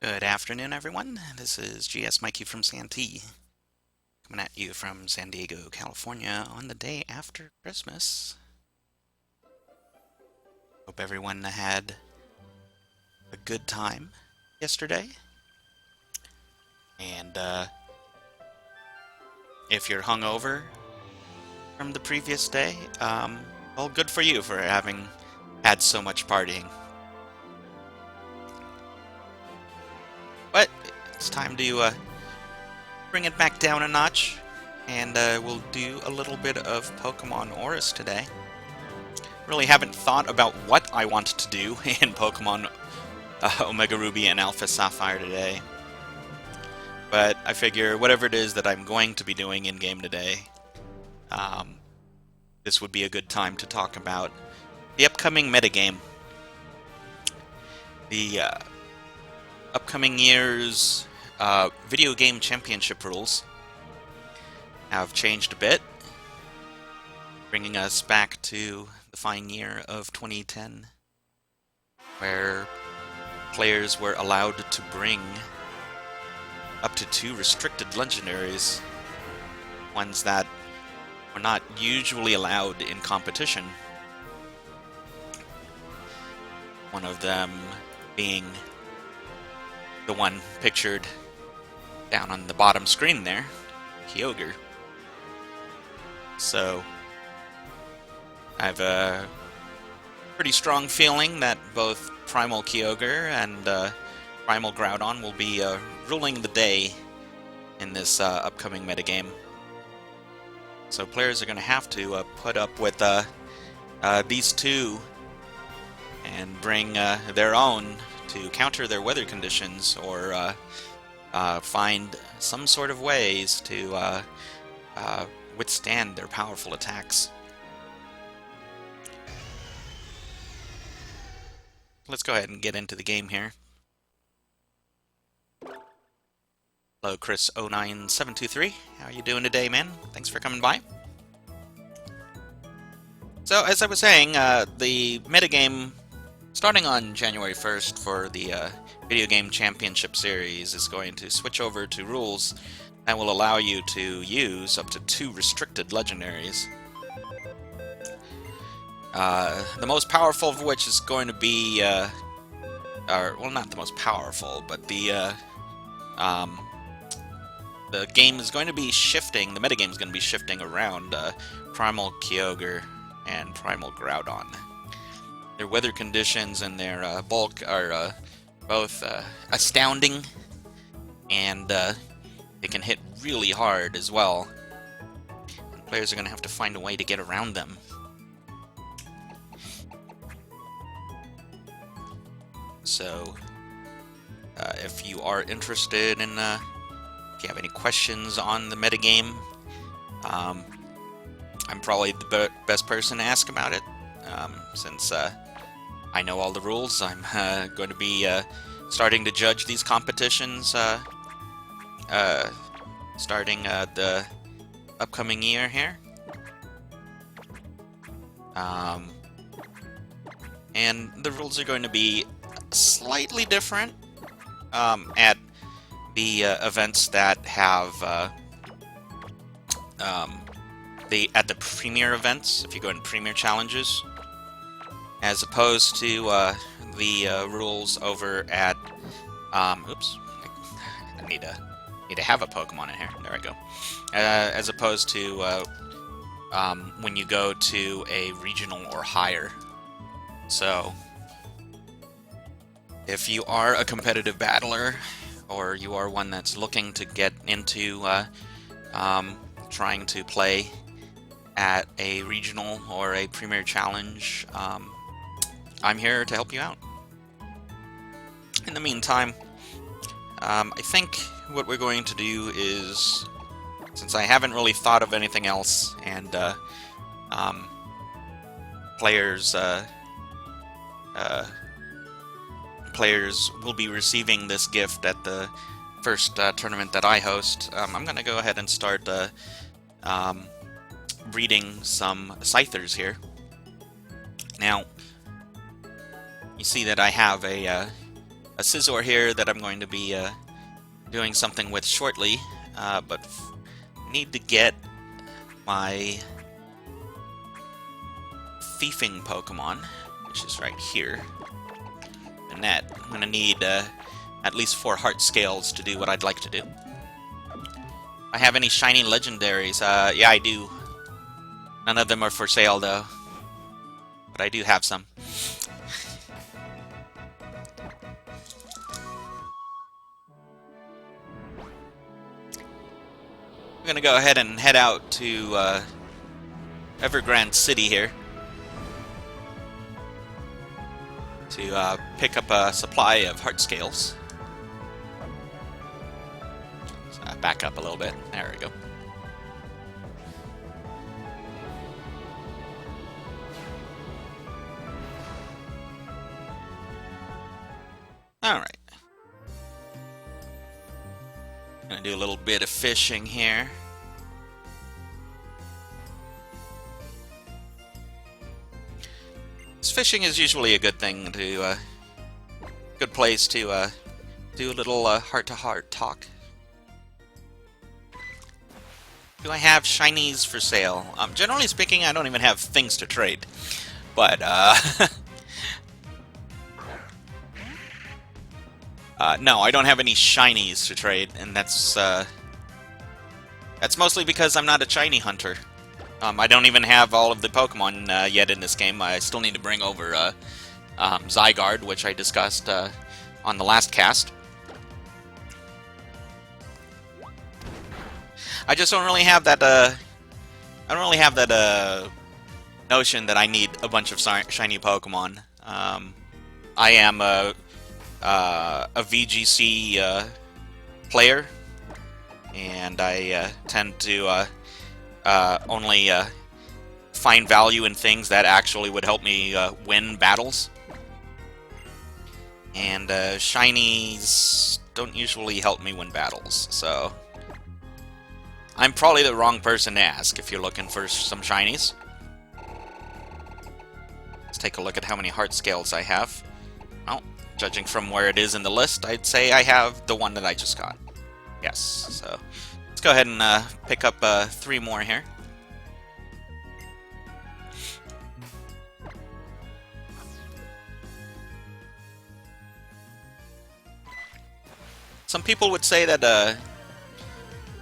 Good afternoon, everyone. This is GS Mikey from Santee, coming at you from San Diego, California on the day after Christmas. Hope everyone had a good time yesterday. And if you're hungover from the previous day, well, good for you for having had so much partying. But it's time to bring it back down a notch, and we'll do a little bit of Pokemon ORAS today. Really haven't thought about what I want to do in Pokemon Omega Ruby and Alpha Sapphire today, but I figure whatever it is that I'm going to be doing in-game today, this would be a good time to talk about the upcoming metagame. The upcoming year's video game championship rules have changed a bit, bringing us back to the fine year of 2010, where players were allowed to bring up to 2 restricted legendaries, ones that were not usually allowed in competition. One of them being the one pictured down on the bottom screen there, Kyogre. So I have a pretty strong feeling that both Primal Kyogre and Primal Groudon will be ruling the day in this upcoming metagame. So players are going to have to put up with these two and bring their own to counter their weather conditions, or find some sort of ways to withstand their powerful attacks. Let's go ahead and get into the game here. Hello, Chris09723. How are you doing today, man? Thanks for coming by. So, as I was saying, the metagame starting on January 1st for the Video Game Championship Series is going to switch over to rules that will allow you to use up to 2 restricted legendaries. The most powerful of which is going to be, well, not the most powerful, but the game is going to be shifting, the metagame is going to be shifting around Primal Kyogre and Primal Groudon. Their weather conditions and their bulk are both astounding, and they can hit really hard as well. And players are going to have to find a way to get around them. So, if you are interested in, if you have any questions on the metagame, I'm probably the best person to ask about it, since I know all the rules. I'm going to be starting to judge these competitions starting the upcoming year here. And the rules are going to be slightly different at the events that have at the premier events, if you go in premier challenges, as opposed to the rules over at oops, I need to have a Pokemon in here. There I go. As opposed to when you go to a regional or higher. So, if you are a competitive battler, or you are one that's looking to get into trying to play at a regional or a premier challenge, I'm here to help you out. In the meantime, I think what we're going to do is, since I haven't really thought of anything else, and players will be receiving this gift at the first tournament that I host, I'm going to go ahead and start breeding some Scythers here. Now, you see that I have a a Scizor here that I'm going to be doing something with shortly, but need to get my thiefing Pokemon, which is right here. And that I'm going to need at least 4 heart scales to do what I'd like to do. I have any shiny legendaries? Yeah, I do. None of them are for sale, though. But I do have some. I'm gonna go ahead and head out to Evergrande City here to pick up a supply of heart scales. So back up a little bit. There we go. Alright. Gonna do a little bit of fishing here. Fishing is usually a good thing to, good place to do a little heart-to-heart talk. Do I have shinies for sale? Generally speaking, I don't even have things to trade, but no, I don't have any shinies to trade, and that's mostly because I'm not a shiny hunter. I don't even have all of the Pokemon yet in this game. I still need to bring over Zygarde, which I discussed on the last cast. I just don't really have that. I don't really have that notion that I need a bunch of shiny Pokemon. I am a VGC player, and I tend to only find value in things that actually would help me win battles. And shinies don't usually help me win battles, so I'm probably the wrong person to ask if you're looking for some shinies. Let's take a look at how many heart scales I have. Well, judging from where it is in the list, I'd say I have the one that I just got. Yes, so let's go ahead and pick up 3 more here. Some people would say that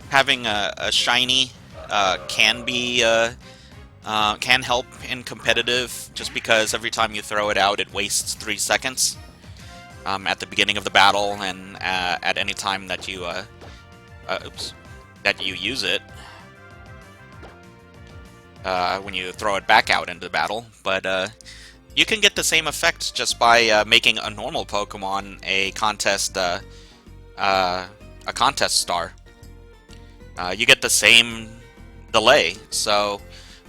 having a shiny can help in competitive, just because every time you throw it out, it wastes 3 seconds at the beginning of the battle, and at any time that you use it when you throw it back out into battle. But you can get the same effect just by making a normal Pokemon a contest star. You get the same delay, so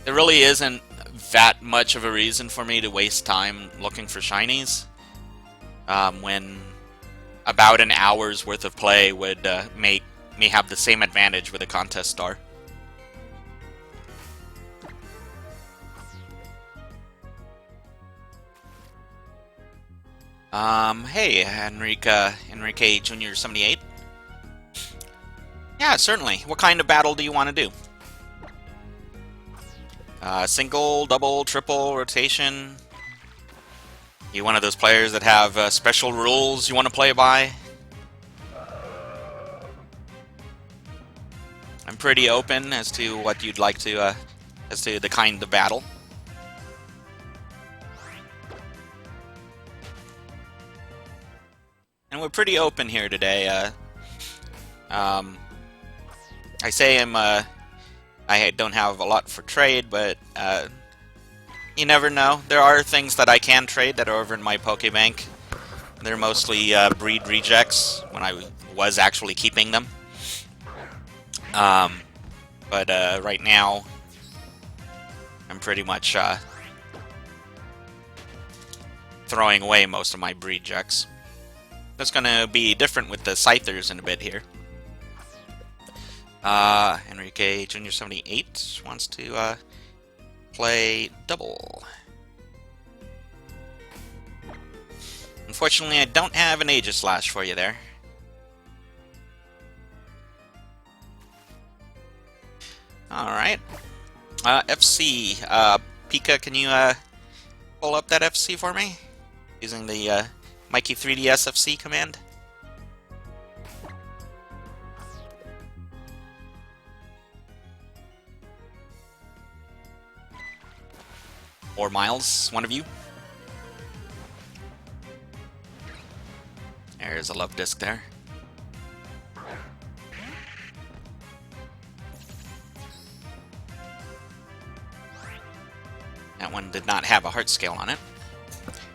there really isn't that much of a reason for me to waste time looking for shinies when about an hour's worth of play would make me have the same advantage with a contest star. Hey, Enrique Jr. 78. Yeah, certainly. What kind of battle do you want to do? Single, double, triple, rotation? You one of those players that have special rules you want to play by? I'm pretty open as to what you'd like to, as to the kind of battle. And we're pretty open here today. I say I don't have a lot for trade, but you never know. There are things that I can trade that are over in my Pokebank. They're mostly breed rejects when I was actually keeping them. But right now, I'm pretty much throwing away most of my breed rejects. That's going to be different with the Scythers in a bit here. Enrique Jr. 78 wants to play double. Unfortunately, I don't have an Aegislash for you there. Alright. FC. Pika, can you pull up that FC for me? Using the Mikey 3DS FC command? Or Miles, one of you. There's a love disc there. That one did not have a heart scale on it.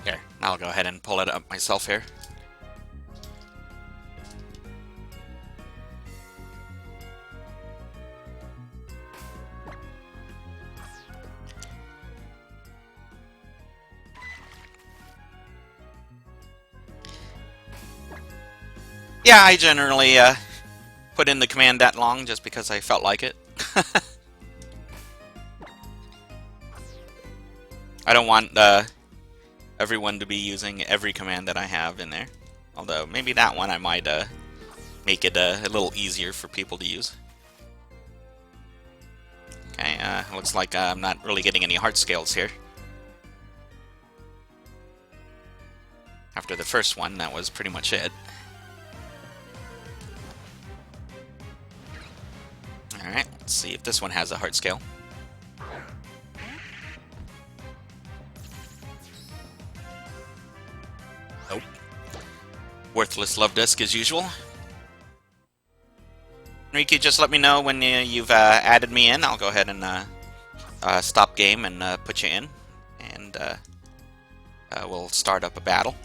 Here, I'll go ahead and pull it up myself here. Yeah, I generally put in the command that long just because I felt like it. I don't want everyone to be using every command that I have in there. Although, maybe that one I might make it a little easier for people to use. Okay, looks like I'm not really getting any heart scales here. After the first one, that was pretty much it. Alright, let's see if this one has a heart scale. Nope. Worthless love disc as usual. Enrique, just let me know when you've added me in. I'll go ahead and stop game and put you in. And we'll start up a battle.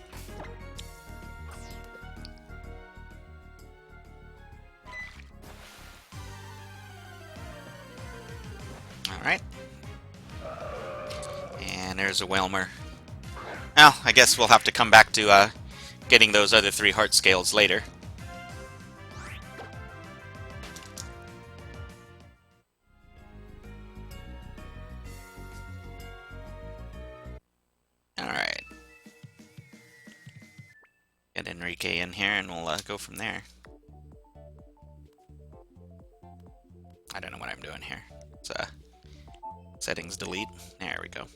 Alright. And there's a Whalmer. Well, I guess we'll have to come back to getting those other 3 heart scales later. Alright. Get Enrique in here and we'll go from there. I don't know what I'm doing here. It's settings delete. There we go.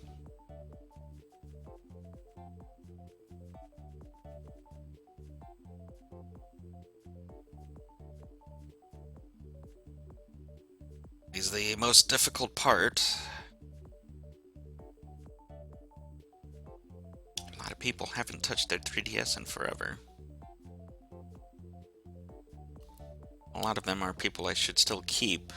Is the most difficult part. A lot of people haven't touched their 3DS in forever. A lot of them are people I should still keep.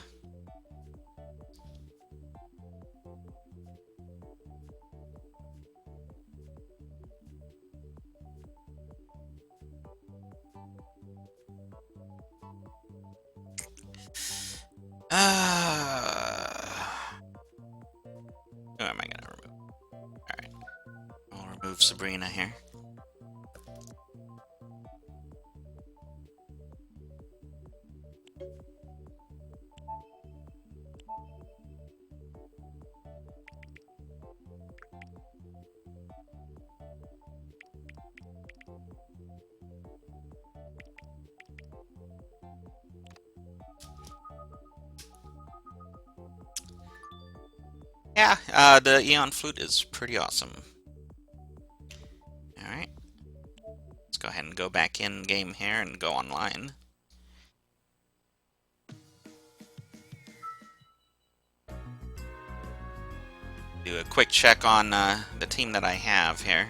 Who am I gonna remove? Alright. I'll remove Sabrina here. Yeah, the Eon Flute is pretty awesome. Alright. Let's go ahead and go back in game here and go online. Do a quick check on the team that I have here.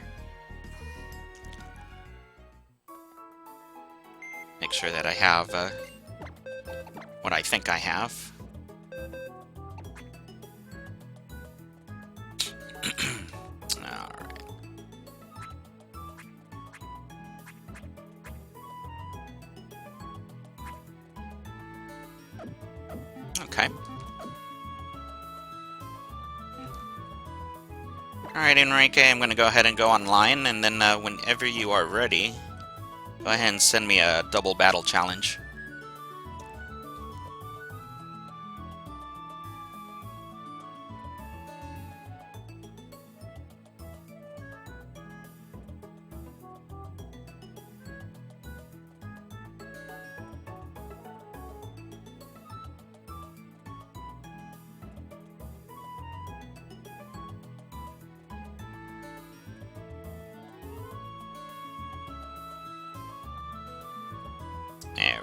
Make sure that I have what I think I have. Alright. Okay. Alright, Enrique, I'm going to go ahead and go online, and then whenever you are ready, go ahead and send me a double battle challenge.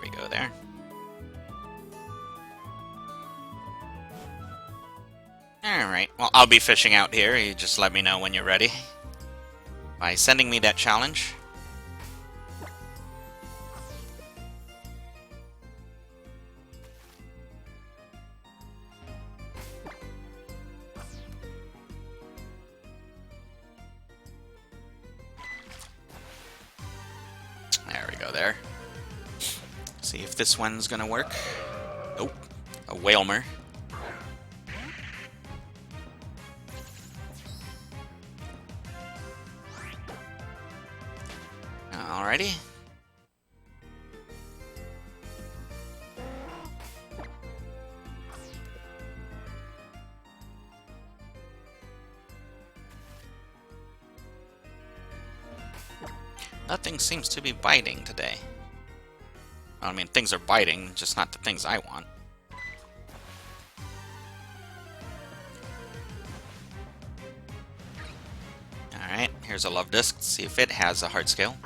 we go there. Alright, well, I'll be fishing out here. You just let me know when you're ready by sending me that challenge. There we go there. See if this one's gonna work. Nope. A Whalmer. Alrighty. Nothing seems to be biting today. I mean, things are biting, just not the things I want. Alright, here's a love disc. See if it has a heart scale.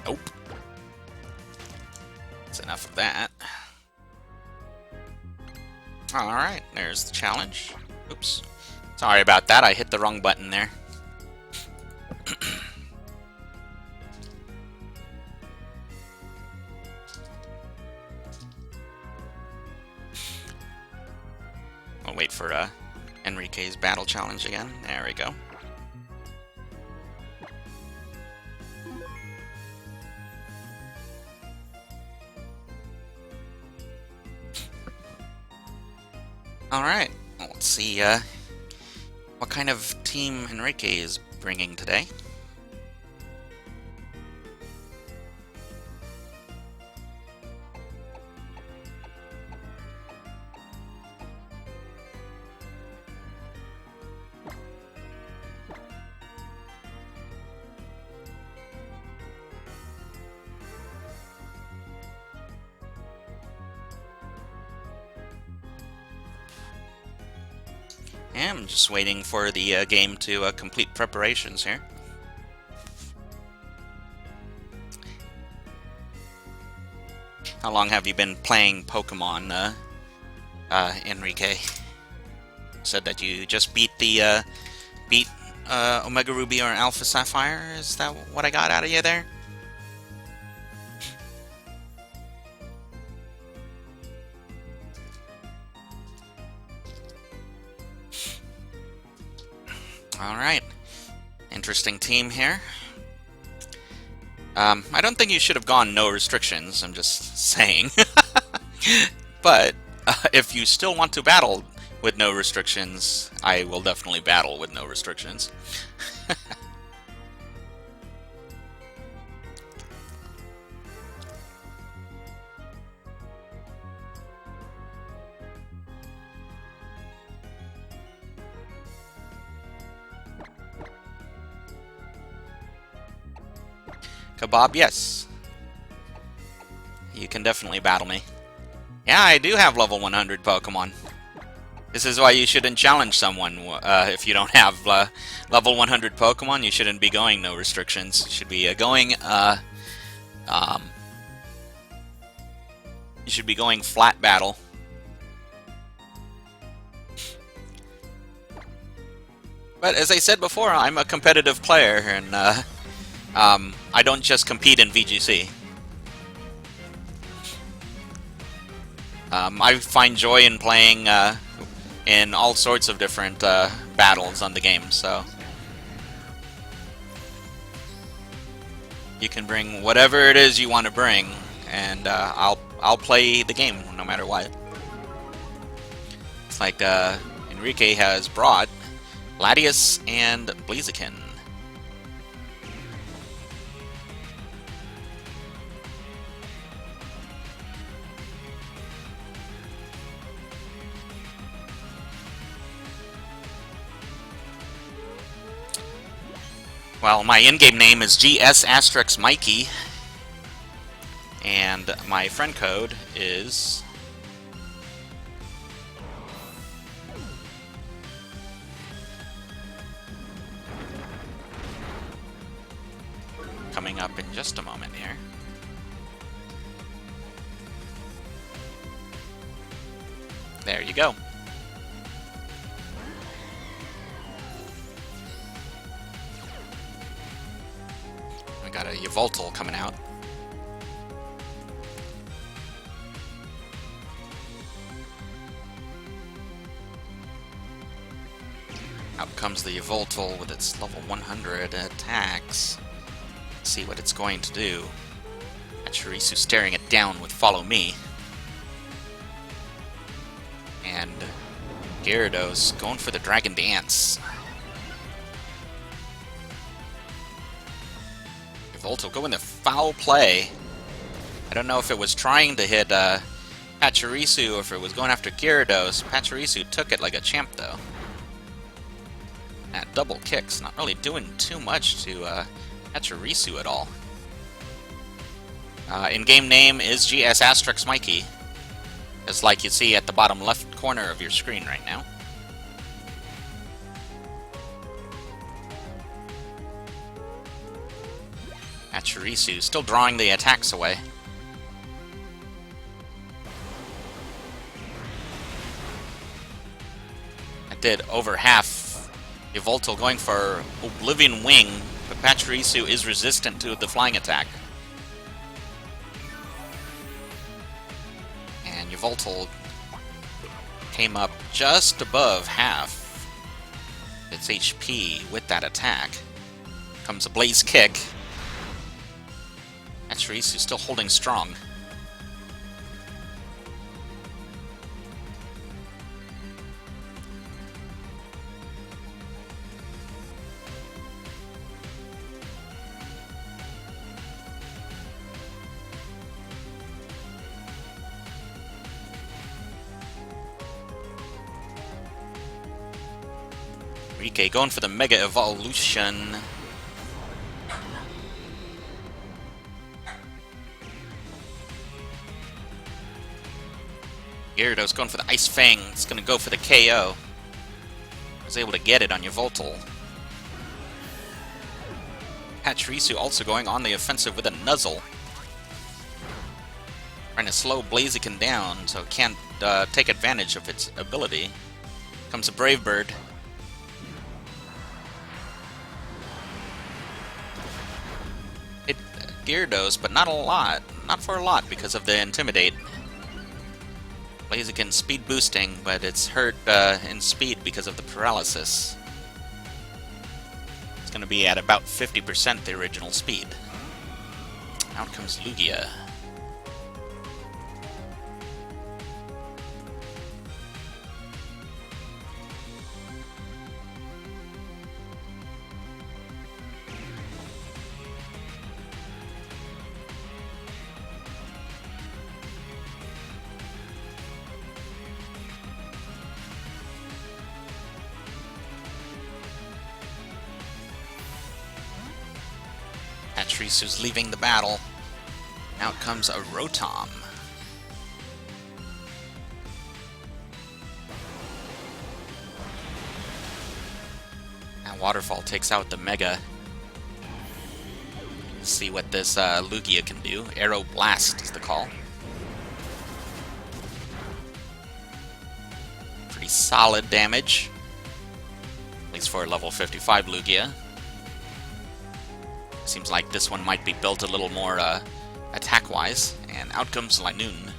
Nope. That's enough of that. Alright, there's the challenge. Oops. Sorry about that, I hit the wrong button there. I'll wait for Enrique's battle challenge again. There we go. Alright, well, let's see what kind of team Enrique is bringing today. Yeah, I'm just waiting for the game to complete preparations here. How long have you been playing Pokemon, Enrique? Said that you just beat the Omega Ruby or Alpha Sapphire. Is that what I got out of you there? Alright. Interesting team here. I don't think you should have gone no restrictions, I'm just saying. But if you still want to battle with no restrictions, I will definitely battle with no restrictions. Kebab, yes. You can definitely battle me. Yeah, I do have level 100 Pokemon. This is why you shouldn't challenge someone if you don't have level 100 Pokemon. You shouldn't be going no restrictions. You should be going you should be going flat battle. But as I said before, I'm a competitive player, and I don't just compete in VGC. I find joy in playing in all sorts of different battles on the game, so you can bring whatever it is you want to bring, and I'll play the game no matter what. It's like Enrique has brought Latias and Blaziken. Well, my in-game name is GS** Mikey, and my friend code is just a moment here. There you go. We got a Yveltal coming out. Out comes the Yveltal with its level 100 attacks. Let's see what it's going to do. Pachirisu staring it down with Follow Me. And Gyarados going for the Dragon Dance. Yveltal going to foul play. I don't know if it was trying to hit Pachirisu or if it was going after Gyarados. Pachirisu took it like a champ, though. That double kick's not really doing too much to Pachirisu at all. In-game name is GS Asterix Mikey, as like you see at the bottom left corner of your screen right now. Pachirisu still drawing the attacks away. That did over half. Yveltal going for Oblivion Wing, but Pachirisu is resistant to the flying attack. And Yveltal came up just above half its HP with that attack. Comes a Blaze Kick. Pachirisu still holding strong. Rike going for the Mega Evolution. Gyarados going for the Ice Fang. It's going to go for the KO. Was able to get it on Yveltal. Pachirisu also going on the offensive with a Nuzzle. Trying to slow Blaziken down so it can't take advantage of its ability. Comes a Brave Bird. Hit Gyarados, but not a lot. Not for a lot because of the Intimidate. Blaziken speed boosting, but it's hurt in speed because of the paralysis. It's going to be at about 50% the original speed. Out comes Lugia. Pachirisu's leaving the battle. Out comes a Rotom. Now Waterfall takes out the Mega. Let's see what this Lugia can do. Aero Blast is the call. Pretty solid damage. At least for a level 55 Lugia. Seems like this one might be built a little more attack-wise. And out comes Linoon.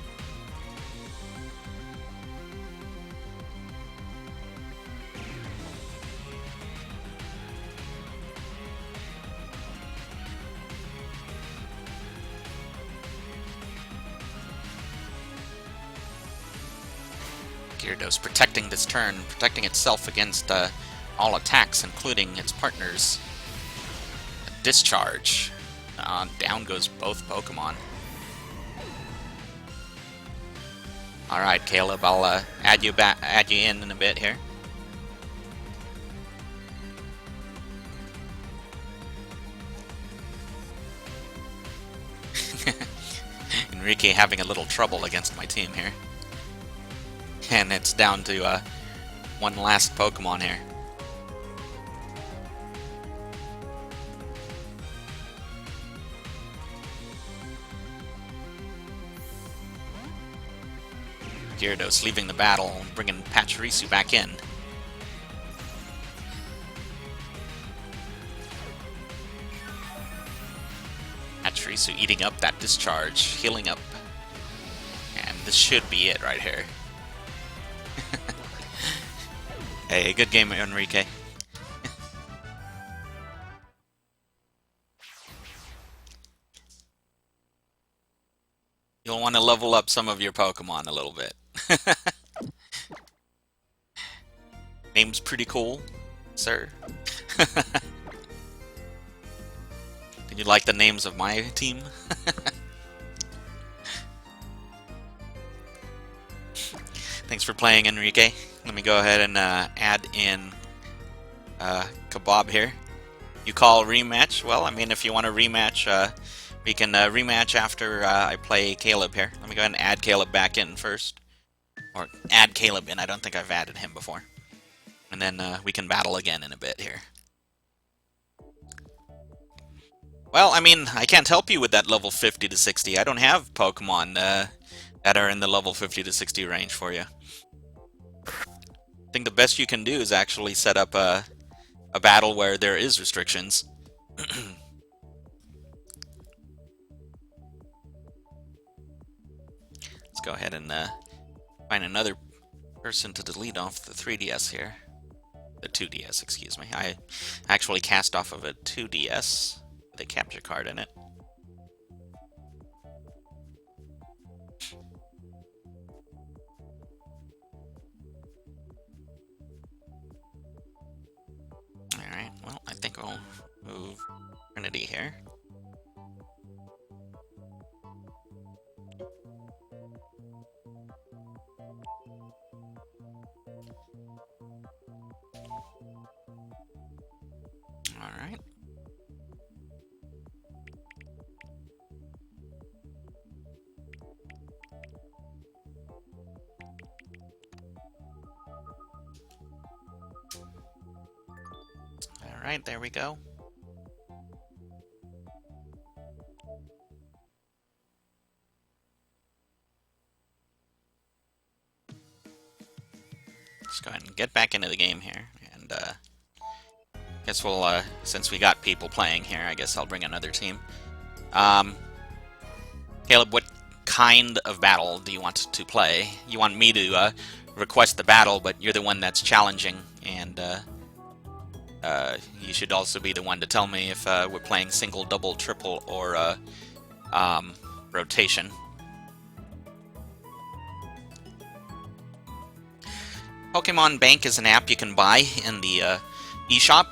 Gyarados protecting this turn, protecting itself against all attacks, including its partners. Discharge. Down goes both Pokemon. Alright, Caleb, I'll add you in a bit here. Enrique having a little trouble against my team here. And it's down to one last Pokemon here. Gyarados leaving the battle, bringing Pachirisu back in. Pachirisu eating up that discharge, healing up. And this should be it right here. Hey, good game, Enrique. You'll want to level up some of your Pokemon a little bit. Name's pretty cool, sir. Did you like the names of my team? Thanks for playing, Enrique. Let me go ahead and add in Kebab here. You call rematch? Well, I mean, if you want to rematch, we can rematch after I play Caleb here. Let me go ahead and add Caleb back in first. Or add Caleb in. I don't think I've added him before. And then we can battle again in a bit here. Well, I mean, I can't help you with that level 50 to 60. I don't have Pokemon that are in the level 50 to 60 range for you. I think the best you can do is actually set up a battle where there is restrictions. Let's go ahead and find another person to delete off the 3DS here. The 2DS, excuse me. I actually cast off of a 2DS with a capture card in it. Alright, well, I think I'll move Trinity here. Alright. Alright, there we go. Let's go ahead and get back into the game here, and guess we'll, since we got people playing here, I guess I'll bring another team. Caleb, what kind of battle do you want to play? You want me to request the battle, but you're the one that's challenging, and you should also be the one to tell me if we're playing single, double, triple, or rotation. Pokemon Bank is an app you can buy in the eShop.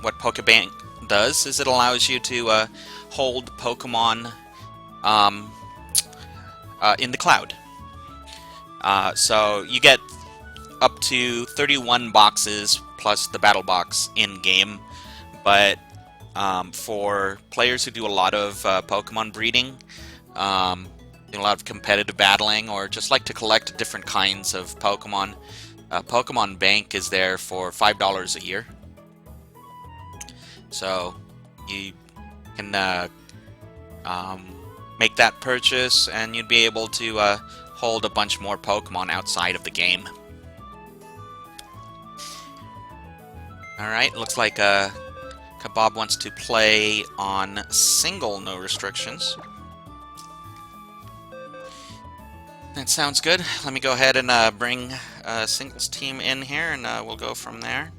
What Pokebank does is it allows you to hold Pokemon in the cloud. So you get up to 31 boxes plus the battle box in-game, but for players who do a lot of Pokemon breeding, do a lot of competitive battling, or just like to collect different kinds of Pokemon, Pokemon Bank is there for $5 a year. So you can make that purchase, and you'd be able to hold a bunch more Pokemon outside of the game. Alright, looks like Kebab wants to play on single, no restrictions. That sounds good. Let me go ahead and bring a singles team in here, and we'll go from there.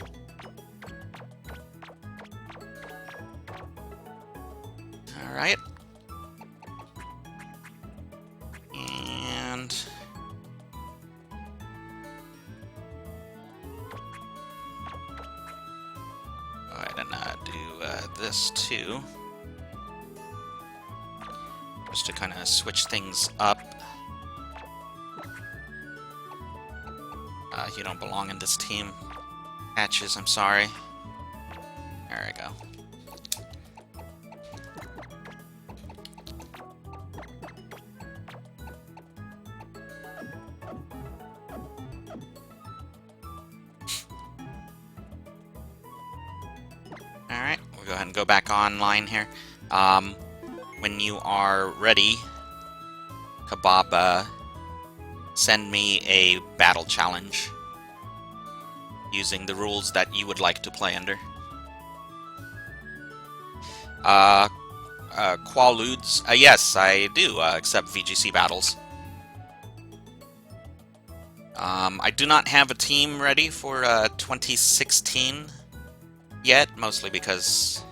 Alright. And go ahead and do this too. Just to kind of switch things up. You don't belong in this team. Patches, I'm sorry. There we go. Alright, we'll go ahead and go back online here. When you are ready, Kebab send me a battle challenge using the rules that you would like to play under. Quaaludes? Yes, I do accept VGC battles. I do not have a team ready for 2016 yet, mostly because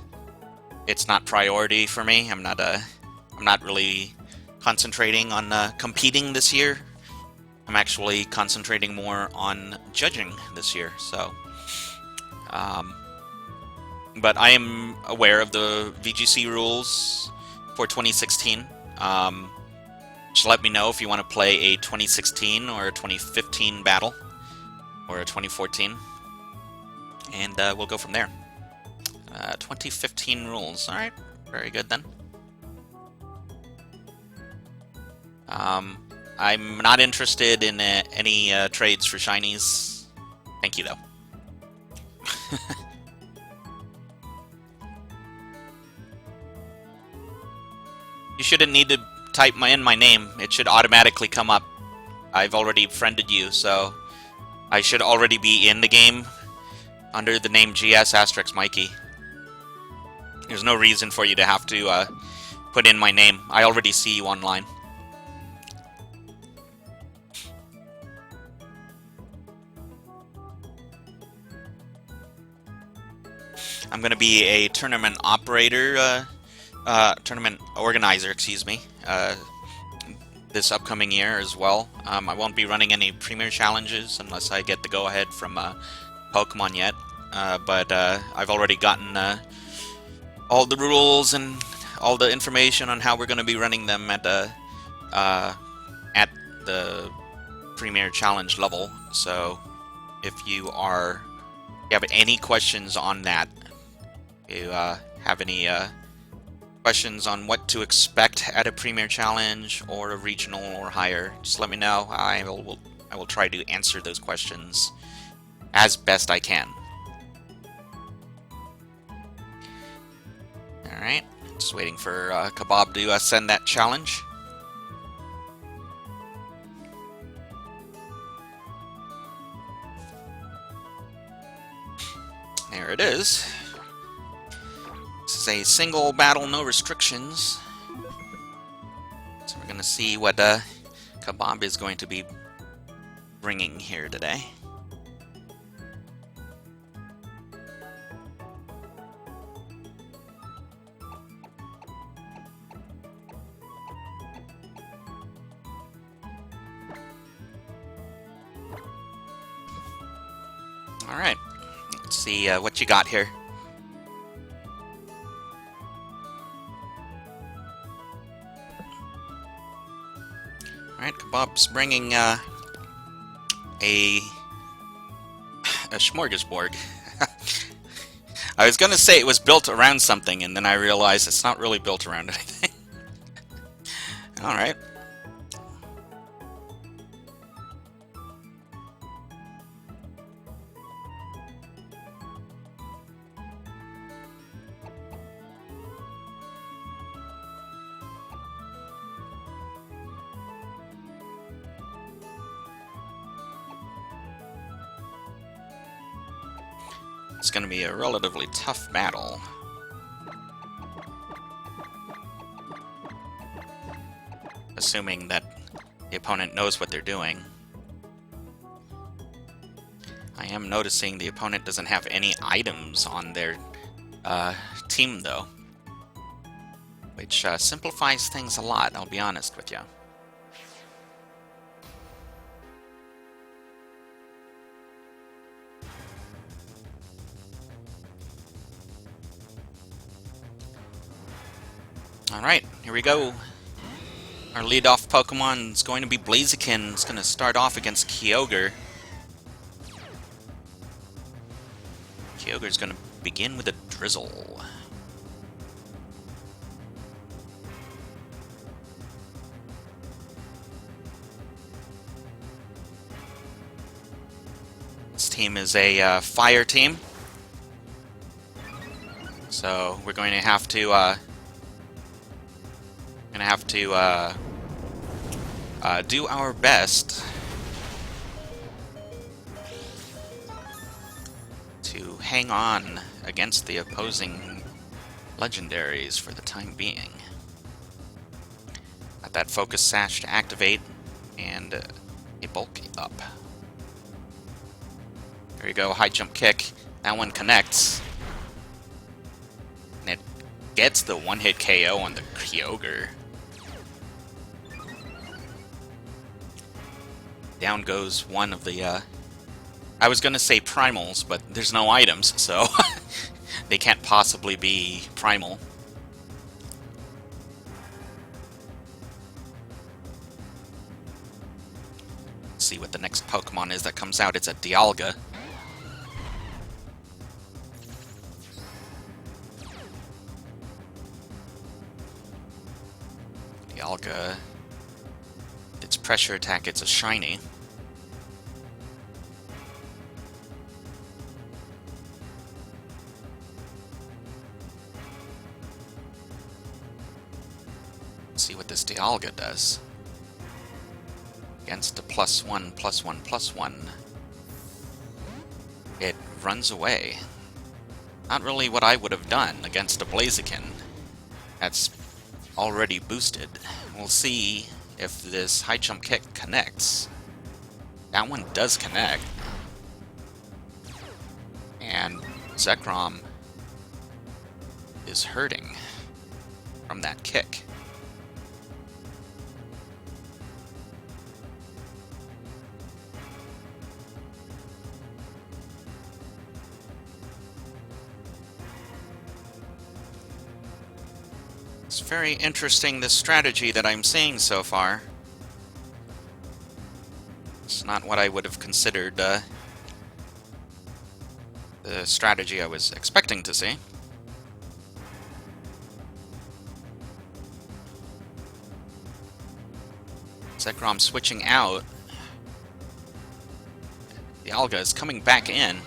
it's not priority for me. I'm not really concentrating on competing this year. I'm actually concentrating more on judging this year. So, but I am aware of the VGC rules for 2016. Just let me know if you want to play a 2016 or a 2015 battle, or a 2014, and we'll go from there. 2015 rules. Alright, very good then. I'm not interested in any trades for shinies. Thank you, though. You shouldn't need to type in my name. It should automatically come up. I've already friended you, so I should already be in the game under the name GS Mikey. There's no reason for you to have to put in my name. I already see you online. I'm going to be a tournament operator, tournament organizer, excuse me, this upcoming year as well. I won't be running any Premier Challenges unless I get the go-ahead from Pokemon yet, but I've already gotten all the rules and all the information on how we're going to be running them at the Premier Challenge level. So if you have any questions on that, you have any questions on what to expect at a Premier Challenge or a regional or higher, just let me know. I will try to answer those questions as best I can. Alright, just waiting for Kebab to send that challenge. There it is. This is a single battle, no restrictions. So we're going to see what Kebab is going to be bringing here today. Alright, let's see what you got here. Alright, Kebab's bringing a smorgasbord. I was going to say it was built around something, and then I realized it's not really built around anything. Alright. It's going to be a relatively tough battle. Assuming that the opponent knows what they're doing. I am noticing the opponent doesn't have any items on their team, though. Which simplifies things a lot, I'll be honest with you. Alright, here we go. Our lead-off Pokemon is going to be Blaziken. It's going to start off against Kyogre. Kyogre's going to begin with a Drizzle. This team is a fire team. So we're going to have to do our best to hang on against the opposing legendaries for the time being. Got that focus sash to activate, and a bulk up. There you go, high jump kick. That one connects. And it gets the one-hit KO on the Kyogre. Down goes one of the, I was gonna say primals, but there's no items, so they can't possibly be primal. Let's see what the next Pokemon is that comes out. It's a Dialga. Dialga, its pressure attack, it's a shiny. Let's see what this Dialga does. Against a +1/+1/+1. It runs away. Not really what I would have done against a Blaziken. That's already boosted. We'll see if this high jump kick connects. That one does connect. And Zekrom is hurting from that kick. It's very interesting, this strategy that I'm seeing so far. It's not what I would have considered the strategy I was expecting to see. Zekrom switching out. The Dialga is coming back in.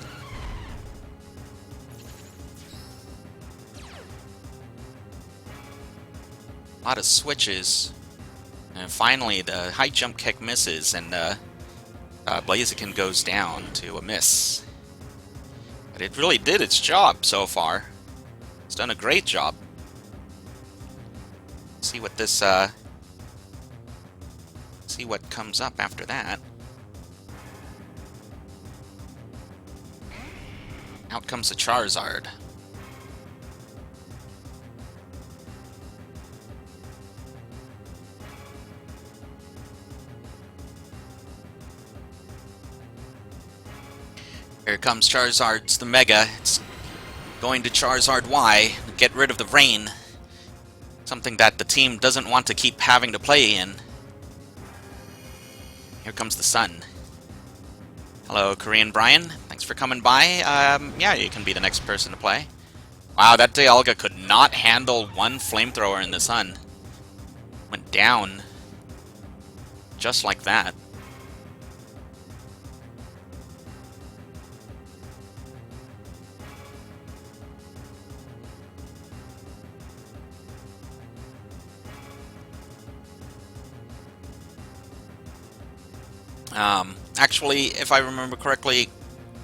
A lot of switches, and finally the high jump kick misses, and Blaziken goes down to a miss. But it really did its job so far. It's done a great job. Let's see what this see what comes up after that. Out comes a Charizard. Here comes Charizard's the Mega. It's going to Charizard Y. Get rid of the rain. Something that the team doesn't want to keep having to play in. Here comes the sun. Hello, Korean Brian. Thanks for coming by. Yeah, you can be the next person to play. Wow, that Dialga could not handle one flamethrower in the sun. Went down. Just like that. Actually, if I remember correctly,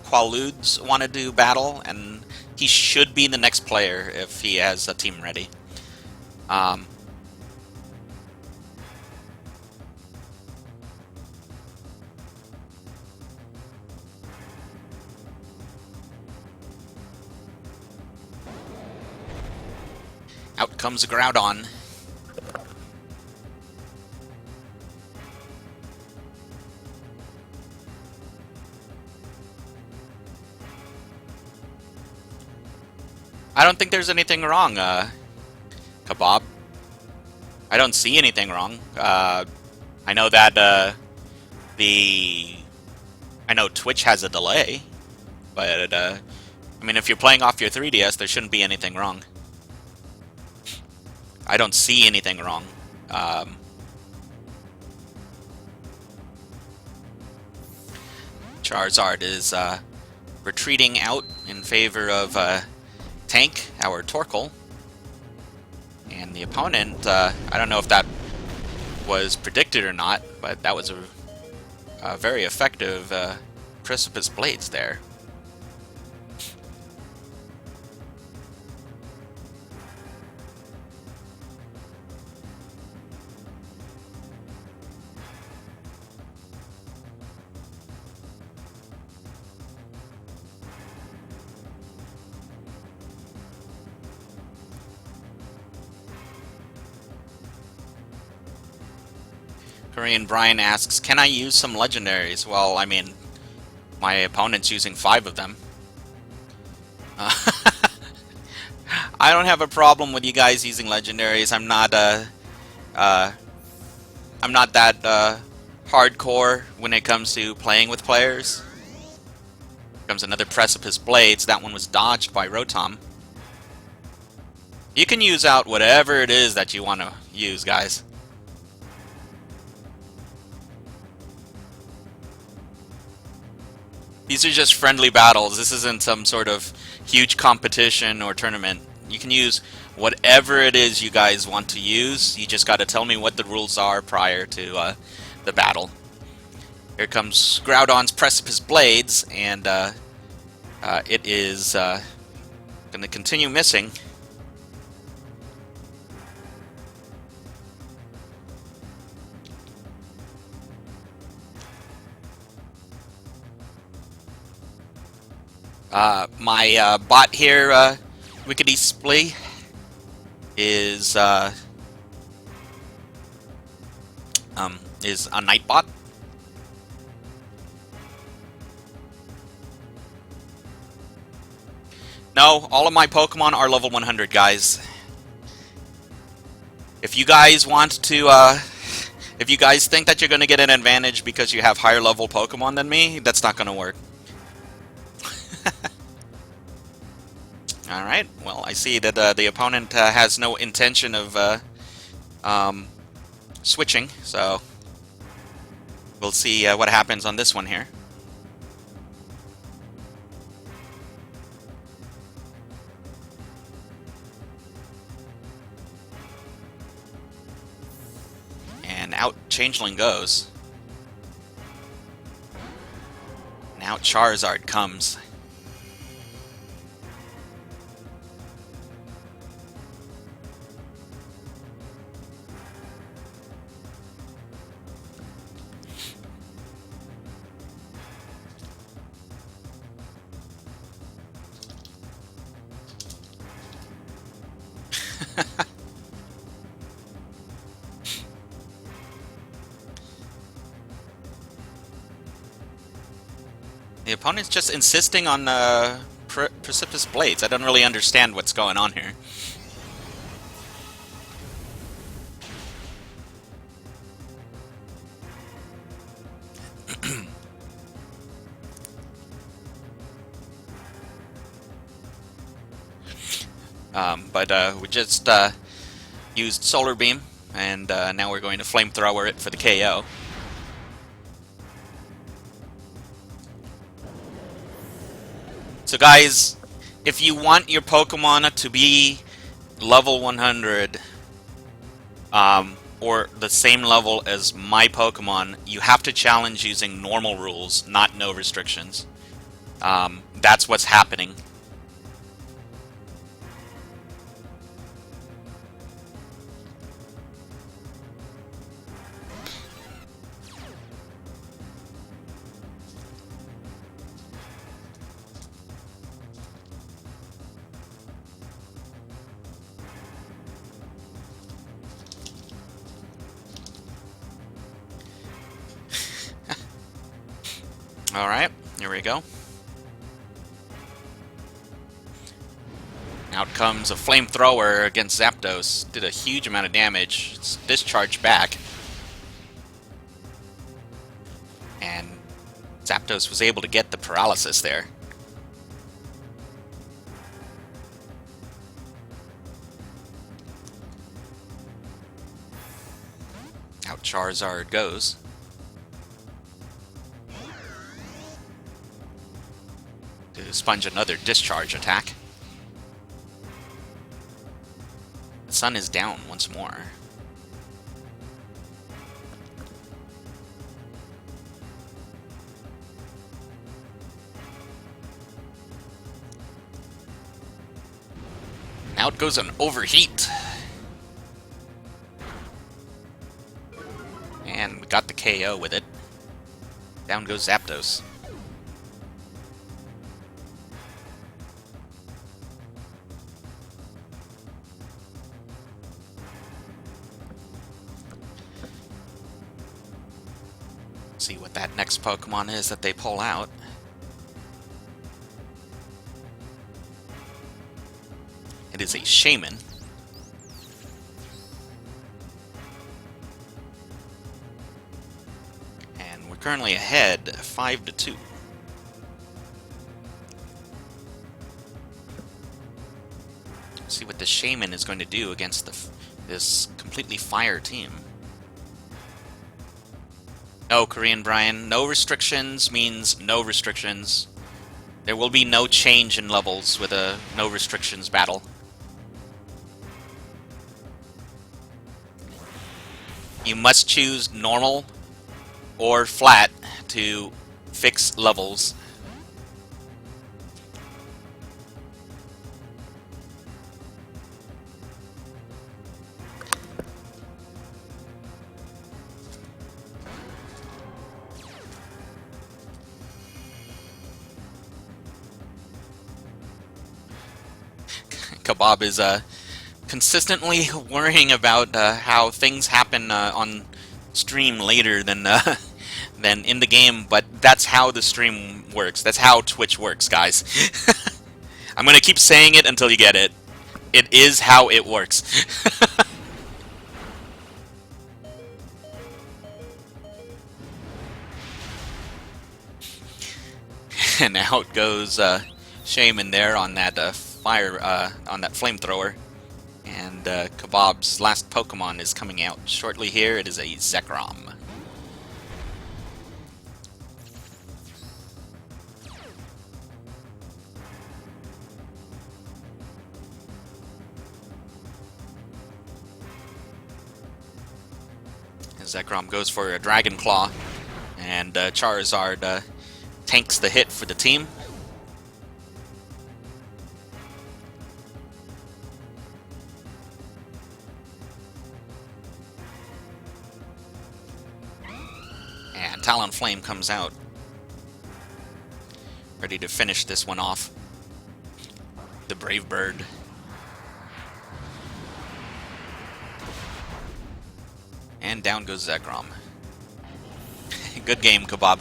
Qualudes wanted to battle, and he should be the next player if he has a team ready. Out comes a Groudon. I don't think there's anything wrong, Kebab. I don't see anything wrong. I know that, I know Twitch has a delay, but, I mean, if you're playing off your 3DS, there shouldn't be anything wrong. I don't see anything wrong. Charizard is, retreating out in favor of, Tank, our Torkoal. And the opponent, I don't know if that was predicted or not, but that was a very effective Precipice Blades there. Korean Brian asks, can I use some legendaries? Well, I mean, my opponent's using 5 of them. I don't have a problem with you guys using legendaries. I'm not that hardcore when it comes to playing with players. Here comes another Precipice Blades. That one was dodged by Rotom. You can use out whatever it is that you want to use, guys. These are just friendly battles. This isn't some sort of huge competition or tournament. You can use whatever it is you guys want to use. You just got to tell me what the rules are prior to the battle. Here comes Groudon's Precipice Blades, and it is going to continue missing. My bot here, Wickedy Splee, is a Nightbot. No, all of my Pokemon are level 100, guys. If you guys want to, if you guys think that you're going to get an advantage because you have higher level Pokemon than me, that's not going to work. Alright, well, I see that the opponent has no intention of switching, so we'll see what happens on this one here. And out Changeling goes. Now Charizard comes. The opponent's just insisting on Precipice Blades. I don't really understand what's going on here. But we just used Solar Beam, and now we're going to Flamethrower it for the KO. So guys, if you want your Pokemon to be level 100, or the same level as my Pokemon, you have to challenge using normal rules, not no restrictions. That's what's happening. Alright, here we go. Out comes a Flamethrower against Zapdos. Did a huge amount of damage. It's discharged back. And Zapdos was able to get the paralysis there. Out Charizard goes. To sponge another discharge attack. The sun is down once more. Out goes an Overheat. And we got the KO with it. Down goes Zapdos. See what that next Pokemon is that they pull out. It is a Shaman. And we're currently ahead 5-2. See what the Shaman is going to do against this completely fire team. No, Korean Brian, no restrictions means no restrictions. There will be no change in levels with a no restrictions battle. You must choose normal or flat to fix levels. Kebab is consistently worrying about how things happen on stream later than than in the game, but that's how the stream works. That's how Twitch works, guys. I'm gonna keep saying it until you get it. It is how it works. And out goes Shaman there on that fire, on that flamethrower. And Kebab's last Pokemon is coming out shortly here. It is a Zekrom. Zekrom goes for a Dragon Claw, and Charizard tanks the hit for the team. And Talonflame comes out, ready to finish this one off. The Brave Bird. And down goes Zekrom. Good game, Kebab.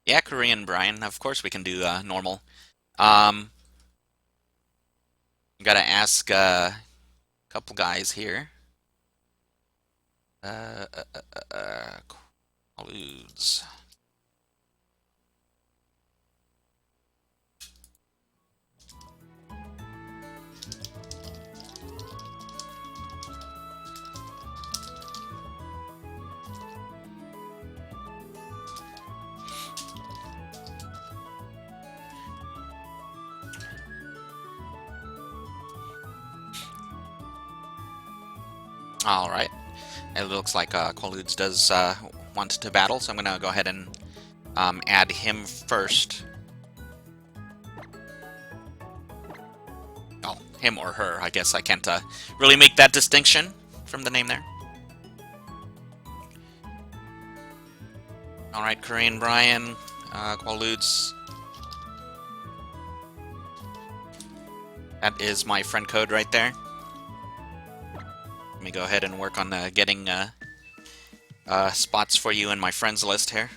Yeah, Korean Brian. Of course we can do normal. Gotta ask a couple guys here. Alludes. All right. It looks like Qualudes does want to battle, so I'm going to go ahead and add him first. Oh, him or her. I guess I can't really make that distinction from the name there. All right, Korean Brian, Qualudes. That is my friend code right there. Let me go ahead and work on getting spots for you in my friends list here.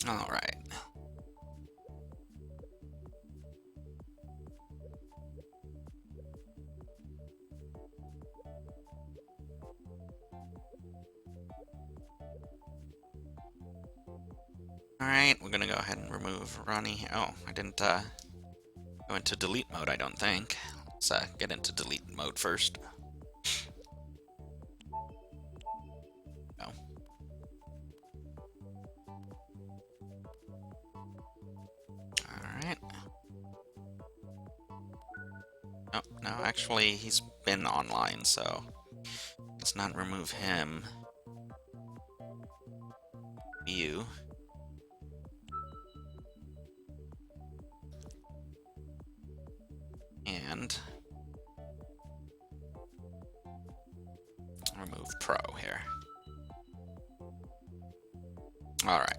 All right. Alright, we're gonna go ahead and remove Ronnie. Oh, I didn't go into delete mode, I don't think. Let's get into delete mode first. Oh. Alright. Oh, no, actually, he's been online, so let's not remove him. you. And remove Pro here. All right.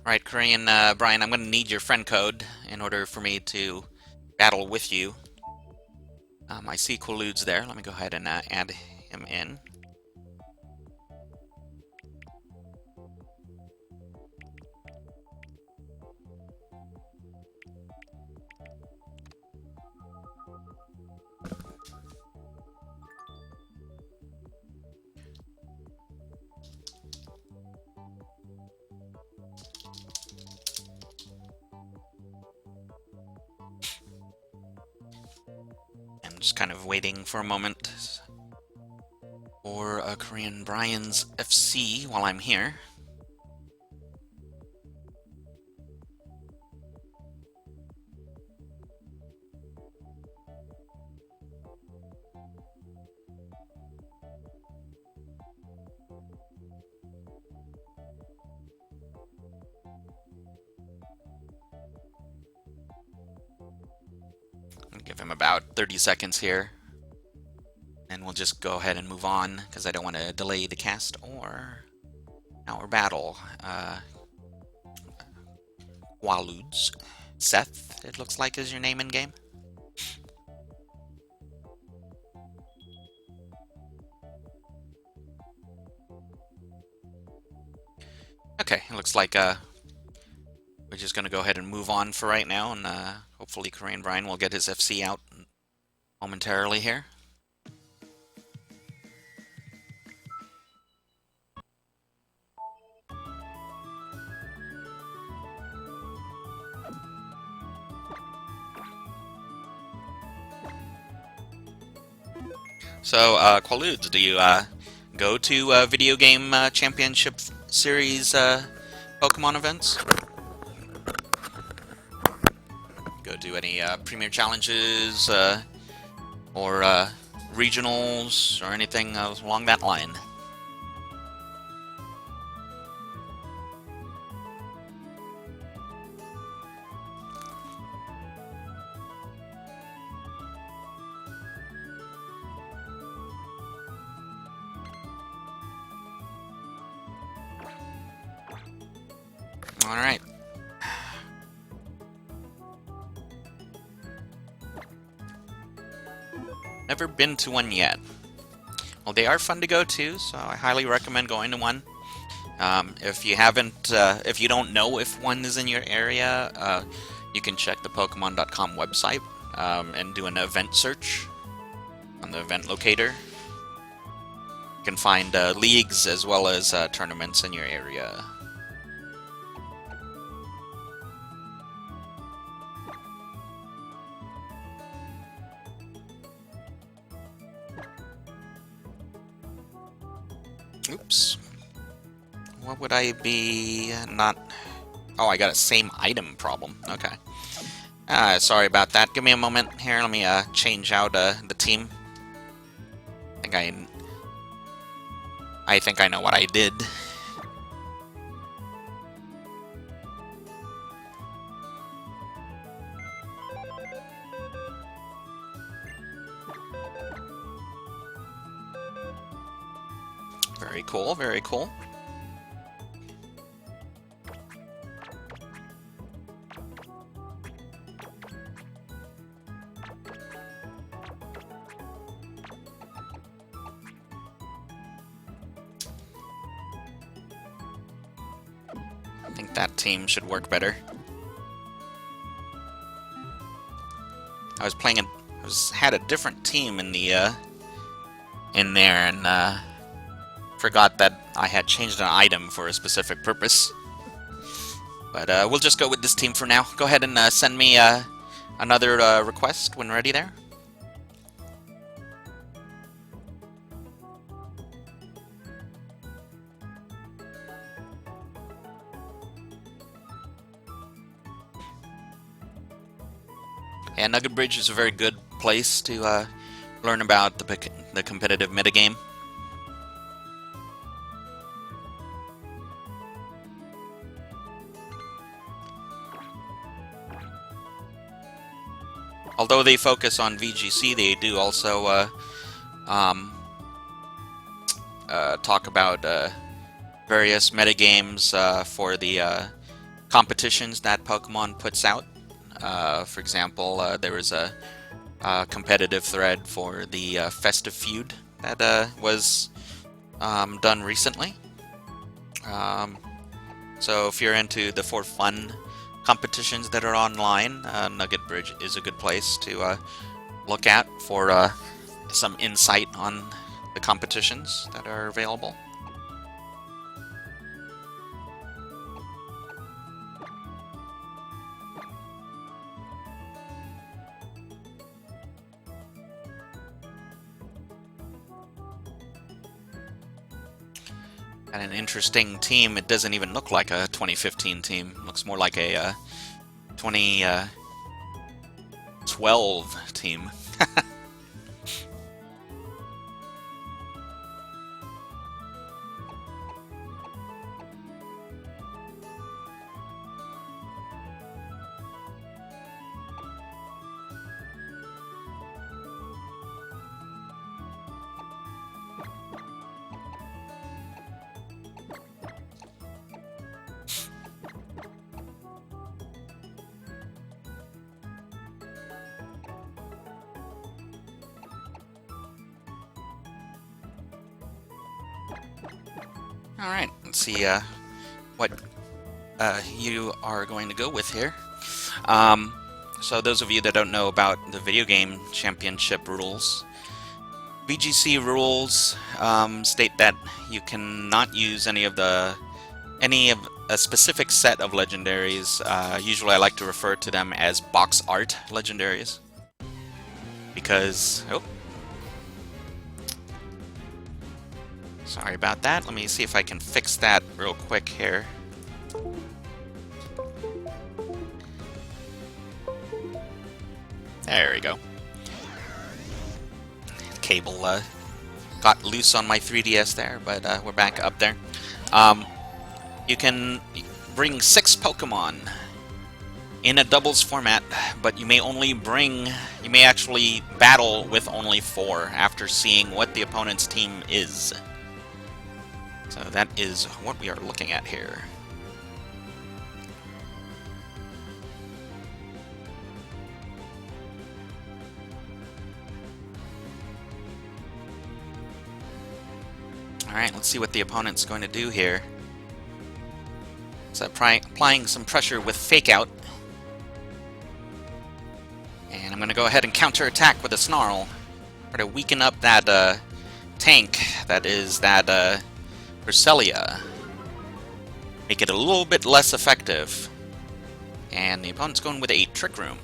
All right, Korean Brian, I'm going to need your friend code in order for me to battle with you. I see Quaaludes there. Let me go ahead and add him in. I'm just kind of waiting for a moment for Korean Brian's FC while I'm here. I'll give him about 30 seconds here. And we'll just go ahead and move on, because I don't want to delay the cast or our battle. Quaaludes. Seth, it looks like, is your name in-game. Okay, it looks like we're just going to go ahead and move on for right now, and hopefully Korean Brian will get his FC out momentarily here. So, Quaaludes, do you go to video game championship series Pokemon events? Go to any premier challenges or regionals or anything along that line? All right. Never been to one yet. Well, they are fun to go to, so I highly recommend going to one. If you haven't, if you don't know if one is in your area, you can check the Pokemon.com website and do an event search on the event locator. You can find leagues as well as tournaments in your area. Oops. What would I be not... Oh, I got a same item problem. Okay. Sorry about that. Give me a moment here. Let me change out the team. I think I know what I did. Very cool, very cool. I think that team should work better. Had a different team in the in there, and forgot that I had changed an item for a specific purpose. But we'll just go with this team for now. Go ahead and send me another request when ready there. Yeah, Nugget Bridge is a very good place to learn about the competitive metagame. Although they focus on VGC, they do also talk about various metagames for the competitions that Pokemon puts out. For example, there was a competitive thread for the Festive Feud that was done recently. So if you're into the for fun competitions that are online, Nugget Bridge is a good place to look at for some insight on the competitions that are available. And an interesting team. It doesn't even look like a 2015 team. It looks more like a 2012 team. Alright, let's see what you are going to go with here. So those of you that don't know about the video game championship rules, VGC rules state that you cannot use any of a specific set of legendaries. Usually I like to refer to them as box art legendaries, because sorry about that. Let me see if I can fix that real quick here. There we go. Cable got loose on my 3DS there, but we're back up there. You can bring 6 Pokemon in a doubles format, but you may actually battle with only 4 after seeing what the opponent's team is. So that is what we are looking at here. Alright, let's see what the opponent's going to do here. So applying some pressure with Fake Out. And I'm going to go ahead and counter-attack with a Snarl. Try to weaken up that tank that is that Cresselia. Make it a little bit less effective. And the opponent's going with a Trick Room.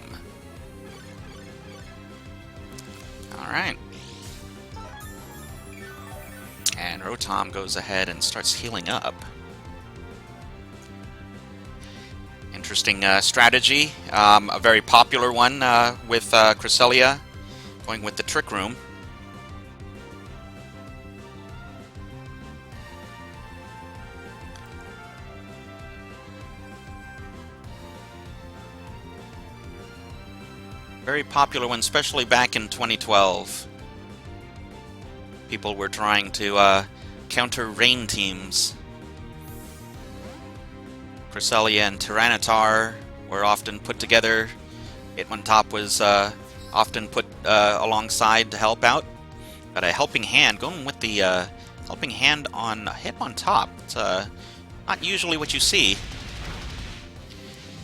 Alright. And Rotom goes ahead and starts healing up. Interesting strategy. A very popular one with Cresselia, going with the Trick Room. Very popular one, especially back in 2012. People were trying to counter rain teams. Cresselia and Tyranitar were often put together. Hitmontop was often put alongside to help out. But a Helping Hand, going with the Helping Hand on Hitmontop. It's not usually what you see.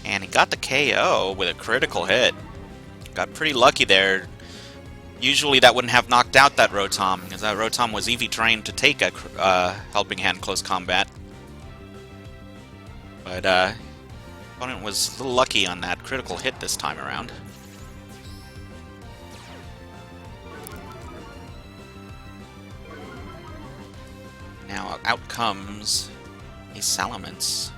And he got the KO with a critical hit. Got pretty lucky there. Usually that wouldn't have knocked out that Rotom, because that Rotom was EV trained to take a Helping Hand close combat. But opponent was a little lucky on that critical hit this time around. Now out comes a Salamence.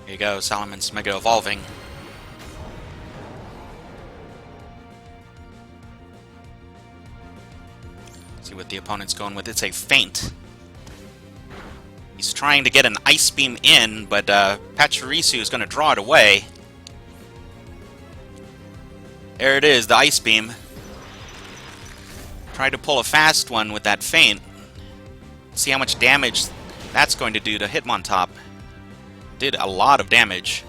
There you go, Salamon's Mega Evolving. See what the opponent's going with. It's a feint. He's trying to get an Ice Beam in, but Pachirisu is going to draw it away. There it is, the Ice Beam. Tried to pull a fast one with that feint. See how much damage that's going to do to Hitmontop. Did a lot of damage.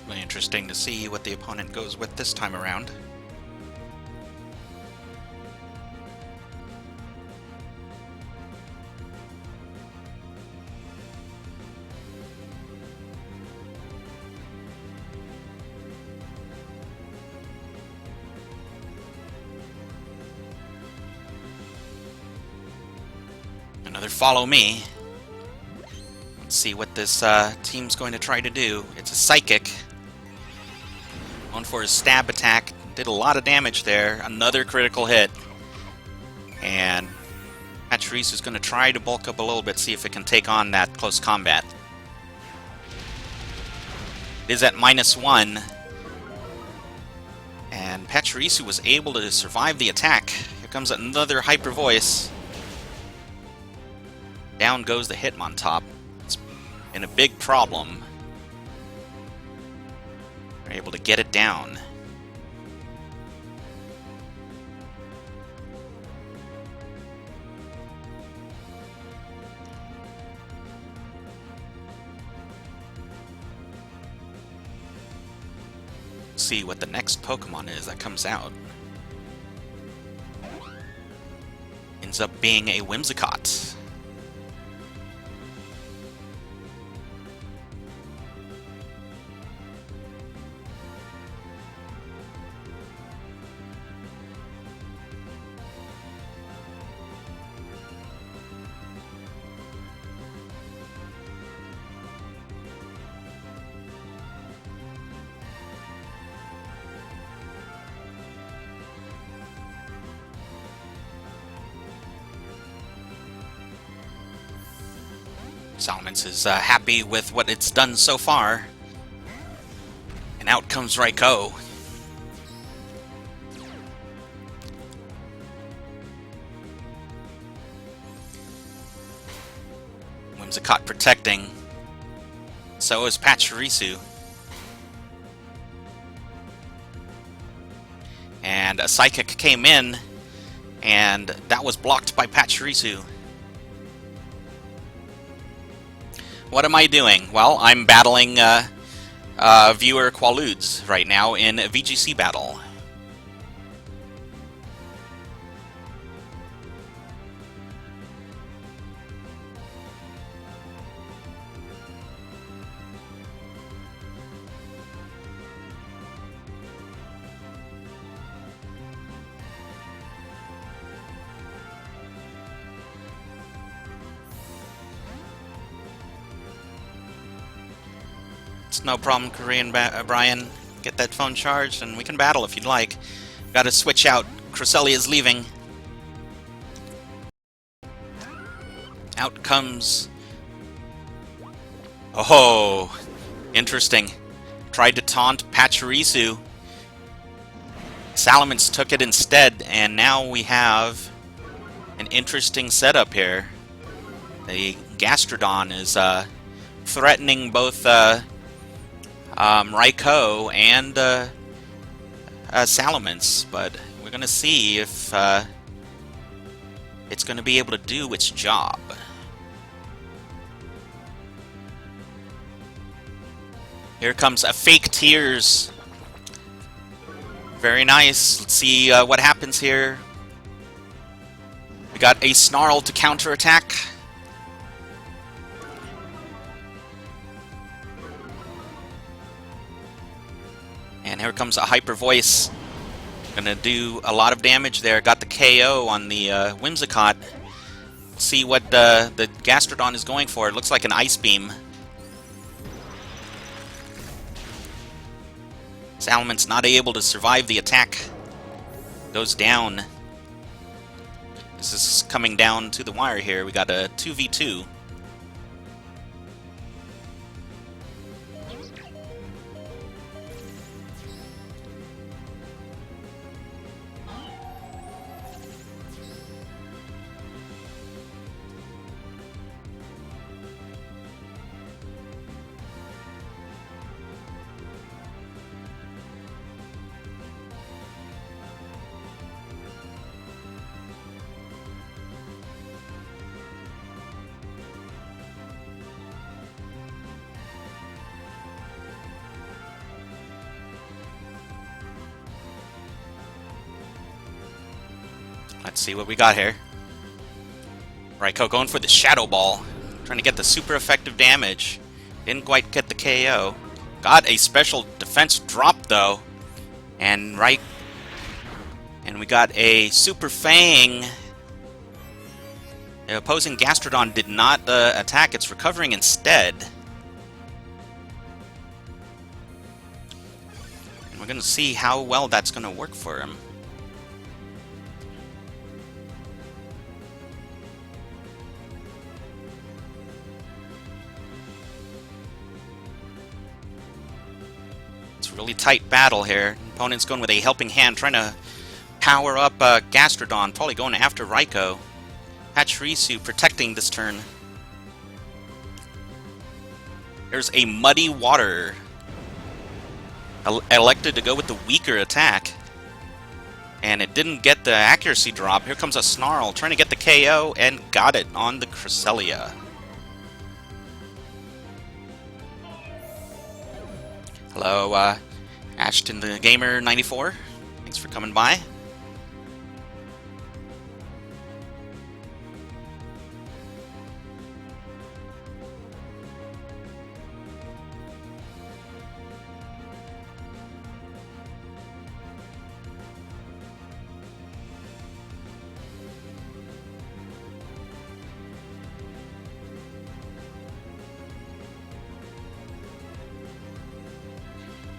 Really interesting to see what the opponent goes with this time around. Another follow me. Let's see what this team's going to try to do. It's a Psychic. Going for his stab attack. Did a lot of damage there. Another critical hit. And Pachirisu is going to try to bulk up a little bit, see if it can take on that close combat. It is at -1. And Pachirisu was able to survive the attack. Here comes another Hyper Voice. Down goes the Hitmontop. It's been a big problem. We're able to get it down. See what the next Pokemon is that comes out. Ends up being a Whimsicott. Salamence is happy with what it's done so far. And out comes Raikou. Whimsicott protecting. So is Pachirisu. And a Psychic came in, and that was blocked by Pachirisu. What am I doing? Well, I'm battling viewer Qualudes right now in a VGC battle. It's no problem, Korean Brian. Get that phone charged and we can battle if you'd like. Gotta switch out. Cresselia's leaving. Out comes... Oh, interesting. Tried to taunt Pachirisu. Salamence took it instead, and now we have an interesting setup here. The Gastrodon is threatening both Raikou and Salamence, but we're going to see if it's going to be able to do its job. Here comes a fake Tears. Very nice. Let's see what happens here. We got a Snarl to counterattack. And here comes a Hyper Voice. Gonna do a lot of damage there. Got the KO on the Whimsicott. See what the Gastrodon is going for. It looks like an Ice Beam. Salaman's not able to survive the attack. Goes down. This is coming down to the wire here. We got a 2v2. Let's see what we got here. Raikou going for the Shadow Ball. Trying to get the super effective damage. Didn't quite get the KO. Got a special defense drop though. And we got a Super Fang. The opposing Gastrodon did not attack. It's recovering instead. And we're going to see how well that's going to work for him. Really tight battle here. Opponent's going with a helping hand, trying to power up Gastrodon, probably going after Raikou. Pachirisu protecting this turn. There's a Muddy Water. Elected to go with the weaker attack. And it didn't get the accuracy drop. Here comes a Snarl, trying to get the KO, and got it on the Cresselia. Hello, Ashton the Gamer 94. Thanks for coming by.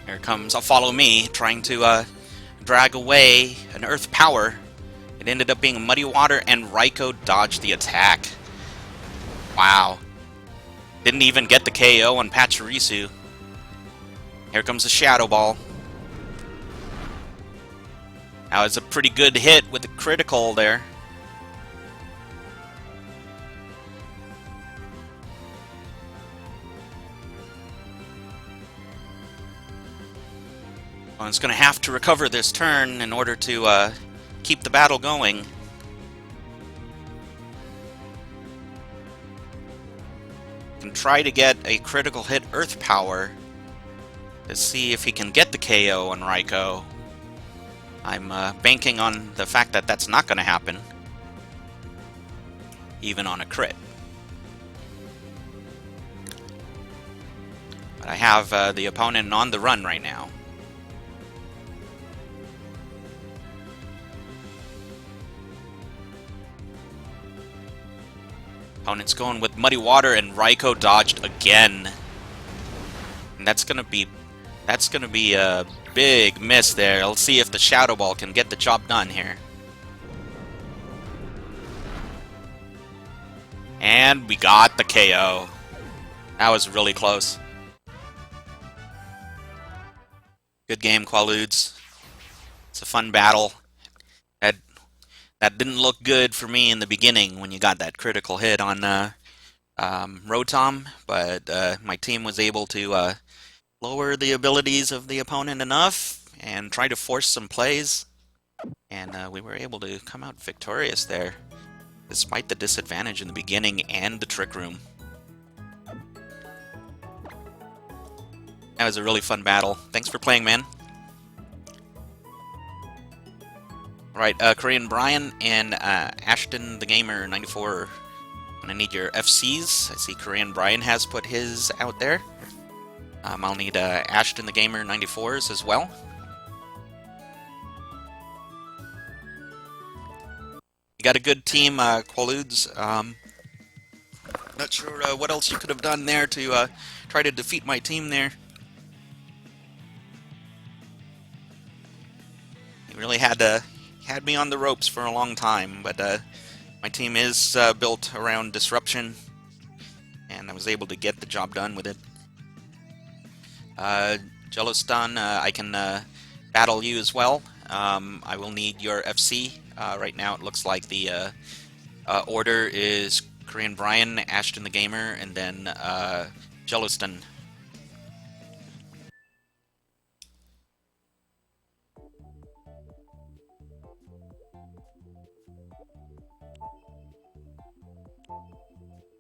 Here comes a Follow Me, trying to drag away an Earth Power. It ended up being Muddy Water, and Raikou dodged the attack. Wow. Didn't even get the KO on Pachirisu. Here comes the Shadow Ball. That was a pretty good hit with the critical there. Well, it's going to have to recover this turn in order to keep the battle going. Can try to get a critical hit Earth Power to see if he can get the KO on Raikou. I'm banking on the fact that that's not going to happen, even on a crit. But I have the opponent on the run right now. Opponent's going with Muddy Water, and Raikou dodged again. And that's gonna be a big miss there. Let's see if the Shadow Ball can get the job done here. And we got the KO. That was really close. Good game, Qualudes. It's a fun battle. That didn't look good for me in the beginning when you got that critical hit on Rotom, but my team was able to lower the abilities of the opponent enough and try to force some plays, and we were able to come out victorious there, despite the disadvantage in the beginning and the Trick Room. That was a really fun battle. Thanks for playing, man. Right, Korean Brian and Ashton the Gamer 94. I'm gonna need your FCs. I see Korean Brian has put his out there. I'll need Ashton the Gamer 94s as well. You got a good team, Qualudes. Not sure what else you could have done there to try to defeat my team there. You really had me on the ropes for a long time, but my team is built around disruption, and I was able to get the job done with it. Yellowstone, I can battle you as well. I will need your FC. Right now it looks like the order is Korean Brian, Ashton the Gamer, and then Yellowstone.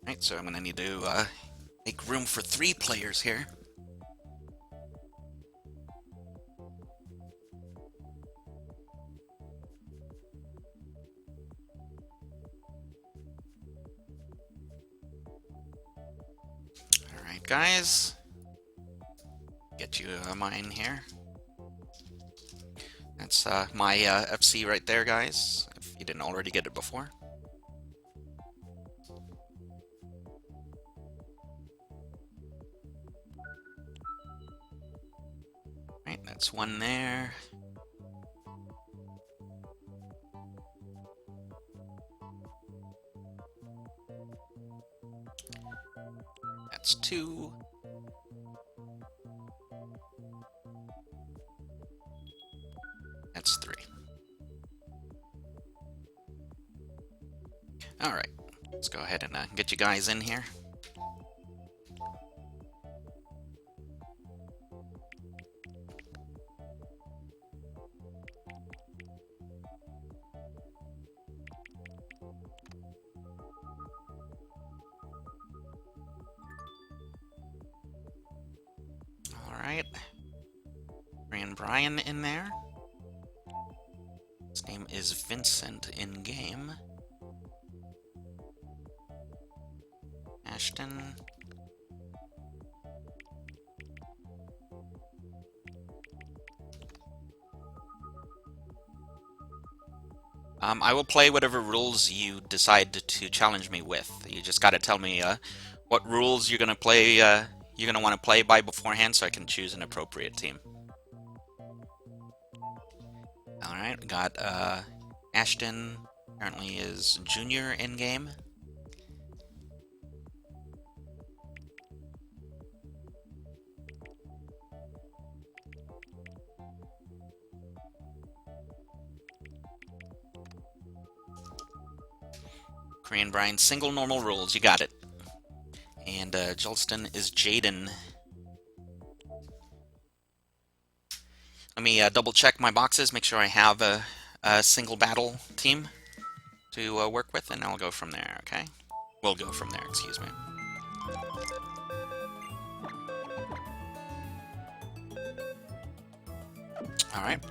Right, so I'm going to need to make room for 3 players here. Alright, guys. Get you a mine here. That's my FC right there, guys, if you didn't already get it before. Right, that's one there. That's 2. That's 3. Alright, let's go ahead and get you guys in here. Alright. Korean Brian in there. His name is Vincent in game. Ashton. I will play whatever rules you decide to challenge me with. You just got to tell me what rules you're gonna play. You're gonna want to play by beforehand, so I can choose an appropriate team. All right, we got Ashton. Apparently is junior in game. Korean Brian, single normal rules, you got it. And Jolston is Jaden. Let me double check my boxes, make sure I have a single battle team to work with, and I'll go from there, okay? We'll go from there, excuse me. Alright.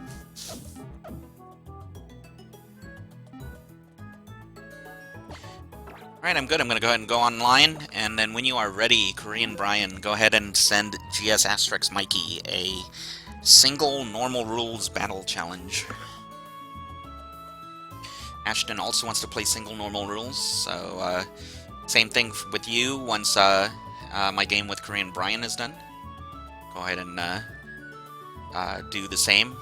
Alright, I'm good. I'm going to go ahead and go online, and then when you are ready, Korean Brian, go ahead and send GS Asterix Mikey a single normal rules battle challenge. Ashton also wants to play single normal rules, so same thing with you once my game with Korean Brian is done. Go ahead and do the same.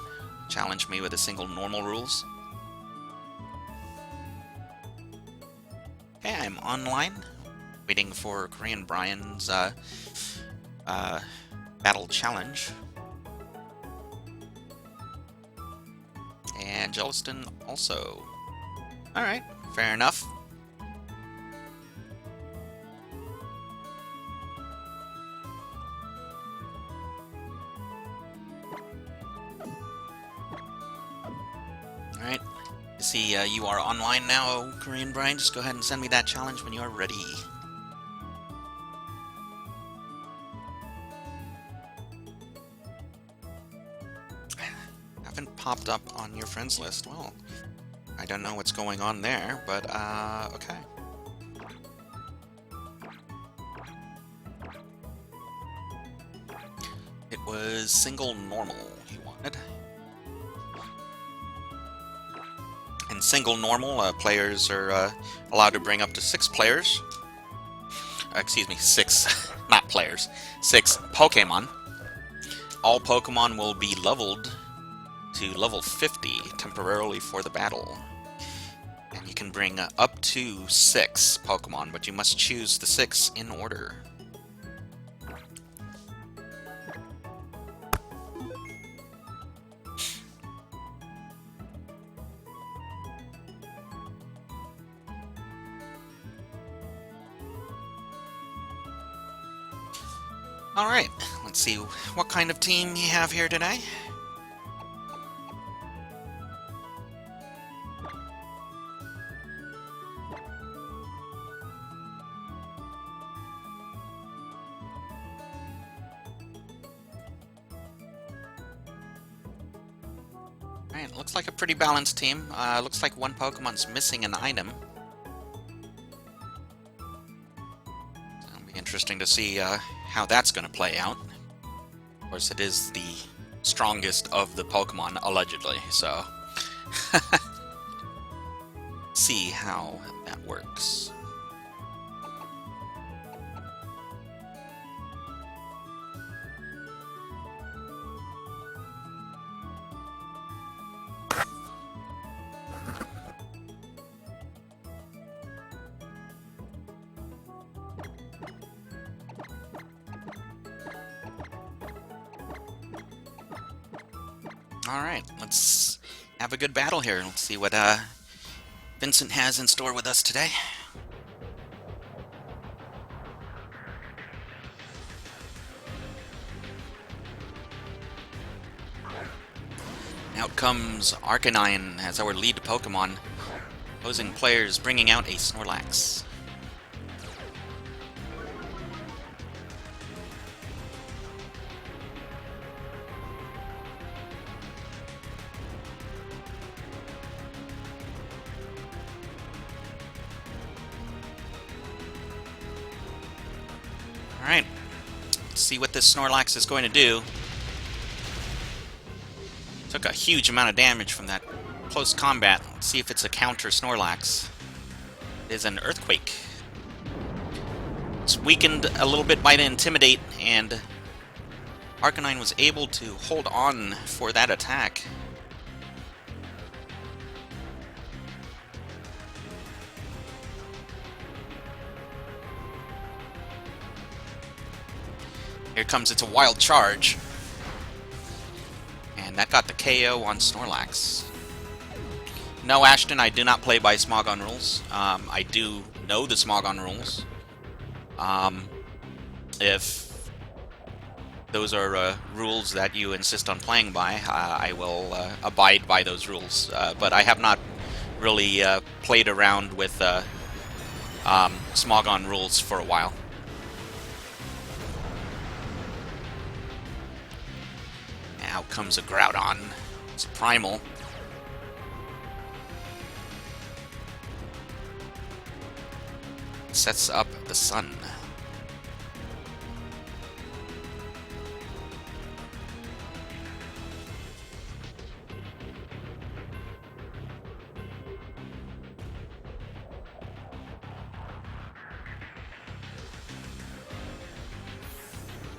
Challenge me with a single normal rules. Okay, I'm online, waiting for Korean Brian's battle challenge. And Jelliston also. Alright, fair enough. Alright. See, you are online now, Korean Brian. Just go ahead and send me that challenge when you are ready. Haven't popped up on your friends list. Well, I don't know what's going on there, but, okay. It was single normal he wanted. In single normal, players are allowed to bring up to 6 players. Excuse me, 6, not players, 6 Pokemon. All Pokemon will be leveled to level 50 temporarily for the battle. And you can bring up to 6 Pokemon, but you must choose the 6 in order. Alright, let's see what kind of team you have here today. Alright, looks like a pretty balanced team. Looks like one Pokemon's missing an item. It'll be interesting to see how that's going to play out. Of course, it is the strongest of the Pokemon, allegedly, so... see how that works. Alright, let's have a good battle here. Let's see what Vincent has in store with us today. Out comes Arcanine as our lead Pokemon. Opposing players bringing out a Snorlax. Alright, let's see what this Snorlax is going to do. Took a huge amount of damage from that close combat. Let's see if it's a counter Snorlax. It is an Earthquake. It's weakened a little bit by the Intimidate, and Arcanine was able to hold on for that attack. Here comes its a Wild Charge. And that got the KO on Snorlax. No, Ashton, I do not play by Smogon rules. I do know the Smogon rules. If those are rules that you insist on playing by, I will abide by those rules. But I have not really played around with Smogon rules for a while. Out comes a Groudon. It's Primal. Sets up the sun.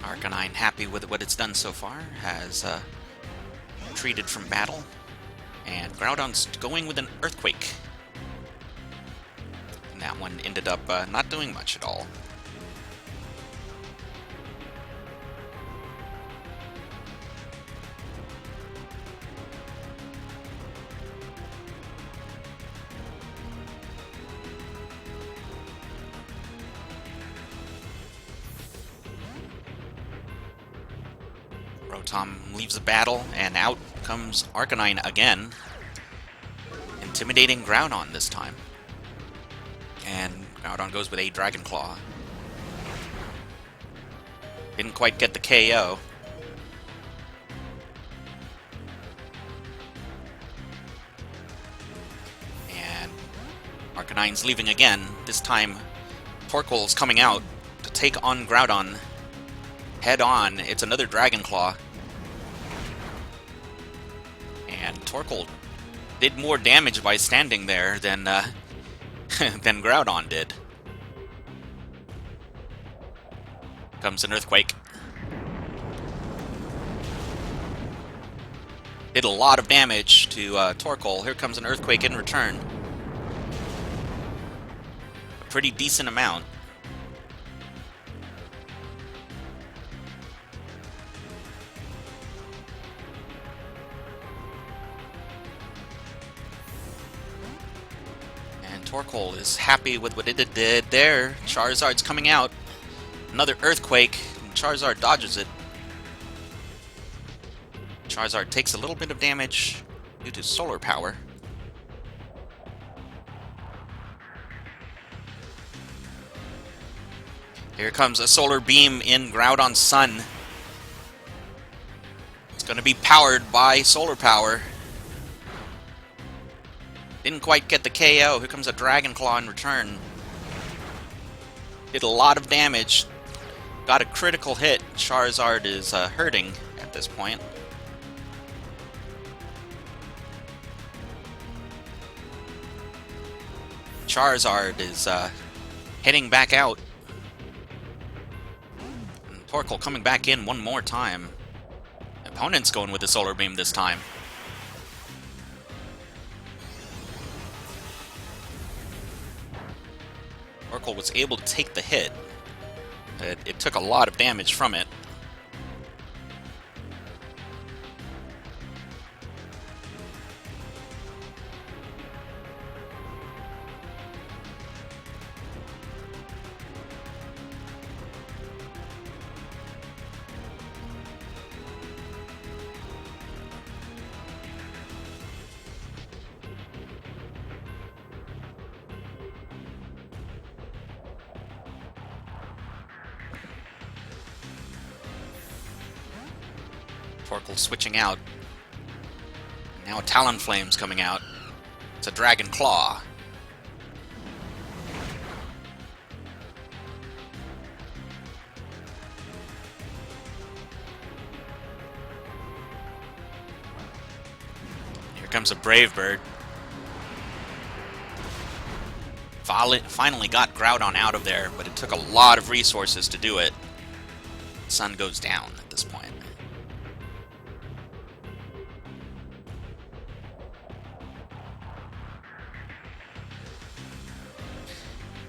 Arcanine, happy with what it's done so far, has retreated from battle, and Groudon's going with an Earthquake. And that one ended up not doing much at all. Rotom leaves the battle, and out comes Arcanine again. Intimidating Groudon this time. And Groudon goes with a Dragon Claw. Didn't quite get the KO. And Arcanine's leaving again. This time, Torkoal's coming out to take on Groudon. head on. It's another Dragon Claw. And Torkoal did more damage by standing there than than Groudon did. Comes an Earthquake. Did a lot of damage to Torkoal. Here comes an Earthquake in return. A pretty decent amount. Torkoal is happy with what it did there. Charizard's coming out. Another Earthquake. And Charizard dodges it. Charizard takes a little bit of damage due to solar power. Here comes a solar beam in Groudon's sun. It's going to be powered by solar power. Didn't quite get the KO. Here comes a Dragon Claw in return. Did a lot of damage. Got a critical hit. Charizard is hurting at this point. Charizard is heading back out. And Torkoal coming back in one more time. Opponent's going with the Solar Beam this time. Torkoal was able to take the hit. It took a lot of damage from it. Torkoal switching out. Now Talonflame's coming out. It's a Dragon Claw. Here comes a Brave Bird. Finally got Groudon out of there, but it took a lot of resources to do it. Sun goes down at this point.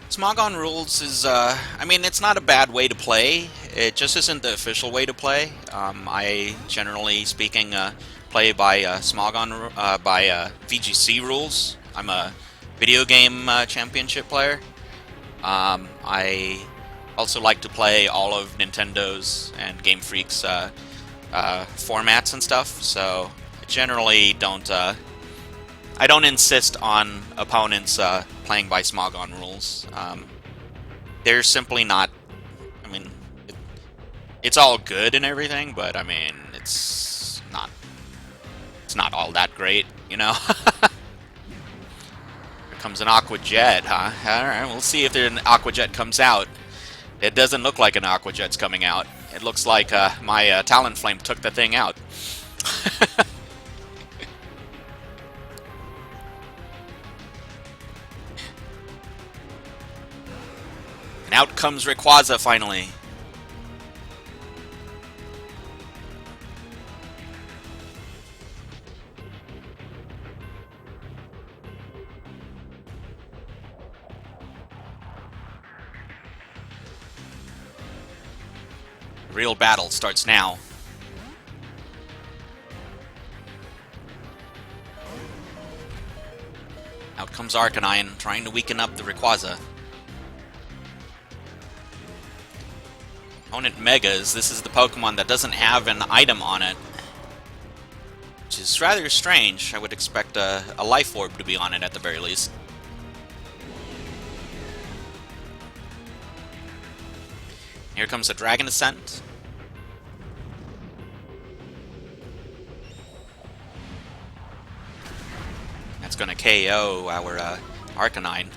Smogon Rules is, I mean, it's not a bad way to play. It just isn't the official way to play. I, generally speaking, play by VGC rules. I'm a video game championship player. I also like to play all of Nintendo's and Game Freak's formats and stuff, so I generally don't I don't insist on opponents playing by Smogon rules. They're simply not. I mean, it's all good and everything, but I mean, it's not all that great, you know. Here comes an Aqua Jet, huh? All right, we'll see if an Aqua Jet comes out. It doesn't look like an Aqua Jet's coming out. It looks like my Talonflame took the thing out. And out comes Rayquaza finally. The real battle starts now. Out comes Arcanine, trying to weaken up the Rayquaza. Opponent Megas, this is the Pokemon that doesn't have an item on it. Which is rather strange. I would expect a Life Orb to be on it at the very least. Here comes a Dragon Ascent. That's going to KO our Arcanine.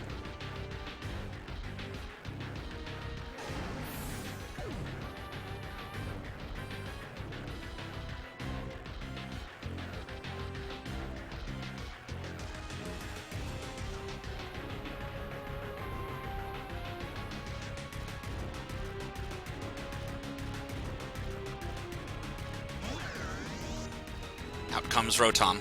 Out comes Rotom.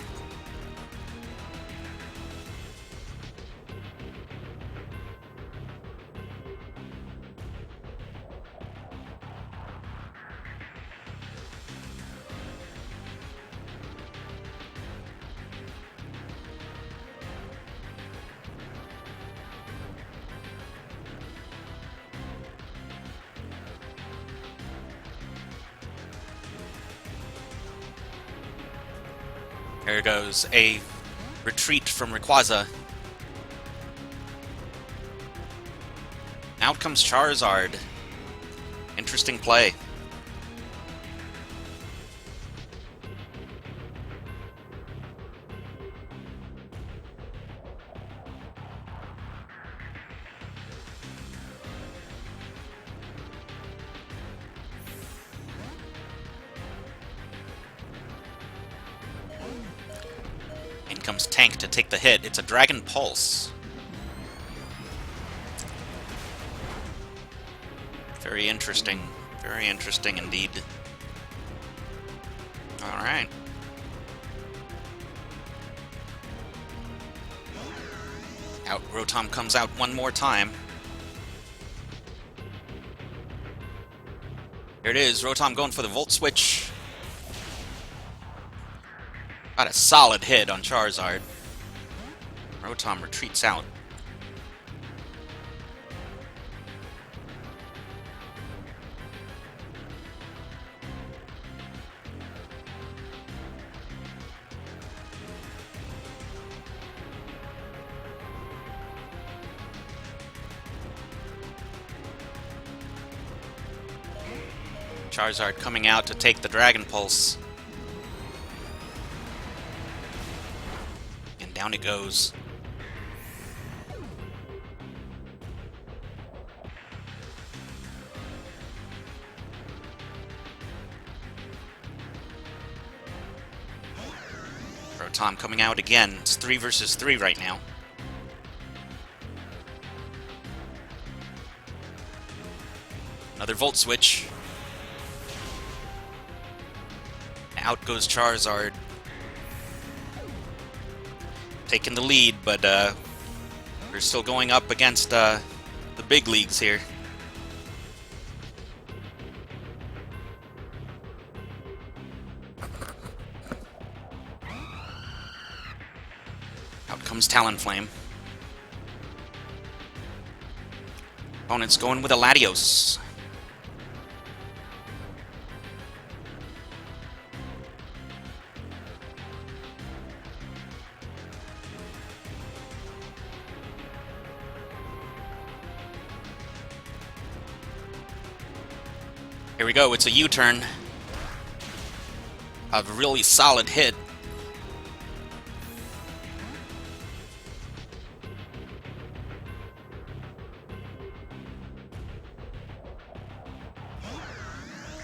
There goes a retreat from Rayquaza. Out comes Charizard. Interesting play. In comes Tank to take the hit. It's a Dragon Pulse. Very interesting. Very interesting indeed. Alright. Out Rotom comes out one more time. Here it is, Rotom going for the Volt Switch. Got a solid hit on Charizard. Rotom retreats out. Charizard coming out to take the Dragon Pulse. And down it goes. Rotom coming out again. It's 3 versus 3 right now. Another Volt Switch. Out goes Charizard. Taking the lead, but we're still going up against the big leagues here. Out comes Talonflame. Opponent's going with a Latios. Here we go, it's a U-turn. A really solid hit.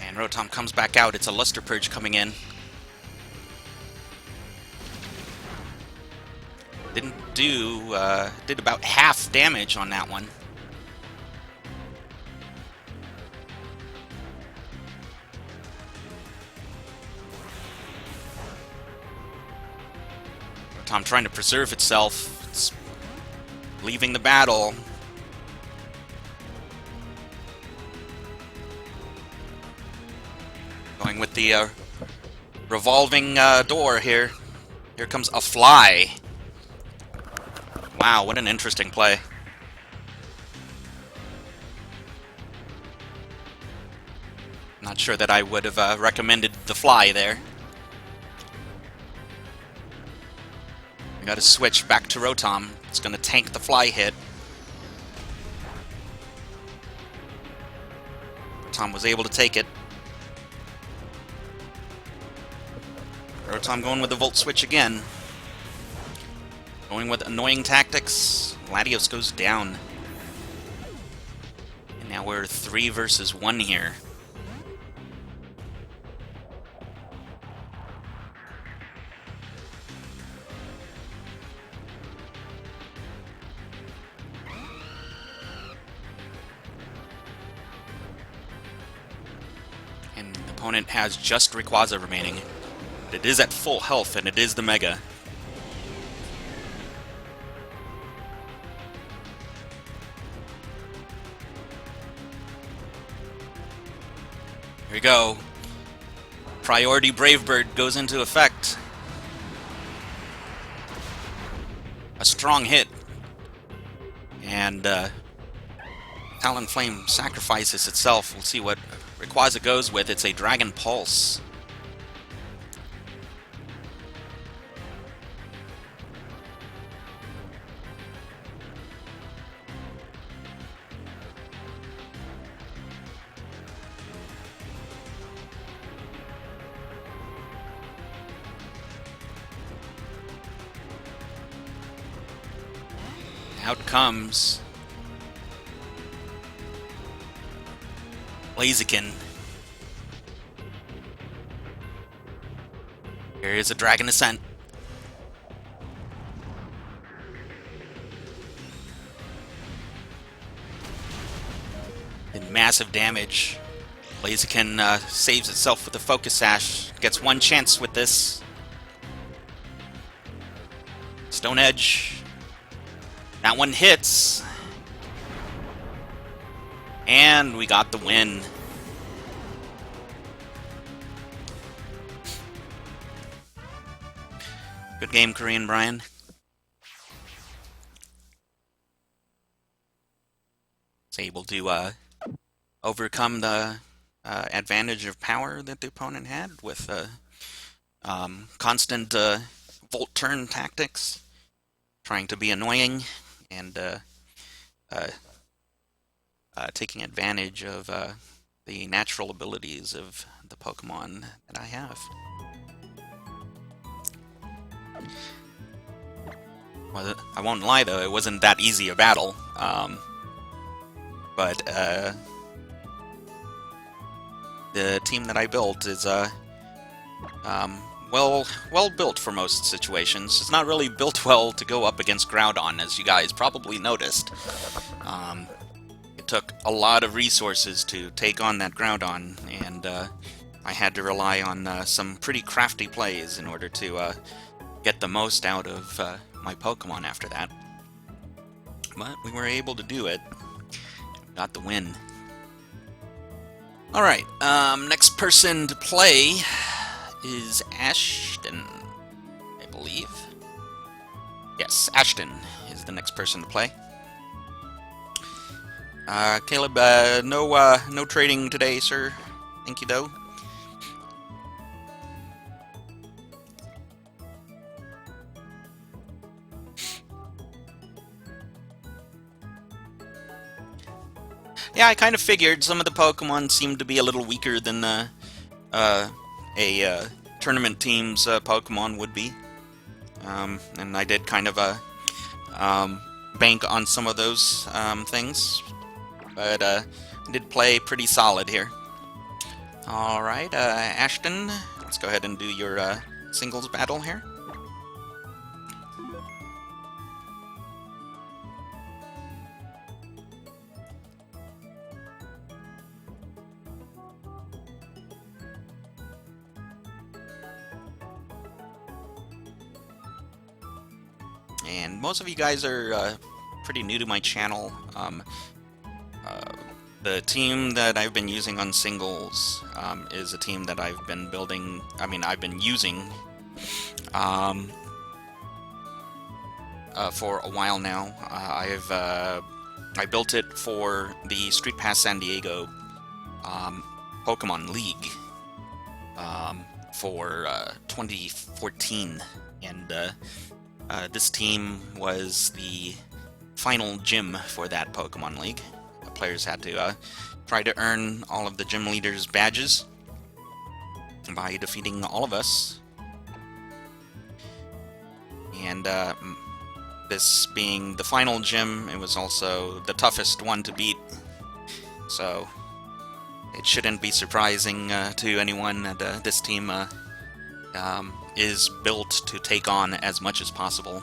And Rotom comes back out, it's a Luster Purge coming in. Did about half damage on that one. Rotom trying to preserve itself. It's leaving the battle. Going with the revolving door here. Here comes a fly. Wow, what an interesting play. Not sure that I would have recommended the fly there. We got to switch back to Rotom. It's going to tank the fly hit. Rotom was able to take it. Rotom going with the Volt Switch again. Going with annoying tactics. Latios goes down. And now we're 3 versus 1 here. And the opponent has just Rayquaza remaining. it is at full health, and it is the Mega. Here we go. Priority Brave Bird goes into effect. A strong hit. And Talonflame sacrifices itself. We'll see what Rayquaza goes with. It's a Dragon Pulse. Out comes Blaziken. Here is a Dragon Ascent. Did massive damage. Blaziken saves itself with the Focus Sash. Gets one chance with this. Stone Edge. That one hits. And we got the win. Good game, Korean Brian. Was able to overcome the advantage of power that the opponent had with constant volt turn tactics, trying to be annoying and taking advantage of the natural abilities of the Pokemon that I have. Well, I won't lie though, it wasn't that easy a battle. But the team that I built is well built for most situations. It's not really built well to go up against Groudon, as you guys probably noticed. It took a lot of resources to take on that Groudon, and I had to rely on some pretty crafty plays in order to get the most out of my Pokemon after that. But we were able to do it. Got the win. Alright, next person to play is Ashton, I believe. Yes, Ashton is the next person to play. Caleb, no trading today, sir. Thank you, though. Yeah, I kind of figured some of the Pokemon seemed to be a little weaker than a tournament team's Pokemon would be. And I did kind of bank on some of those things. But I did play pretty solid here. Alright, Ashton, let's go ahead and do your singles battle here. And most of you guys are pretty new to my channel. The team that I've been using on singles is a team that I've been building, I've been using for a while now. I built it for the Street Pass San Diego Pokemon League for 2014, and this team was the final gym for that Pokemon League. The players had to try to earn all of the gym leaders' badges by defeating all of us. And this being the final gym, it was also the toughest one to beat. So it shouldn't be surprising to anyone that this team is built to take on as much as possible.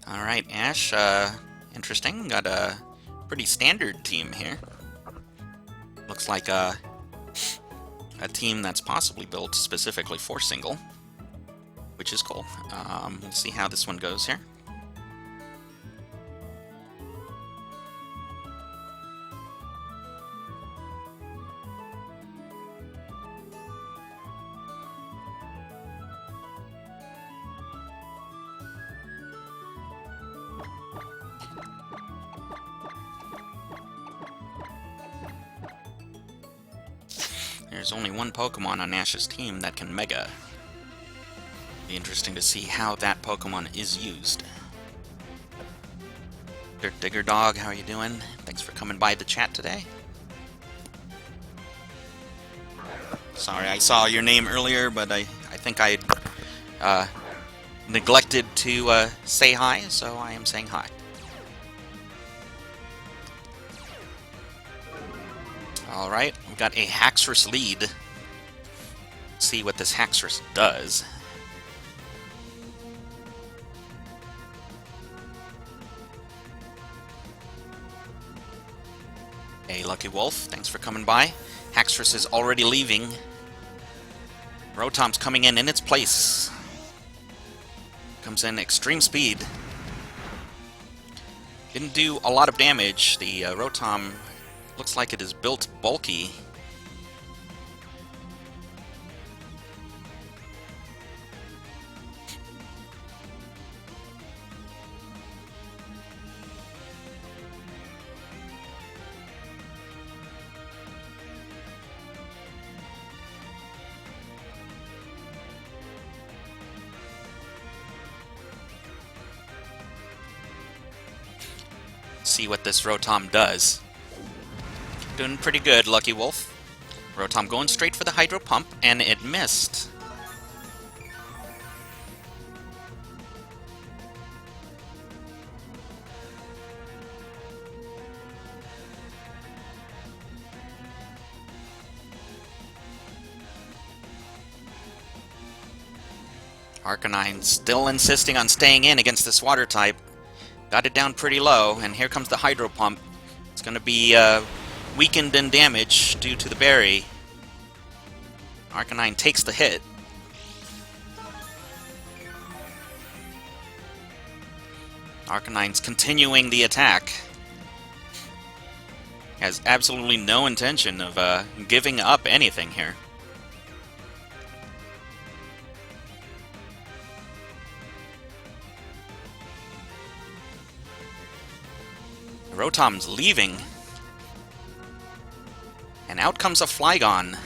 Alright, Ash, interesting. Got a pretty standard team here. Looks like a team that's possibly built specifically for single, which is cool. We'll see how this one goes here. There's only one Pokemon on Ash's team that can Mega. Be interesting to see how that Pokemon is used. Dirt Digger Dog, how are you doing? Thanks for coming by the chat today. Sorry, I saw your name earlier, but I think I neglected to say hi, so I am saying hi. Alright, we've got a Haxorus lead. Let's see what this Haxorus does. Hey, Lucky Wolf, thanks for coming by. Haxorus is already leaving. Rotom's coming in its place. Comes in extreme speed. Didn't do a lot of damage. The Rotom looks like it is built bulky. See what this Rotom does. Doing pretty good, Lucky Wolf. Rotom going straight for the Hydro Pump, and it missed. Arcanine still insisting on staying in against this water type. Got it down pretty low, and here comes the Hydro Pump. It's going to be weakened in damage due to the berry. Arcanine takes the hit. Arcanine's continuing the attack. Has absolutely no intention of giving up anything here. Rotom's leaving. And out comes a Flygon.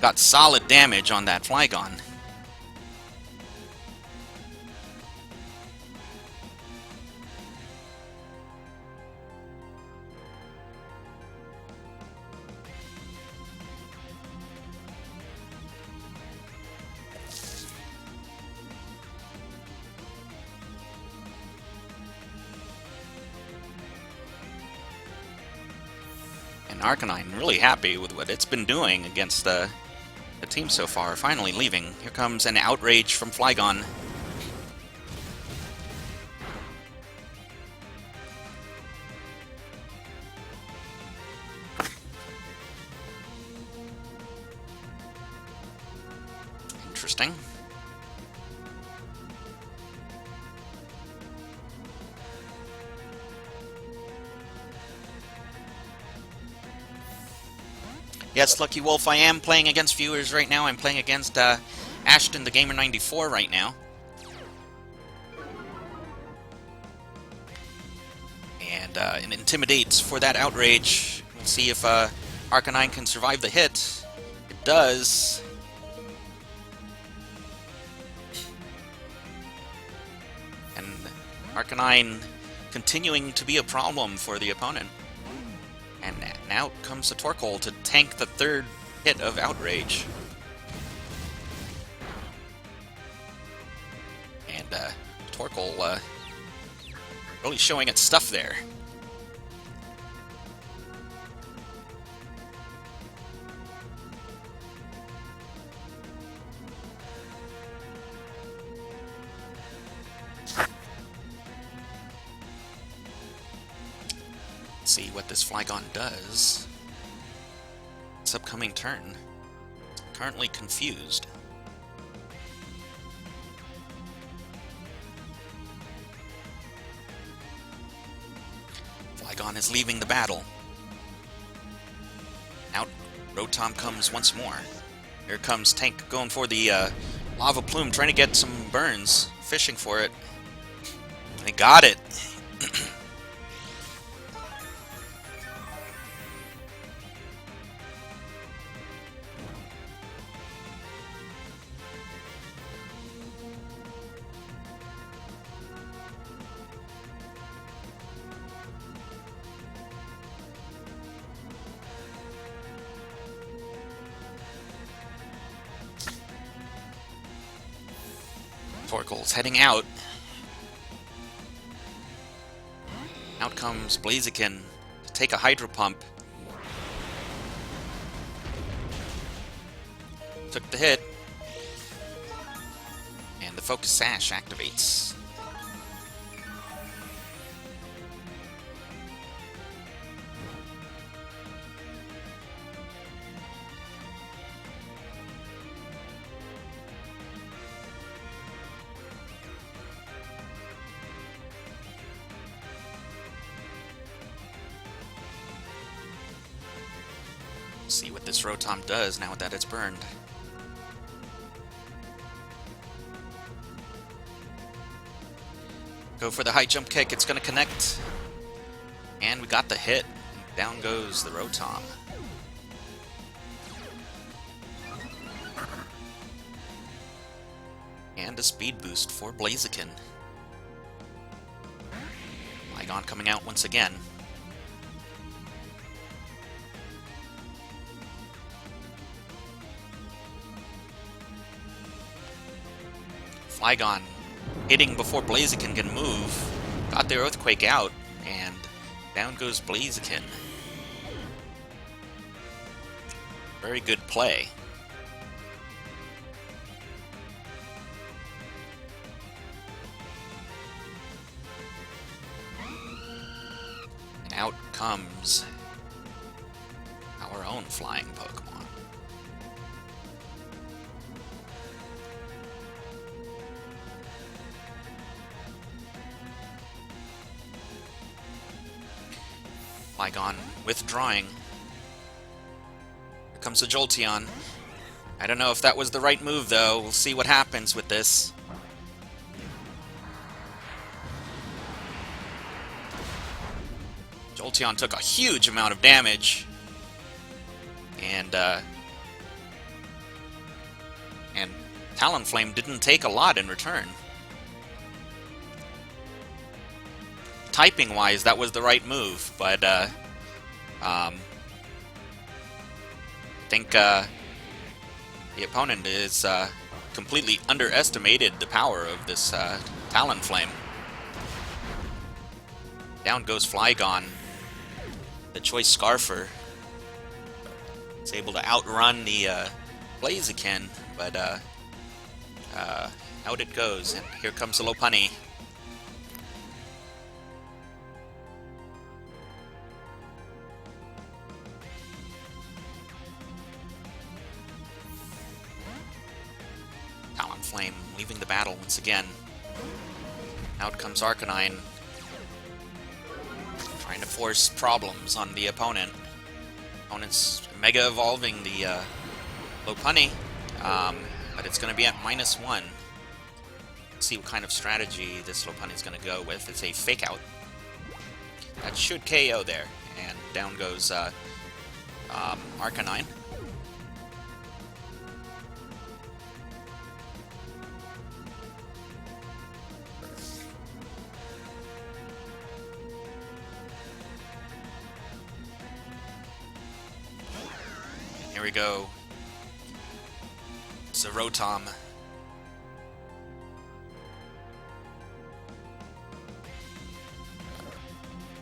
Got solid damage on that Flygon. And Arcanine really happy with what it's been doing against the team so far, finally leaving. Here comes an Outrage from Flygon. Interesting. Yes, Lucky Wolf, I am playing against viewers right now. I'm playing against Ashton, the Gamer94 right now. And it intimidates for that Outrage. We'll see if Arcanine can survive the hit. It does. And Arcanine continuing to be a problem for the opponent. And now comes the Torkoal to tank the third hit of Outrage. And Torkoal really showing its stuff there. See what this Flygon does. Its upcoming turn. Currently confused. Flygon is leaving the battle. Out Rotom comes once more. Here comes Tank going for the Lava Plume, trying to get some burns, fishing for it. They got it. Torkoal's heading out. Out comes Blaziken to take a Hydro Pump. Took the hit. And the Focus Sash activates. See what this Rotom does now that it's burned. Go for the high jump kick, it's going to connect. And we got the hit. Down goes the Rotom. And a speed boost for Blaziken. Flygon coming out once again. Flygon hitting before Blaziken can move. Got their Earthquake out, and down goes Blaziken. Very good play. And out comes our own flying Pokemon. Flygon withdrawing. Here comes the Jolteon. I don't know if that was the right move, though. We'll see what happens with this. Jolteon took a huge amount of damage. And Talonflame didn't take a lot in return. Typing-wise, that was the right move, but I think the opponent is completely underestimated the power of this Talonflame. Down goes Flygon. The Choice Scarfer is able to outrun the Blaziken, but out it goes, and here comes the Lopunny. Talonflame leaving the battle once again. Out comes Arcanine, trying to force problems on the opponent. Opponent's Mega Evolving the Lopunny, but it's going to be at -1. Let's see what kind of strategy this Lopunny is going to go with. It's a Fake Out. That should KO there. And down goes Arcanine. Here we go. It's a Rotom.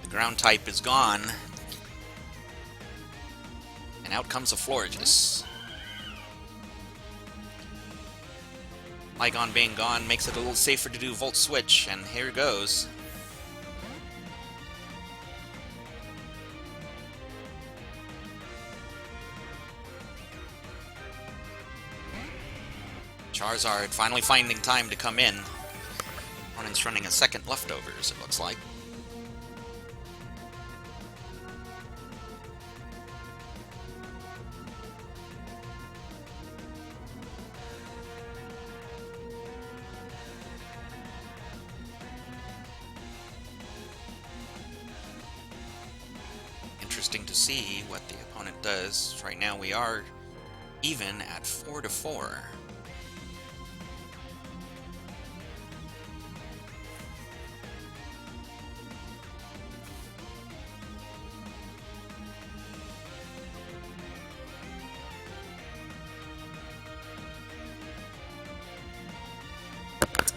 The ground type is gone. And out comes a Florges. Flygon being gone makes it a little safer to do Volt Switch, and here it goes. Charizard finally finding time to come in. Opponent's running a second leftovers, it looks like. Interesting to see what the opponent does. Right now we are even at 4-4.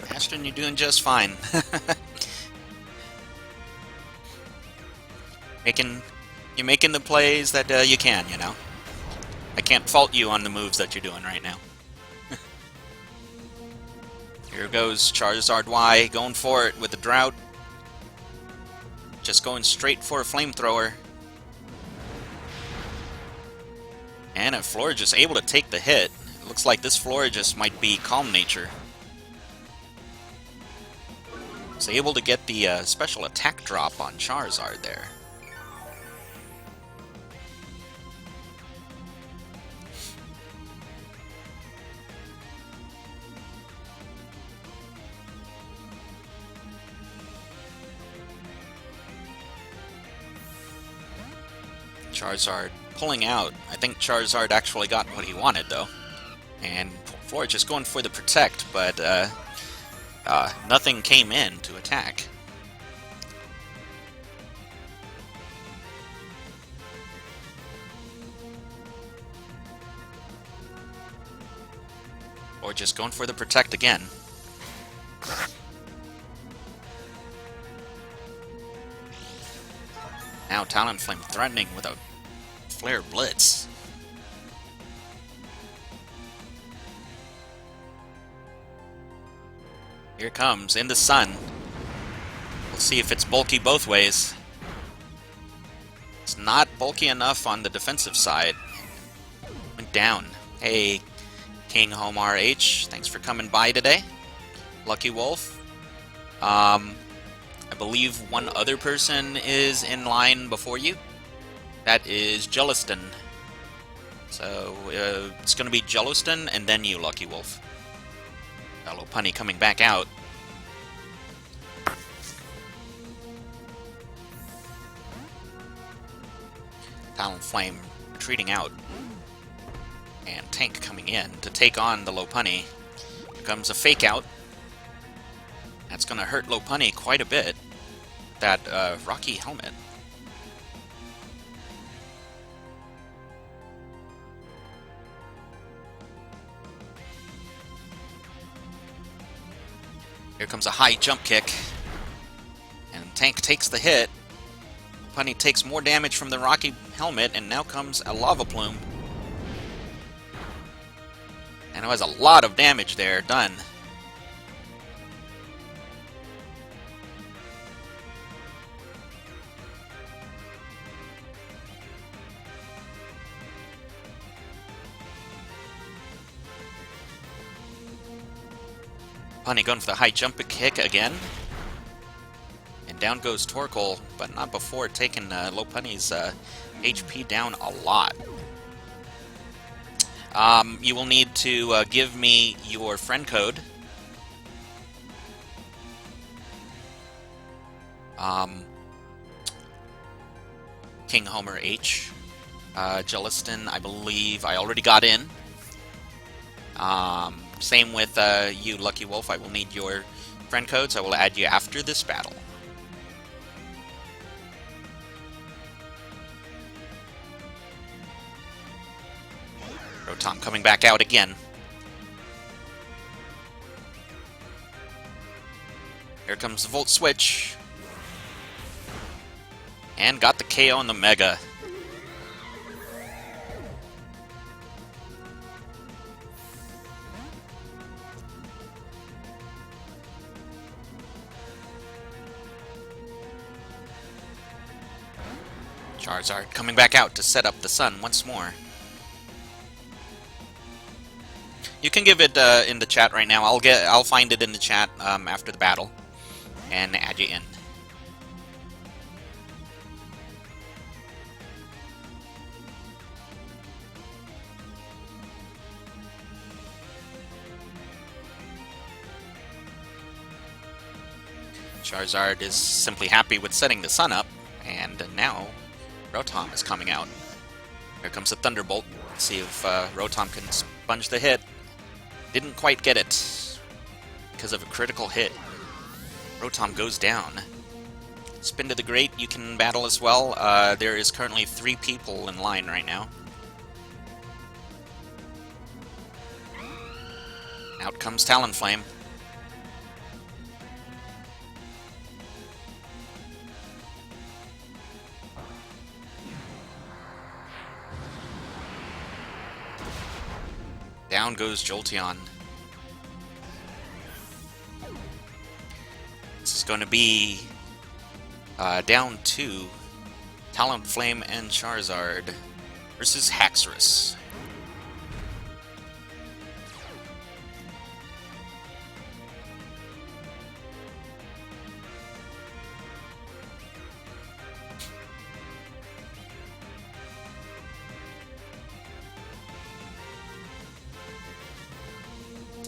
Ashton, you're doing just fine. You're making the plays that you can, you know. I can't fault you on the moves that you're doing right now. Here goes Charizard Y, going for it with the Drought. Just going straight for a Flamethrower. And a Florges able to take the hit. It looks like this Florges might be Calm Nature. So able to get the special attack drop on Charizard there. Charizard pulling out. I think Charizard actually got what he wanted, though. And Florges just going for the Protect, but nothing came in to attack. Or just going for the Protect again. Now Talonflame threatening with a Flare Blitz. Here it comes, in the sun. We'll see if it's bulky both ways. It's not bulky enough on the defensive side. Went down. Hey, King Homar H, thanks for coming by today. Lucky Wolf. I believe one other person is in line before you. That is Jelliston. So it's going to be Jelliston and then you, Lucky Wolf. Lopunny coming back out. Talonflame retreating out. And Tank coming in to take on the Lopunny. Here comes a Fake Out. That's going to hurt Lopunny quite a bit. That Rocky Helmet. Here comes a high jump kick. And Tank takes the hit. Lopunny takes more damage from the Rocky Helmet, and now comes a Lava Plume. And it has a lot of damage there done. Lopunny going for the high jump kick again. And down goes Torkoal, but not before taking Lopunny's HP down a lot. You will need to give me your friend code. King Homer H. Jelliston, I believe I already got in. Same with you, Lucky Wolf. I will need your friend codes. I will add you after this battle. Rotom coming back out again. Here comes the Volt Switch. And got the KO on the Mega. Charizard coming back out to set up the sun once more. You can give it in the chat right now. I'll find it in the chat after the battle and add you in. Charizard is simply happy with setting the sun up, and now Rotom is coming out. Here comes the Thunderbolt. Let's see if Rotom can sponge the hit. Didn't quite get it because of a critical hit. Rotom goes down. Spin to the Great, you can battle as well. There is currently 3 people in line right now. Out comes Talonflame. Down goes Jolteon. This is going to be down to Talonflame and Charizard versus Haxorus.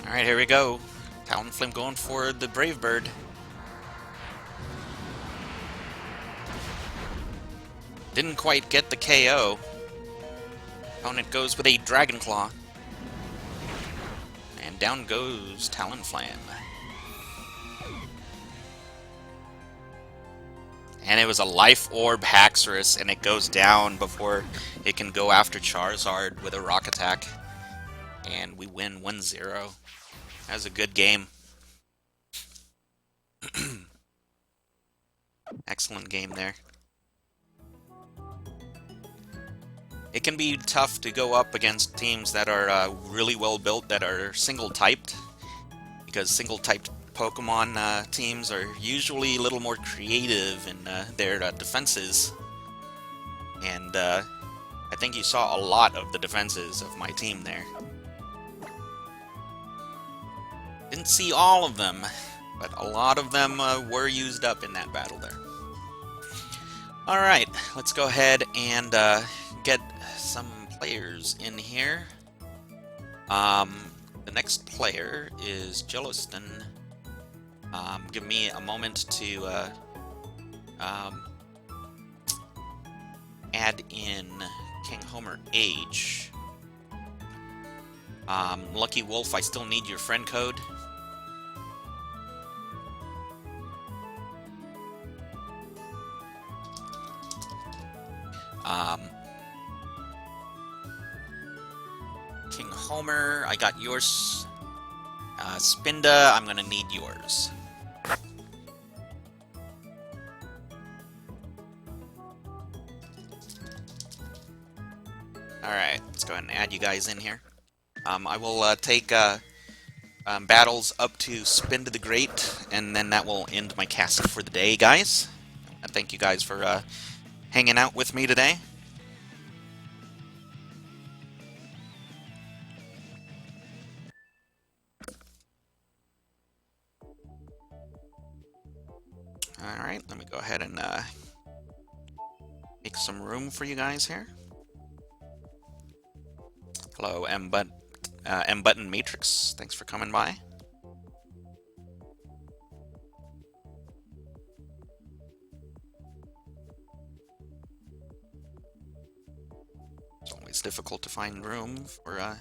Alright, here we go. Talonflame going for the Brave Bird. Didn't quite get the KO. Opponent goes with a Dragon Claw. And down goes Talonflame. And it was a Life Orb Haxorus, and it goes down before it can go after Charizard with a Rock Attack. And we win 1-0. That was a good game. Excellent game there. It can be tough to go up against teams that are really well built, that are single-typed, because single-typed Pokemon teams are usually a little more creative in their defenses. And I think you saw a lot of the defenses of my team there. Didn't see all of them, but a lot of them were used up in that battle there. Alright, let's go ahead and get some players in here. The next player is Jelliston. Give me a moment to add in King Homer Age. Lucky Wolf, I still need your friend code. King Homer, I got yours. Spinda, I'm gonna need yours. Alright, let's go ahead and add you guys in here. I will take battles up to Spinda the Great, and then that will end my cast for the day, guys. Thank you guys for hanging out with me today. Alright, let me go ahead and make some room for you guys here. Hello, M-Button Matrix. Thanks for coming by. It's always difficult to find room for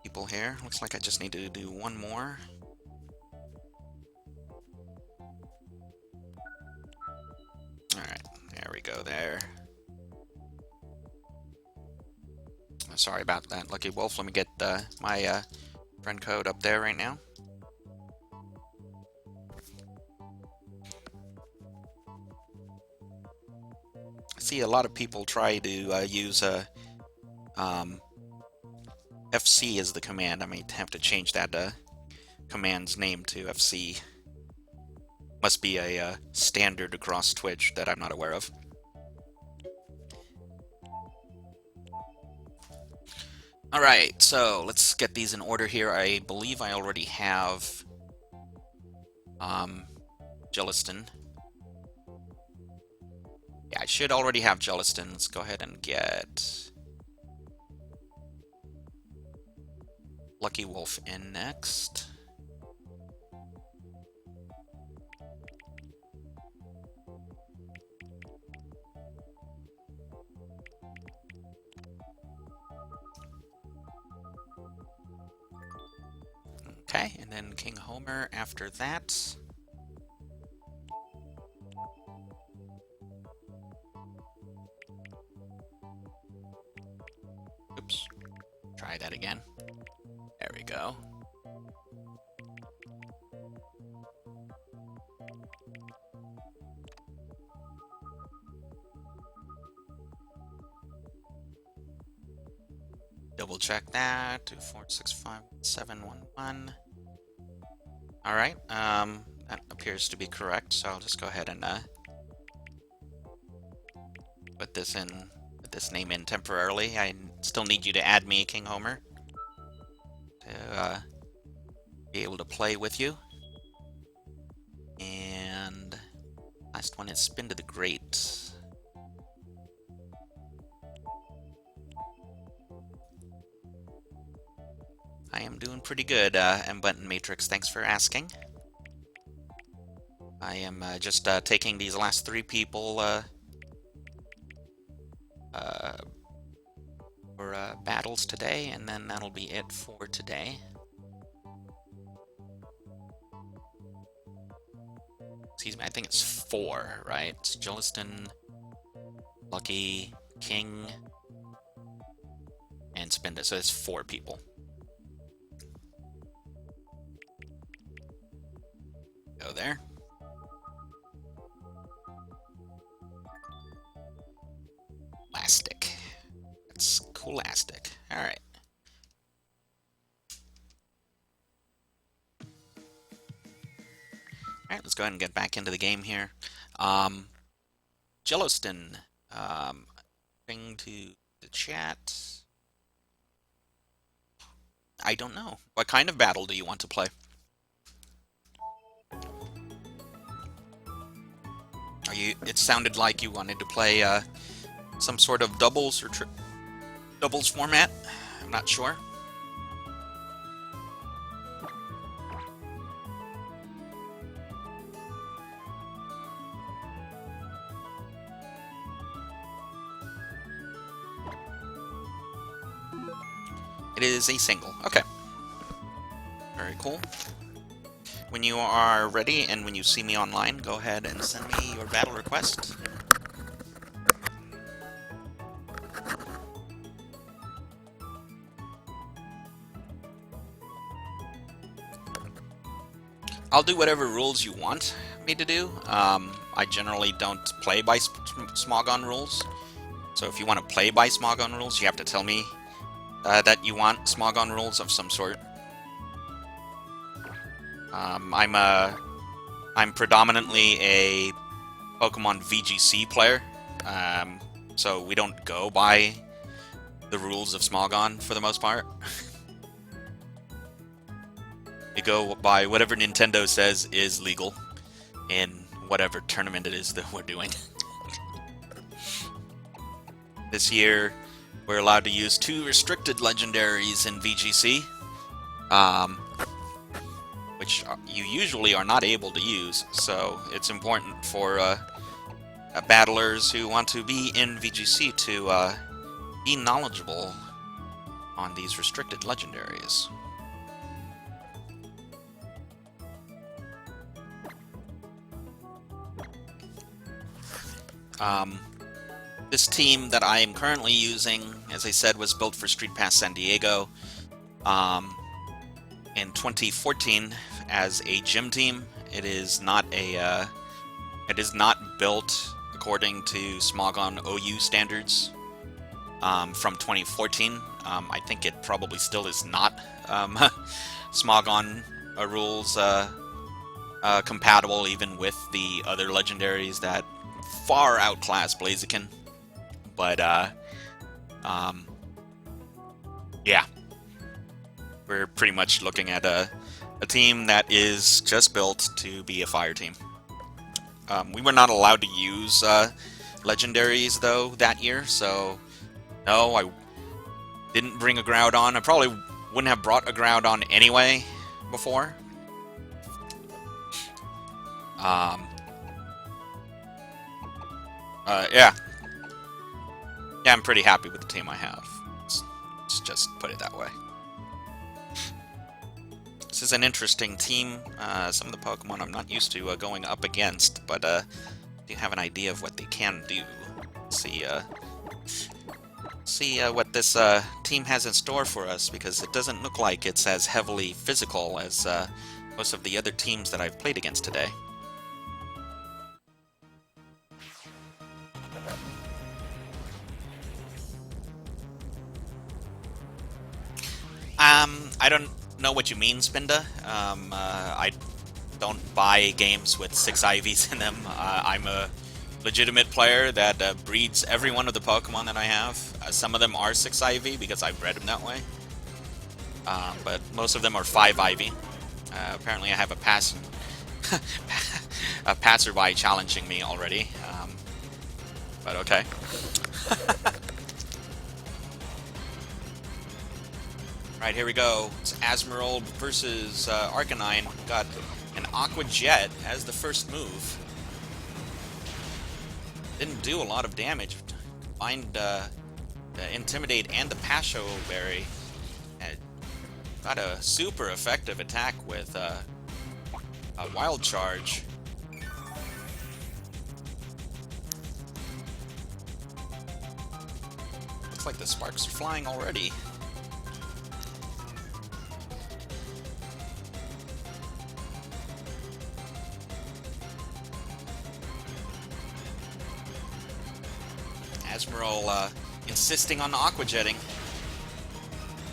people here. Looks like I just need to do one more. Alright, there we go there. Sorry about that, Lucky Wolf. Let me get my friend code up there right now. I see a lot of people try to use FC as the command. I may have to change that command's name to FC. Must be a standard across Twitch that I'm not aware of. Alright, so let's get these in order here. I believe I already have Jelliston. Yeah, I should already have Jelliston. Let's go ahead and get Lucky Wolf in next. Okay, and then King Homer after that. Oops. Try that again. There we go. Double check that. 2465711. All right. That appears to be correct. So I'll just go ahead and put this name in temporarily. I still need you to add me, King Homer, to be able to play with you. And last one is Spin to the Great. I am doing pretty good, M Button Matrix. Thanks for asking. I am just taking these last 3 people for battles today, and then that'll be it for today. Excuse me, I think it's 4, right? It's Jelliston, Lucky, King, and Spinda, so it's 4 people. Go there. Elastic. That's Coolastic. Alright. Alright, let's go ahead and get back into the game here. Jelliston. Bring to the chat. I don't know. What kind of battle do you want to play? It sounded like you wanted to play some sort of doubles or doubles format. I'm not sure. It is a single. Okay. Very cool. When you are ready and when you see me online, go ahead and send me your battle request. I'll do whatever rules you want me to do. I generally don't play by Smogon rules. So if you want to play by Smogon rules, you have to tell me that you want Smogon rules of some sort. I'm predominantly a Pokemon VGC player, so we don't go by the rules of Smogon for the most part. We go by whatever Nintendo says is legal in whatever tournament it is that we're doing. This year, we're allowed to use 2 restricted legendaries in VGC, which you usually are not able to use, so it's important for battlers who want to be in VGC to be knowledgeable on these restricted legendaries. This team that I am currently using, as I said, was built for Street Pass San Diego in 2014 as a gym team. It is not built according to Smogon OU standards from 2014. I think it probably still is not Smogon rules compatible, even with the other legendaries that far outclass Blaziken. But Yeah, we're pretty much looking at a team that is just built to be a fire team. We were not allowed to use legendaries, though, that year, so no, I didn't bring a Groudon. I probably wouldn't have brought a Groudon anyway before. Yeah. Yeah, I'm pretty happy with the team I have. Let's just put it that way. This is an interesting team. Some of the Pokemon I'm not used to going up against, but do have an idea of what they can do. Let's see what this team has in store for us, because it doesn't look like it's as heavily physical as most of the other teams that I've played against today. I don't know what you mean, Spinda. I don't buy games with 6 IVs in them. I'm a legitimate player that breeds every one of the Pokemon that I have. Some of them are 6 IV because I've bred them that way. But most of them are 5 IV. Apparently I have a passerby challenging me already. But okay. Right, here we go. It's Asmongold versus Arcanine. Got an Aqua Jet as the first move. Didn't do a lot of damage. Combined the Intimidate and the Pasho Berry. Got a super effective attack with a Wild Charge. Looks like the sparks are flying already. Asmongold insisting on Aqua Jetting,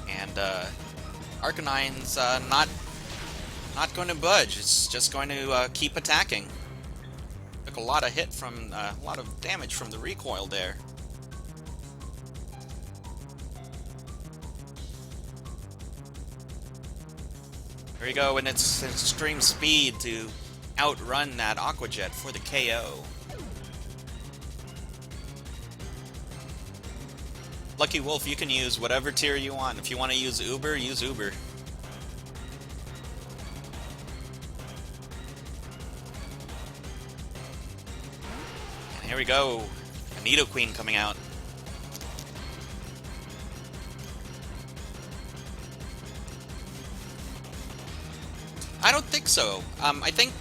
and Arcanine's not going to budge. It's just going to keep attacking. Took a lot of a lot of damage from the recoil there. There you go, and it's extreme speed to outrun that Aqua Jet for the KO. Lucky Wolf, you can use whatever tier you want. If you want to use Uber, use Uber. And here we go. A Nidoqueen coming out. I don't think so. I think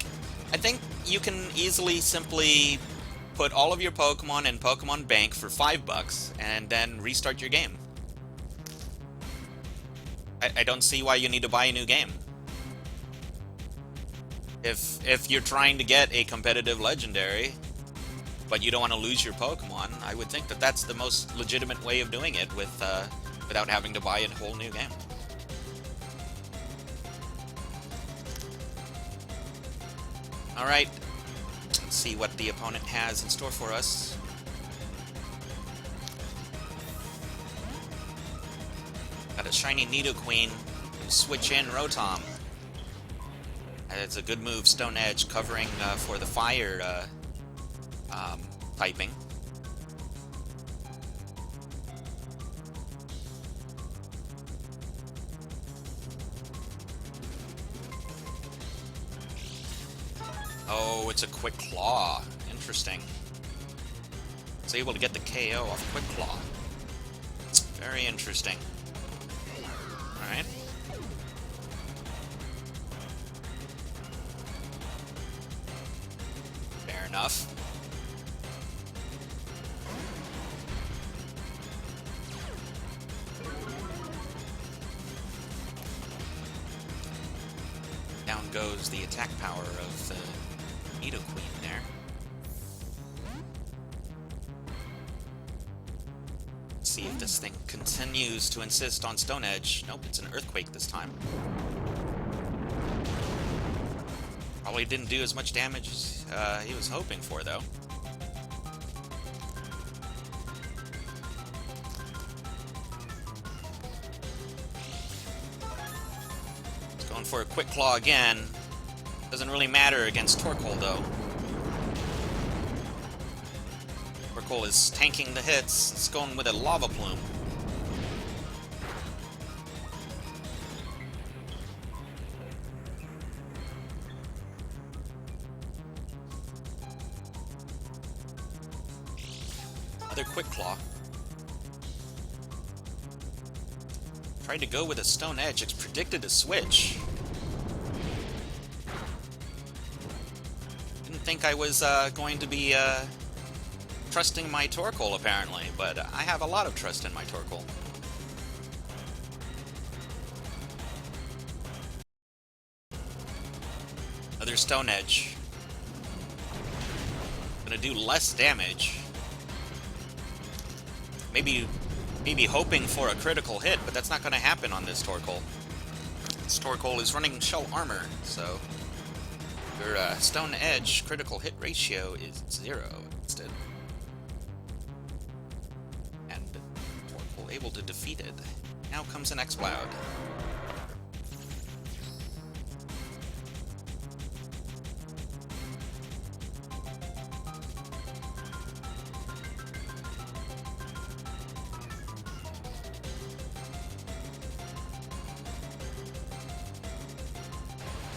you can easily simply put all of your Pokemon in Pokemon Bank for $5 and then restart your game. I don't see why you need to buy a new game. If you're trying to get a competitive legendary, but you don't want to lose your Pokemon, I would think that that's the most legitimate way of doing it without having to buy a whole new game. Alright, let's see what the opponent has in store for us. Got a shiny Nidoqueen, and switch in Rotom. It's a good move, Stone Edge, covering for the fire typing. Oh, it's a Quick Claw. Interesting. It's able to get the KO off Quick Claw. Very interesting. Alright. Fair enough. Down goes the attack power of the Nidoqueen there. Let's see if this thing continues to insist on Stone Edge. Nope, it's an Earthquake this time. Probably didn't do as much damage as he was hoping for, though. for a quick claw again. Doesn't really matter against Torkoal, though. Torkoal is tanking the hits. It's going with a Lava Plume. Another quick claw. Tried to go with a Stone Edge. It's predicted to switch. Didn't think I was going to be trusting my Torkoal, apparently, but I have a lot of trust in my Torkoal. Another Stone Edge. Gonna do less damage. Maybe hoping for a critical hit, but that's not going to happen on this Torkoal. This Torkoal is running Shell Armor, so your Stone Edge critical hit ratio is 0 instead. And Torkoal able to defeat it. Now comes an X-Cloud.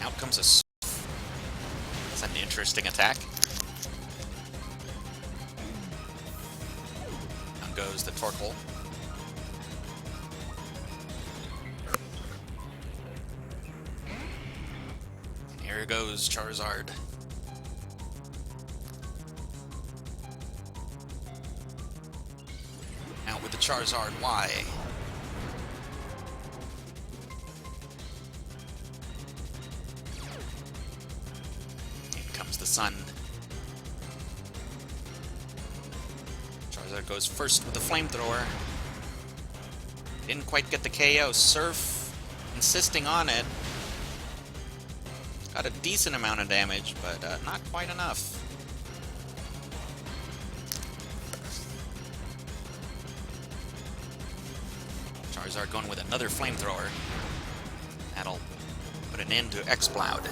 Out comes a Surf. That's an interesting attack. Down goes the Torkoal. Here goes Charizard. Out with the Charizard Y. The sun. Charizard goes first with the flamethrower. Didn't quite get the KO. Surf insisting on it. Got a decent amount of damage, but not quite enough. Charizard going with another flamethrower. That'll put an end to X-Cloud.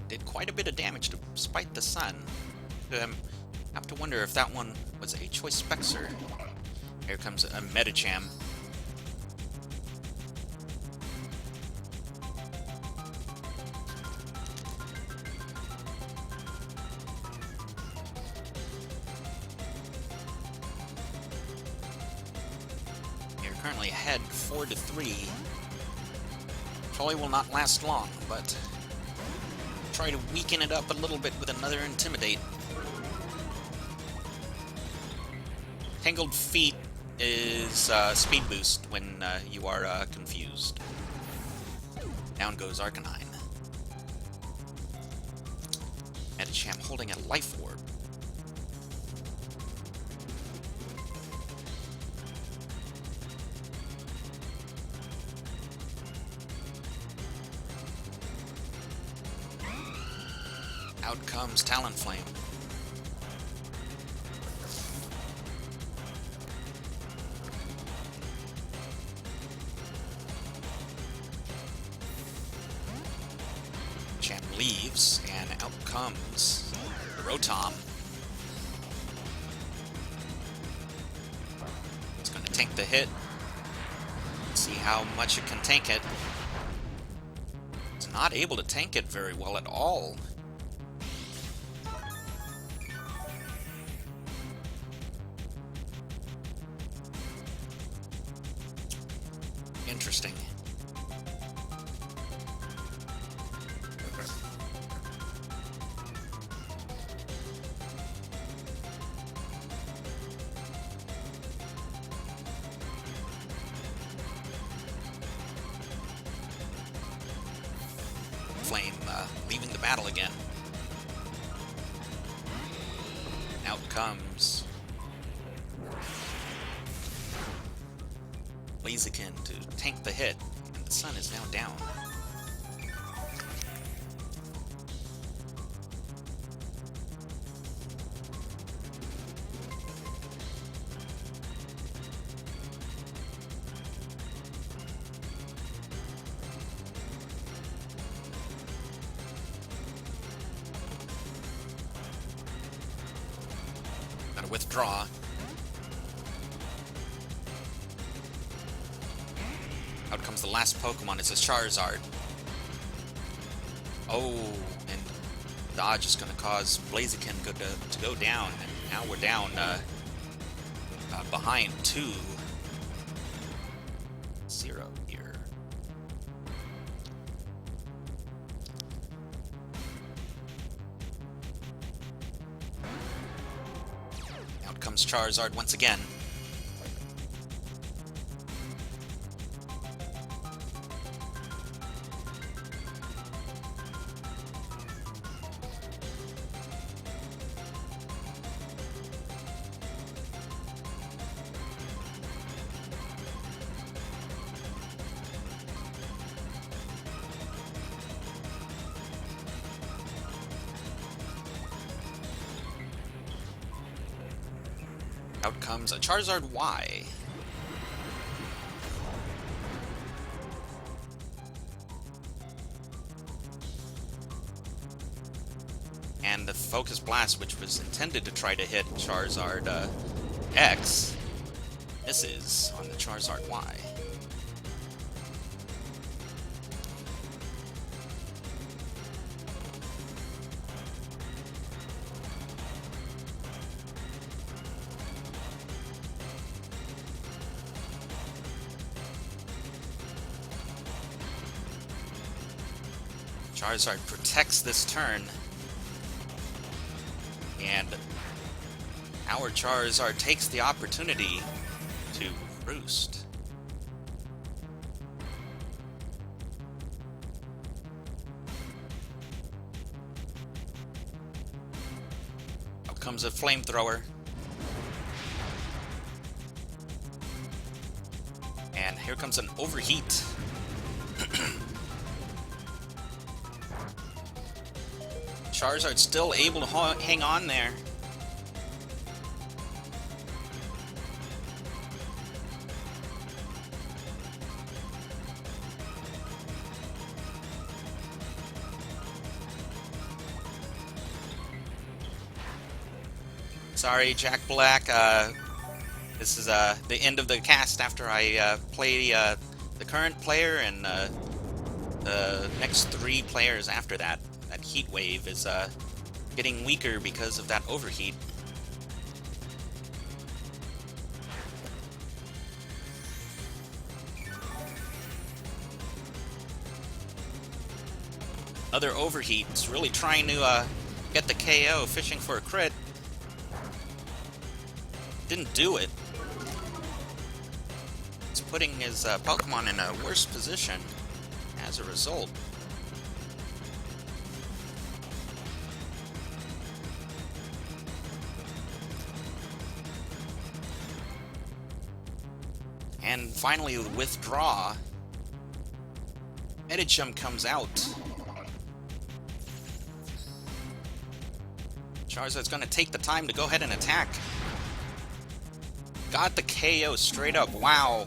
Did quite a bit of damage despite the sun. Have to wonder if that one was a Choice Spexer. Here comes a Medicham. You're currently ahead 4-3. Probably will not last long, but try to weaken it up a little bit with another Intimidate. Tangled Feet is speed boost when you are confused. Down goes Arcanine. Medicham holding a Life Orb. Out comes Talonflame. Champ leaves, and out comes Rotom. It's going to tank the hit. See how much it can tank it. It's not able to tank it very well at all. Interesting. Flame leaving the battle again. Out comes Blaziken to tank the hit, and the sun is now down. withdraw. Out comes the last Pokemon. It's a Charizard. Oh, and dodge is going to cause Blaziken to go down. And now we're down behind 2-0 here. Out comes Charizard once again. Out comes a Charizard Y. And the Focus Blast, which was intended to try to hit Charizard X, misses on the Charizard Y. Charizard protects this turn, and our Charizard takes the opportunity to roost. Out comes a Flamethrower. And here comes an Overheat. Charizard's still able to hang on there. Sorry, Jack Black. This is the end of the cast after I play the current player and the next 3 players after that. That Heat Wave is getting weaker because of that overheat. Other overheat is really trying to get the KO, fishing for a crit. Didn't do it. It's putting his Pokemon in a worse position as a result. And finally, the withdraw. Medicham comes out. Charizard's going to take the time to go ahead and attack. Got the KO straight up. Wow.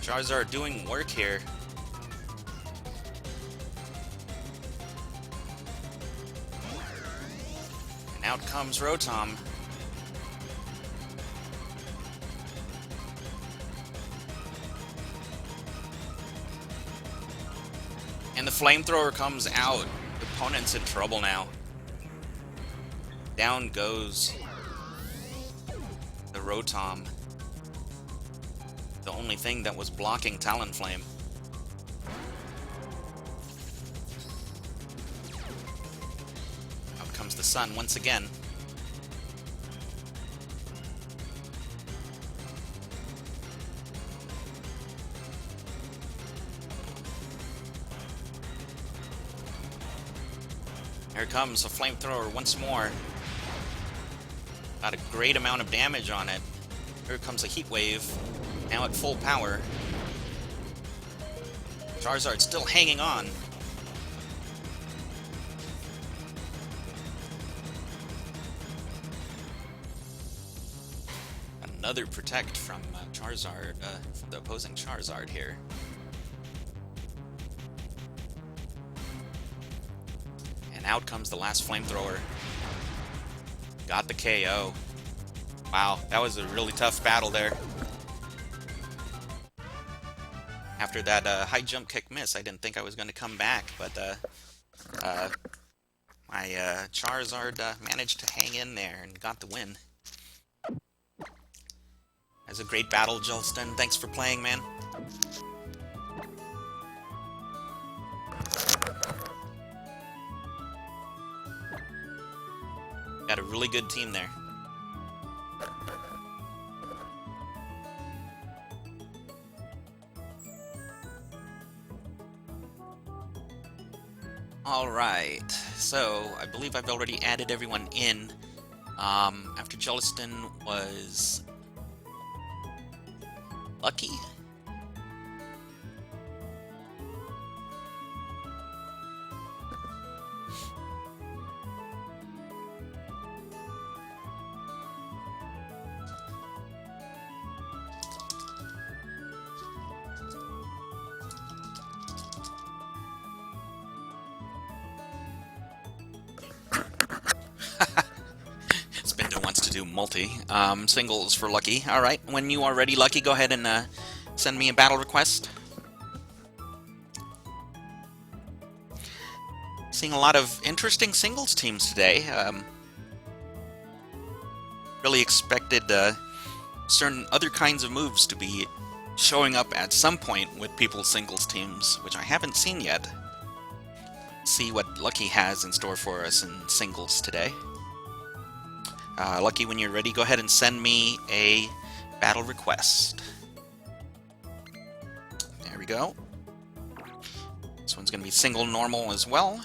Charizard doing work here. And out comes Rotom. And the Flamethrower comes out. The opponent's in trouble now. Down goes the Rotom. The only thing that was blocking Talonflame. Out comes the Sun once again. Here comes a Flamethrower once more. Got a great amount of damage on it. Here comes a Heat Wave, now at full power. Charizard still hanging on. Another Protect from Charizard, from the opposing Charizard here. And out comes the last Flamethrower. Got the KO. Wow, that was a really tough battle there. After that high jump kick miss, I didn't think I was going to come back, but my Charizard managed to hang in there and got the win. That was a great battle, Jolston. Thanks for playing, man. Got a really good team there. Alright, so I believe I've already added everyone in. After Jolston was Lucky? Spinda wants to do multi. Singles for Lucky. Alright, when you are ready, Lucky, go ahead and send me a battle request. Seeing a lot of interesting singles teams today. Really expected certain other kinds of moves to be showing up at some point with people's singles teams, which I haven't seen yet. See what Lucky has in store for us in singles today. Lucky, when you're ready, go ahead and send me a battle request. There we go. This one's going to be single normal as well.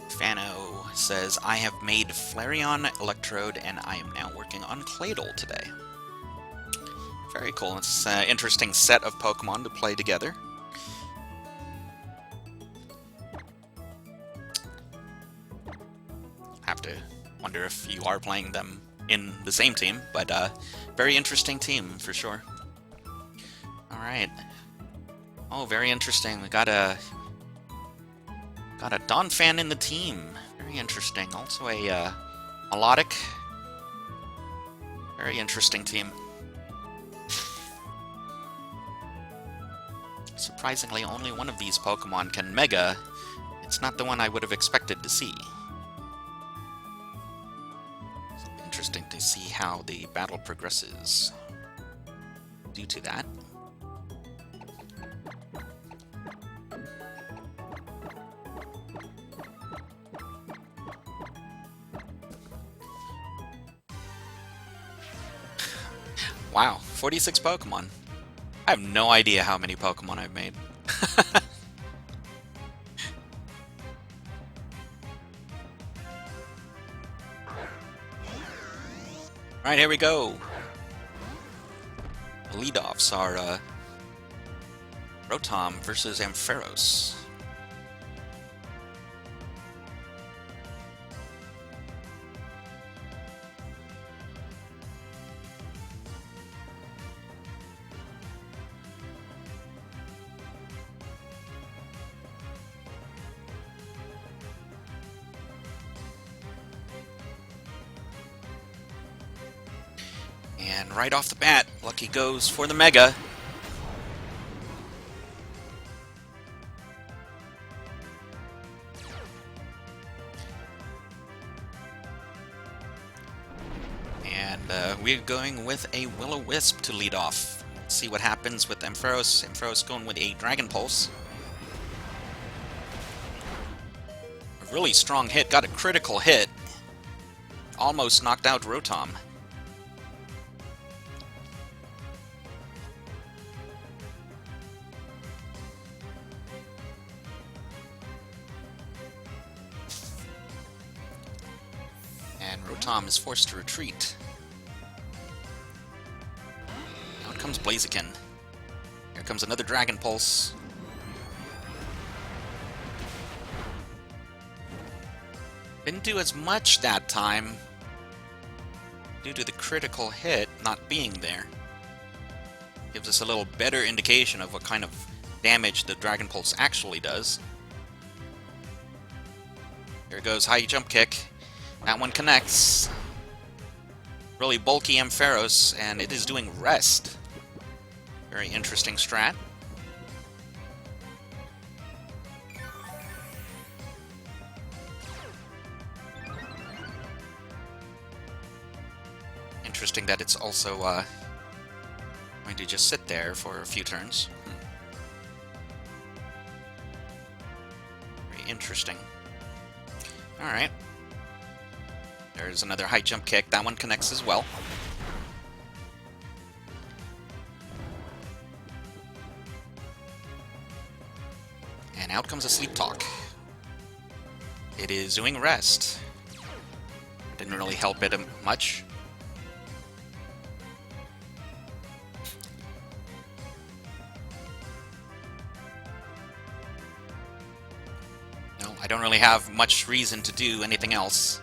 Fano says, I have made Flareon, Electrode, and I am now working on Claydol today. Very cool. It's an interesting set of Pokemon to play together. Have to wonder if you are playing them in the same team, but very interesting team for sure. Alright. Oh, very interesting. We got a Donphan in the team. Very interesting. Also a Melodic. Very interesting team. Surprisingly, only one of these Pokemon can Mega. It's not the one I would have expected to see. It'll be interesting to see how the battle progresses due to that. Wow, 46 Pokemon. I have no idea how many Pokemon I've made. Alright, here we go. The leadoffs are Rotom versus Ampharos. And right off the bat, Lucky goes for the Mega. And we're going with a Will-O-Wisp to lead off. Let's see what happens with Ampharos. Ampharos going with a Dragon Pulse. A really strong hit, got a critical hit. Almost knocked out Rotom. And Rotom is forced to retreat. Out comes Blaziken. Here comes another Dragon Pulse. Didn't do as much that time due to the critical hit not being there. Gives us a little better indication of what kind of damage the Dragon Pulse actually does. Here goes high jump kick. That one connects. Really bulky Ampharos, and it is doing rest. Very interesting strat. Interesting that it's also going to just sit there for a few turns. Very interesting. Alright. There's another high jump kick. That one connects as well. And out comes a Sleep Talk. It is doing rest. Didn't really help it much. No, I don't really have much reason to do anything else.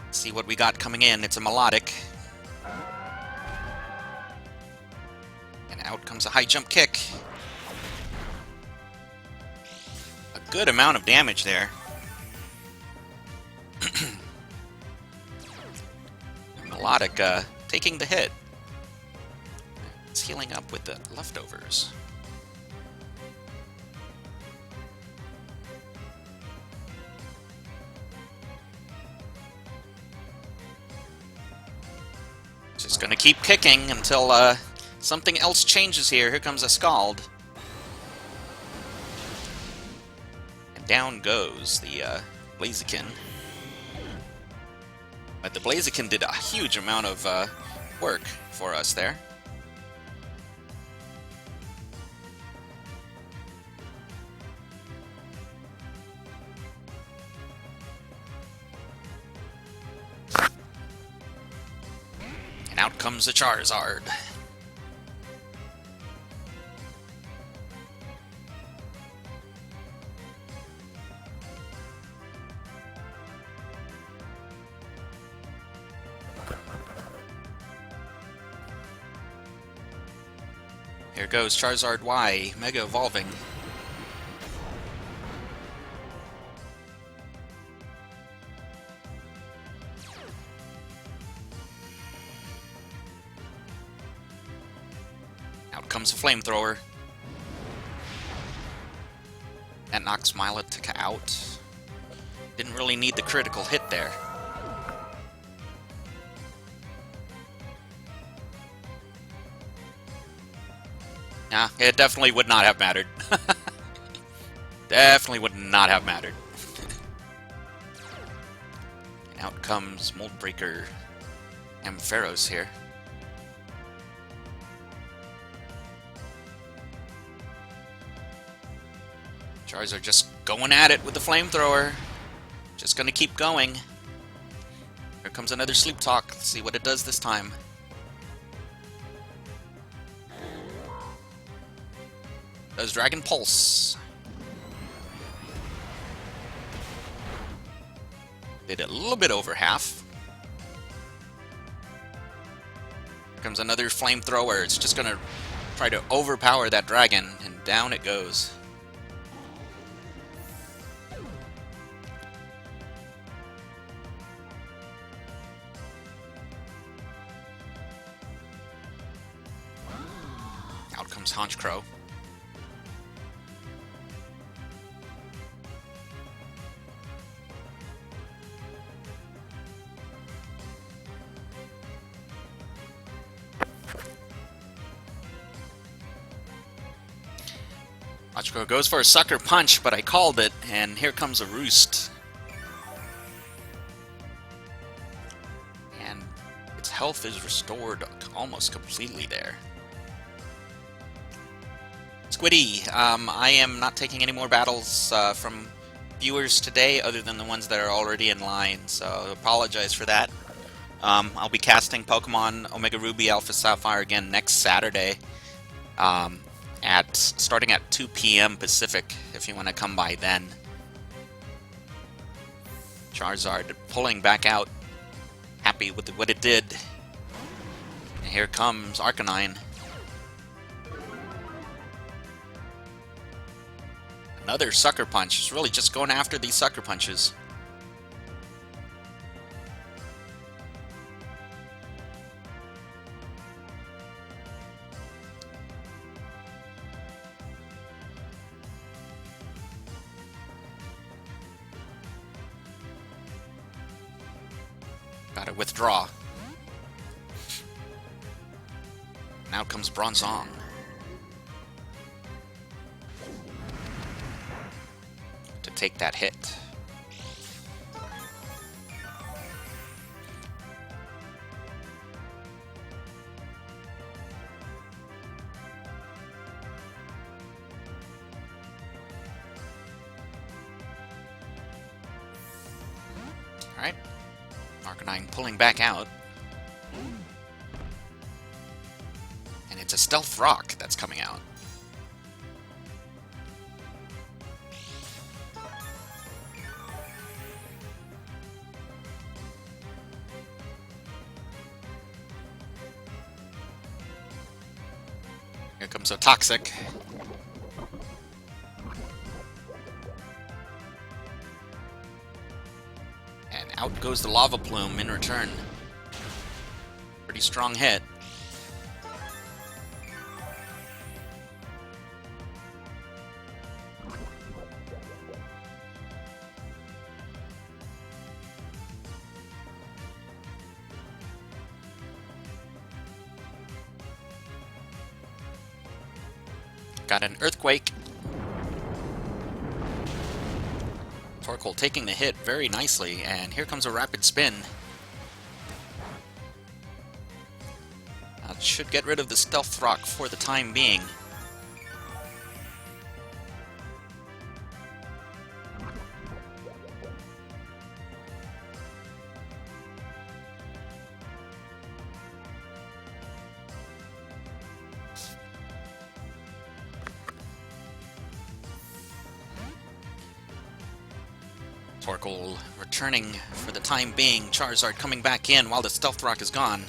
Let's see what we got coming in. It's a melodic. And out comes a high jump kick. A good amount of damage there. Melodic taking the hit. It's healing up with the leftovers. Just gonna keep kicking until something else changes here. Here comes a Scald. And down goes the Blaziken. But the Blaziken did a huge amount of work for us there. And out comes the Charizard. Here goes Charizard Y, Mega Evolving. Out comes a Flamethrower. That knocks Milotic out. Didn't really need the critical hit there. Nah, it definitely would not have mattered. Definitely would not have mattered. And out comes Moldbreaker Ampharos here. Charizard just going at it with the Flamethrower. Just gonna keep going. Here comes another Sleep Talk. Let's see what it does this time. Does Dragon Pulse. Did a little bit over half. Here comes another Flamethrower. It's just gonna try to overpower that dragon, and down it goes. Out comes Honchkrow. Honchkrow goes for a Sucker Punch, but I called it, and here comes a Roost. And its health is restored almost completely there. Squiddy, I am not taking any more battles from viewers today other than the ones that are already in line, so I apologize for that. I'll be casting Pokemon Omega Ruby Alpha Sapphire again next Saturday. Starting at 2 p.m. Pacific, if you want to come by then. Charizard pulling back out, happy with what it did. And here comes Arcanine. Another Sucker Punch. It's really just going after these Sucker Punches. Gotta withdraw. Now comes Bronzong. To take that hit. Alright. Arcanine pulling back out. And it's a Stealth Rock that's coming out. Here comes a Toxic. And out goes the Lava Plume in return. Pretty strong hit. Got an Earthquake. Torkoal taking the hit very nicely, and here comes a Rapid Spin. That should get rid of the Stealth Rock for the time being. Torkoal returning for the time being. Charizard coming back in while the Stealth Rock is gone.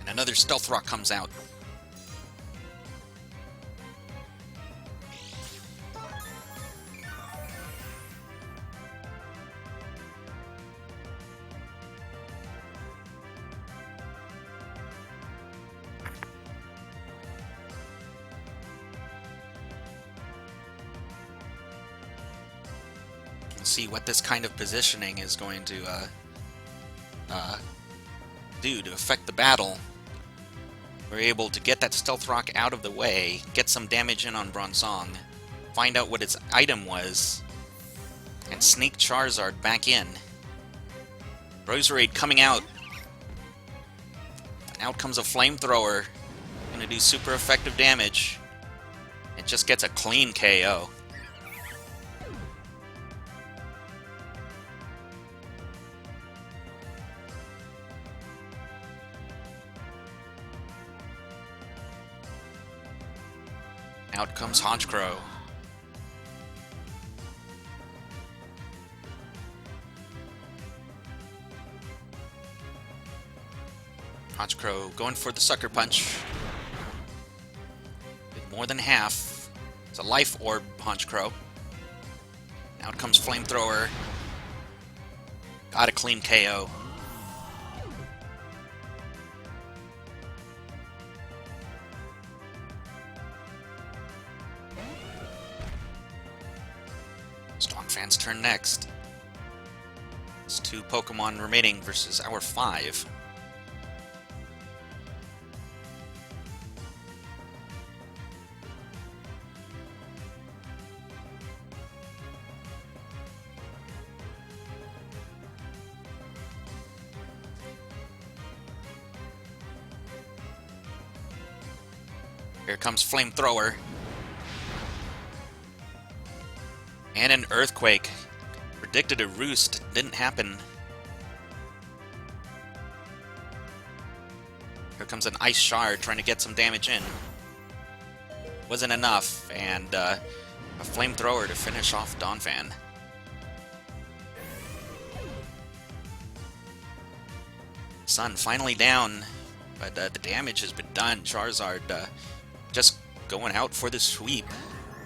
And another Stealth Rock comes out. See what this kind of positioning is going to do to affect the battle. We're able to get that Stealth Rock out of the way, get some damage in on Bronzong, find out what its item was, and sneak Charizard back in. Roserade coming out. And out comes a Flamethrower. Gonna do super effective damage. It just gets a clean KO. Out comes Honchkrow. Honchkrow going for the Sucker Punch. Did more than half. It's a Life Orb, Honchkrow. Out comes Flamethrower. Got a clean KO. Fans' turn next. It's 2 Pokemon remaining versus our 5. Here comes Flamethrower. And an Earthquake. Predicted a Roost. Didn't happen. Here comes an Ice Shard trying to get some damage in. Wasn't enough, and A flamethrower to finish off Donphan. Sun finally down, but the damage has been done. Charizard just going out for the sweep.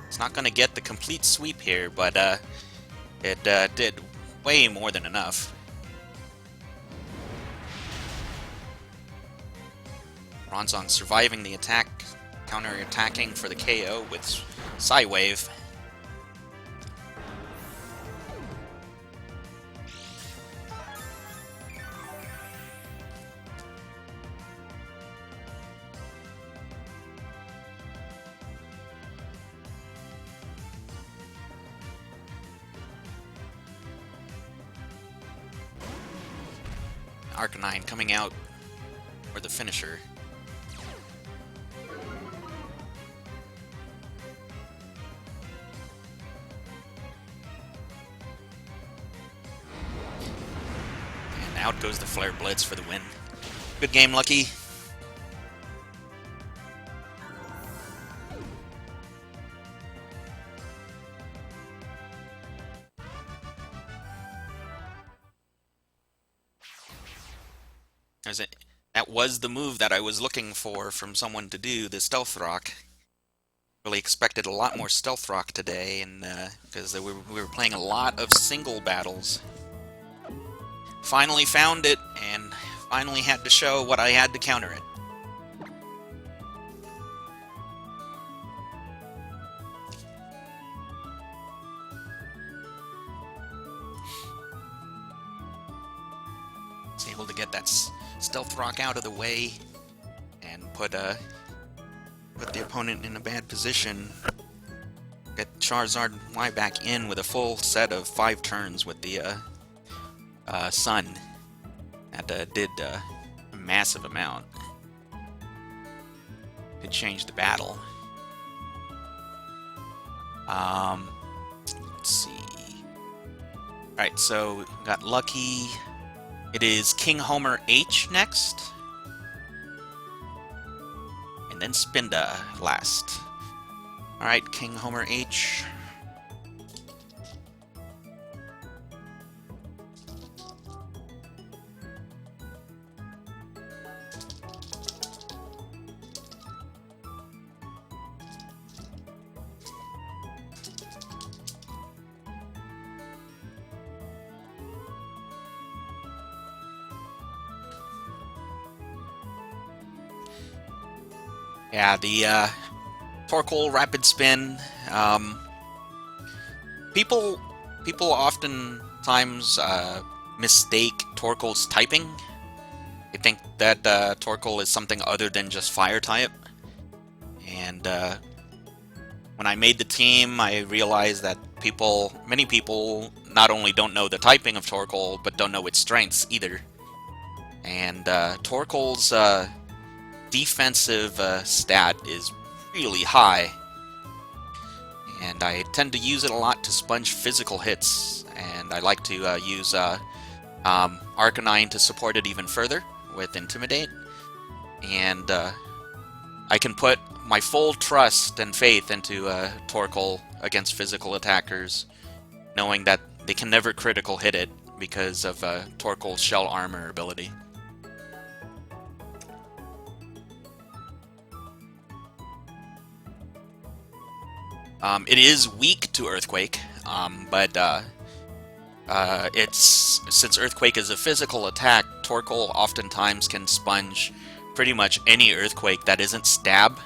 It's not going to get the complete sweep here, but it did way more than enough. Bronzong surviving the attack, counter-attacking for the KO with Psywave. Arcanine coming out for the finisher. And out goes the Flare Blitz for the win. Good game, Lucky. That was the move that I was looking for from someone to do, the Stealth Rock. Really expected a lot more Stealth Rock today, and because we were playing a lot of single battles. Finally found it, and finally had to show what I had to counter it. Was able to get that Stealth Rock out of the way and put the opponent in a bad position. Get Charizard Y back in with a full set of 5 turns with the Sun. That did a massive amount. It changed the battle. Let's see. Alright, so we got Lucky. It is King Homer H next. And then Spinda last. Alright, King Homer H. Yeah, the Torkoal Rapid Spin. People oftentimes mistake Torkoal's typing. They think that Torkoal is something other than just Fire type. And when I made the team, I realized that many people not only don't know the typing of Torkoal, but don't know its strengths either. And Torkoal's defensive stat is really high, and I tend to use it a lot to sponge physical hits, and I like to use Arcanine to support it even further with Intimidate, and I can put my full trust and faith into Torkoal against physical attackers, knowing that they can never critical hit it because of Torkoal's Shell Armor ability. It is weak to Earthquake, but since Earthquake is a physical attack, Torkoal oftentimes can sponge pretty much any Earthquake that isn't Stab,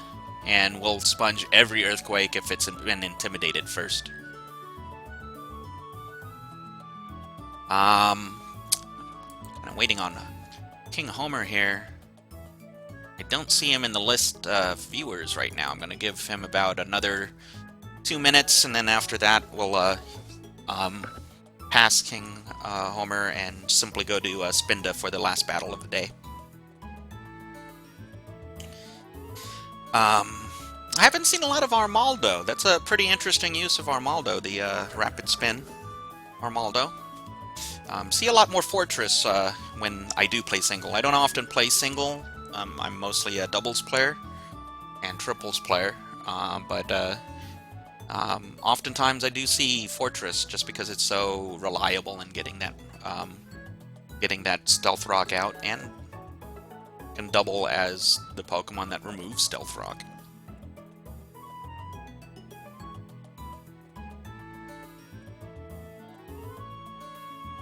and will sponge every Earthquake if it's been intimidated first. I'm waiting on King Homer here. I don't see him in the list of viewers right now. I'm going to give him about another 2 minutes, and then after that we'll pass King Homer and simply go to Spinda for the last battle of the day. I haven't seen a lot of Armaldo. That's a pretty interesting use of Armaldo, the Rapid Spin Armaldo. See a lot more Fortress when I do play single. I don't often play single. I'm mostly a doubles player and triples player, but Oftentimes I do see Fortress just because it's so reliable in getting that Stealth Rock out, and can double as the Pokemon that removes Stealth Rock.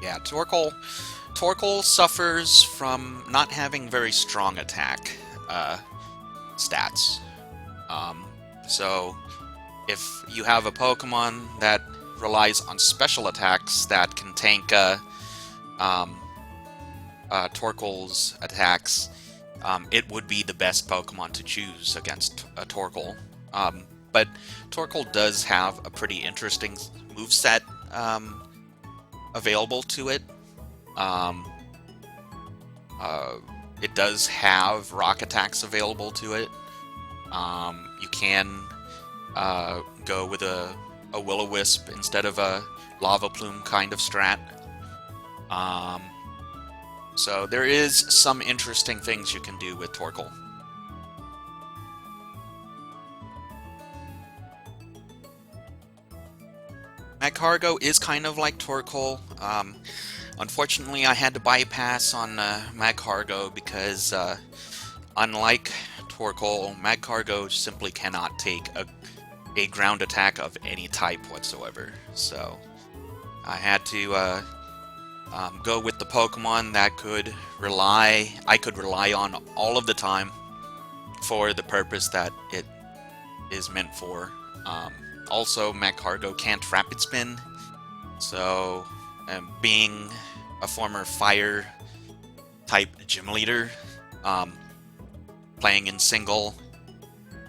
Yeah, Torkoal suffers from not having very strong attack stats. So if you have a Pokemon that relies on special attacks that can tank Torkoal's attacks, it would be the best Pokemon to choose against Torkoal. But Torkoal does have a pretty interesting moveset available to it. It does have rock attacks available to it. You can go with a Will-O-Wisp instead of a Lava Plume kind of strat. So there is some interesting things you can do with Torkoal. Magcargo is kind of like Torkoal. Unfortunately, I had to bypass on Magcargo because, unlike Torkoal, Magcargo simply cannot take a ground attack of any type whatsoever. So I had to go with the Pokemon that I could rely on all of the time for the purpose that it is meant for. Also, Magcargo can't Rapid Spin, so being a former fire type gym leader, playing in single,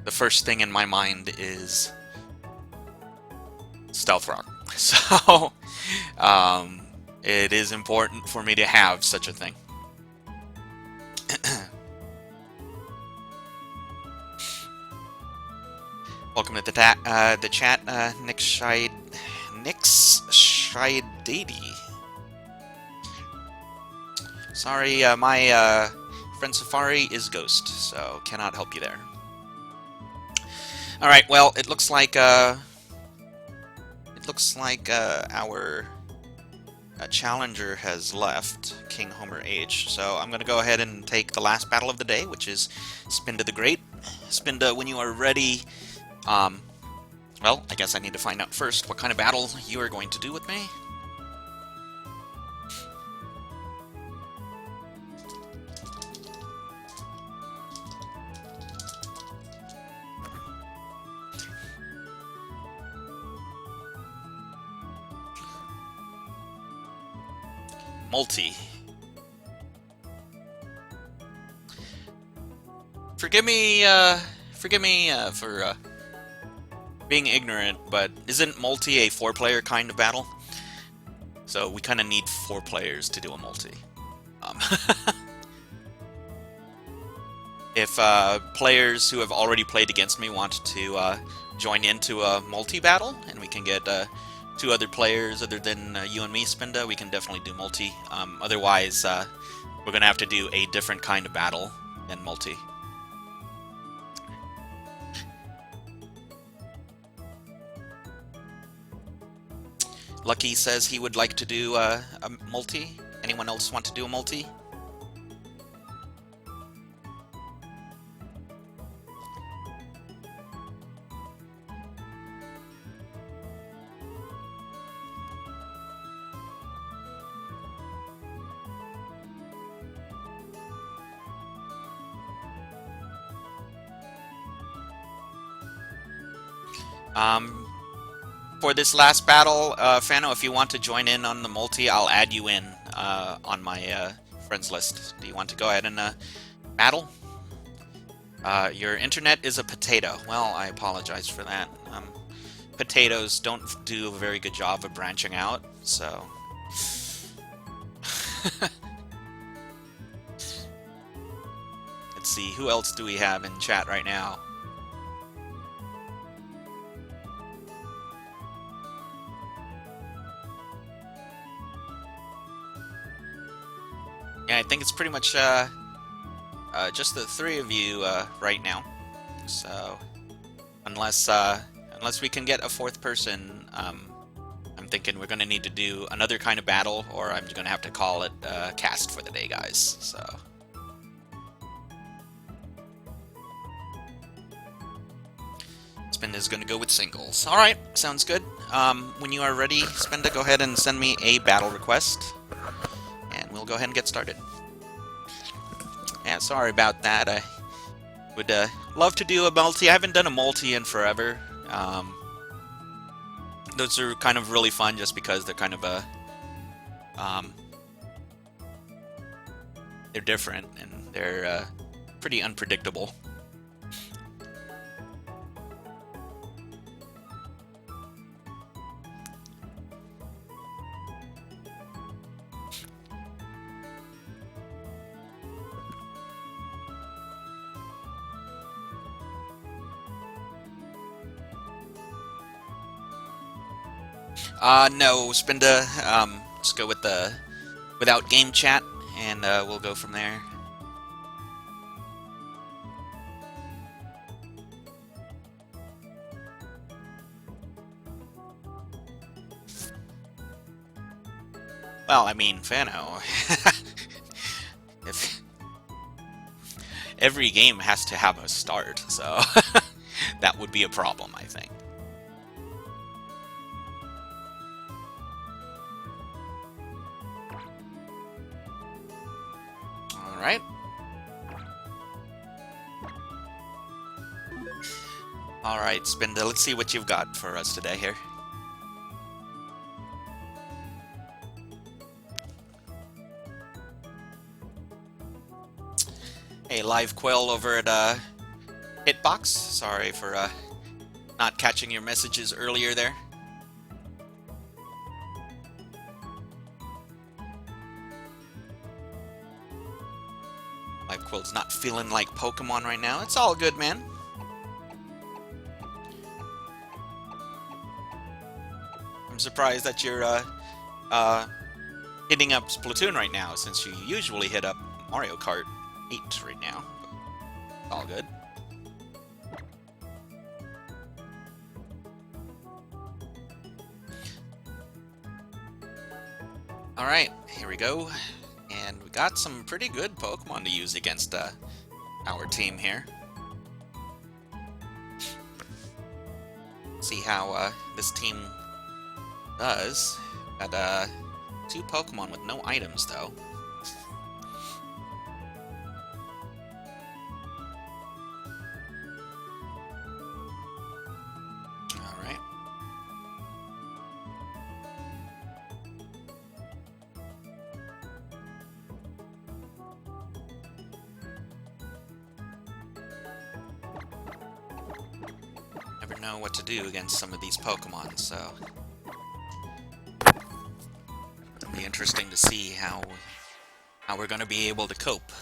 the first thing in my mind is Stealth Rock. So it is important for me to have such a thing. Welcome to the chat, Nix Shidady. Sorry, my friend Safari is Ghost, so cannot help you there. All right, well, it looks like our challenger has left, King Homer H. So I'm going to go ahead and take the last battle of the day, which is Spinda the Great. Spinda, when you are ready. Well, I guess I need to find out first what kind of battle you are going to do with me. Multi. Forgive me for being ignorant, but isn't multi a 4-player kind of battle? So we kind of need 4 players to do a multi. If players who have already played against me want to join into a multi battle, and we can get 2 other players other than you and me, Spinda, we can definitely do multi. Otherwise, we're going to have to do a different kind of battle than multi. Lucky says he would like to do a multi. Anyone else want to do a multi? For this last battle, Fano, if you want to join in on the multi, I'll add you in on my friends list. Do you want to go ahead and battle? Your internet is a potato. Well, I apologize for that. Potatoes don't do a very good job of branching out, so... Let's see, who else do we have in chat right now? Yeah, I think it's pretty much just the 3 of you right now. So, unless unless we can get a fourth person, I'm thinking we're going to need to do another kind of battle, or I'm going to have to call it cast for the day, guys. So. Spinda's going to go with singles. Alright, sounds good. When you are ready, Spinda, go ahead and send me a battle request, and we'll go ahead and get started. Yeah, sorry about that. I would love to do a multi. I haven't done a multi in forever. Those are kind of really fun just because they're kind of they're different and they're pretty unpredictable. No, Spinda, let's go with the without game chat, and we'll go from there. Well, I mean, Fano, if every game has to have a start, so that would be a problem, I think. Alright. Alright, Spinda, let's see what you've got for us today here. Hey, Live Quail over at Hitbox. Sorry for not catching your messages earlier there. Live Quill's not feeling like Pokemon right now. It's all good, man. I'm surprised that you're hitting up Splatoon right now, since you usually hit up Mario Kart 8 right now. But all good. Alright, here we go. And we got some pretty good Pokemon to use against our team here. See how this team does. Got 2 Pokemon with no items, though. Alright. Never know what to do against some of these Pokemon, so it'll be interesting to see how we're going to be able to cope.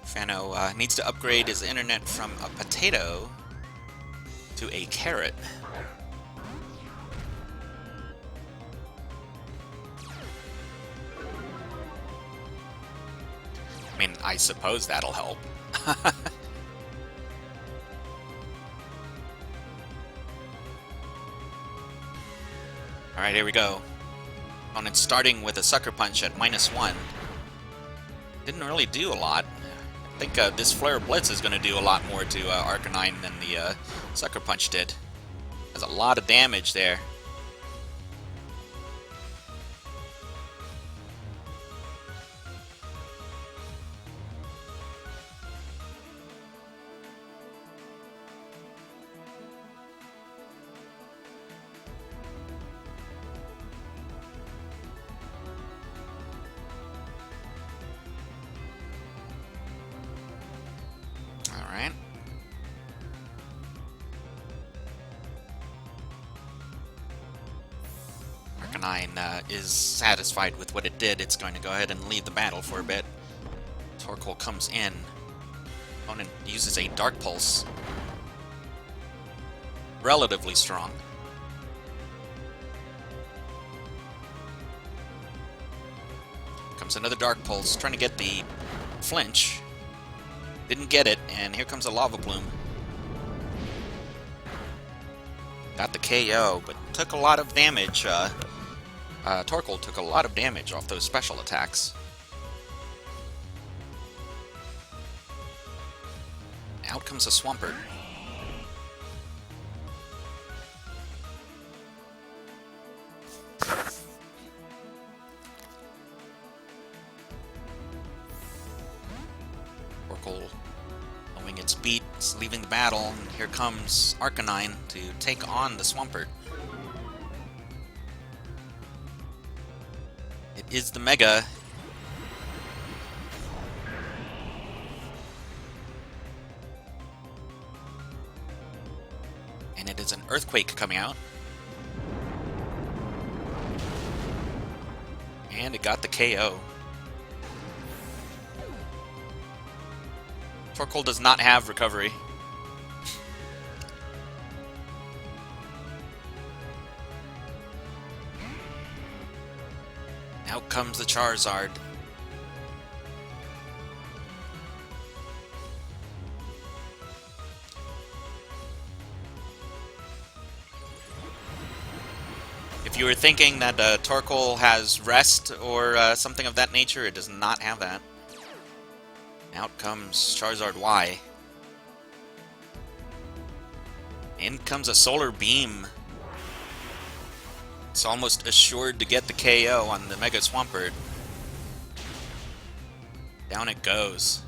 Fano needs to upgrade his internet from a potato to a carrot. I mean, I suppose that'll help. Alright, here we go. Opponent starting with a Sucker Punch at -1. Didn't really do a lot. I think this Flare Blitz is going to do a lot more to Arcanine than the Sucker Punch did. Has a lot of damage there. Alright. Arcanine is satisfied with what it did. It's going to go ahead and lead the battle for a bit. Torkoal comes in. Opponent uses a Dark Pulse. Relatively strong. Comes another Dark Pulse, trying to get the flinch. Didn't get it, and here comes a Lava Plume. Got the KO, but took a lot of damage. Torkoal took a lot of damage off those special attacks. Out comes a Swampert. Torkoal knowing its beat, it's leaving the battle, and here comes Arcanine to take on the Swampert. It is the Mega. And it is an Earthquake coming out. And it got the KO. Torkoal does not have recovery. Out comes the Charizard. If you were thinking that Torkoal has rest or something of that nature, it does not have that. Out comes Charizard Y. In comes a Solar Beam. It's almost assured to get the KO on the Mega Swampert. Down it goes.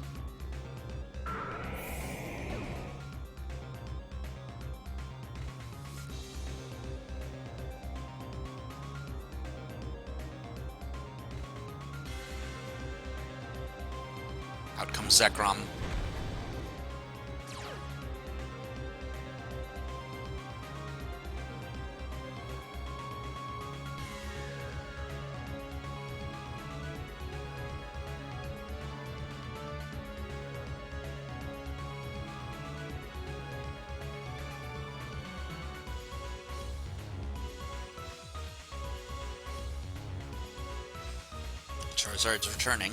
Out comes Zekrom. Charizard's returning.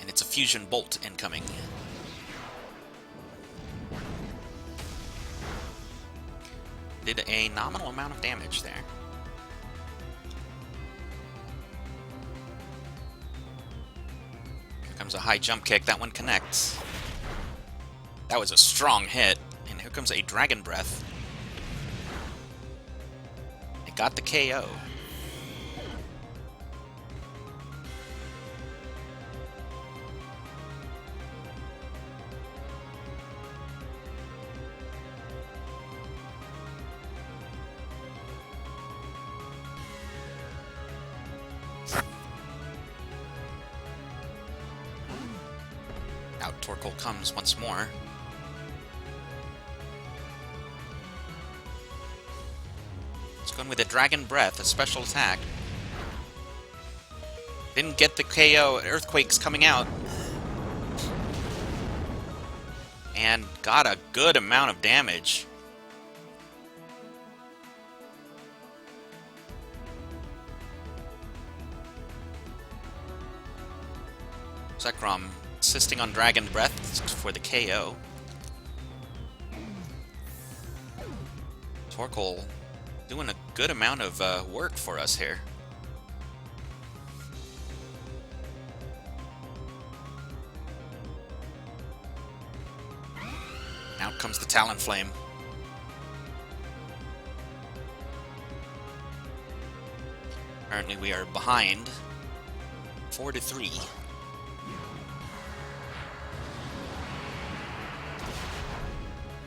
And it's a Fusion Bolt incoming. Did a nominal amount of damage there. Here comes a high jump kick. That one connects. That was a strong hit. And here comes a Dragon Breath. It got the KO. Out Torkoal comes once more. It's going with a Dragon Breath, a special attack. Didn't get the KO. Earthquake's coming out. And got a good amount of damage. Zekrom insisting on Dragon Breath for the KO. Torkoal doing a good amount of work for us here. Out comes the Talonflame. Currently we are behind 4-3.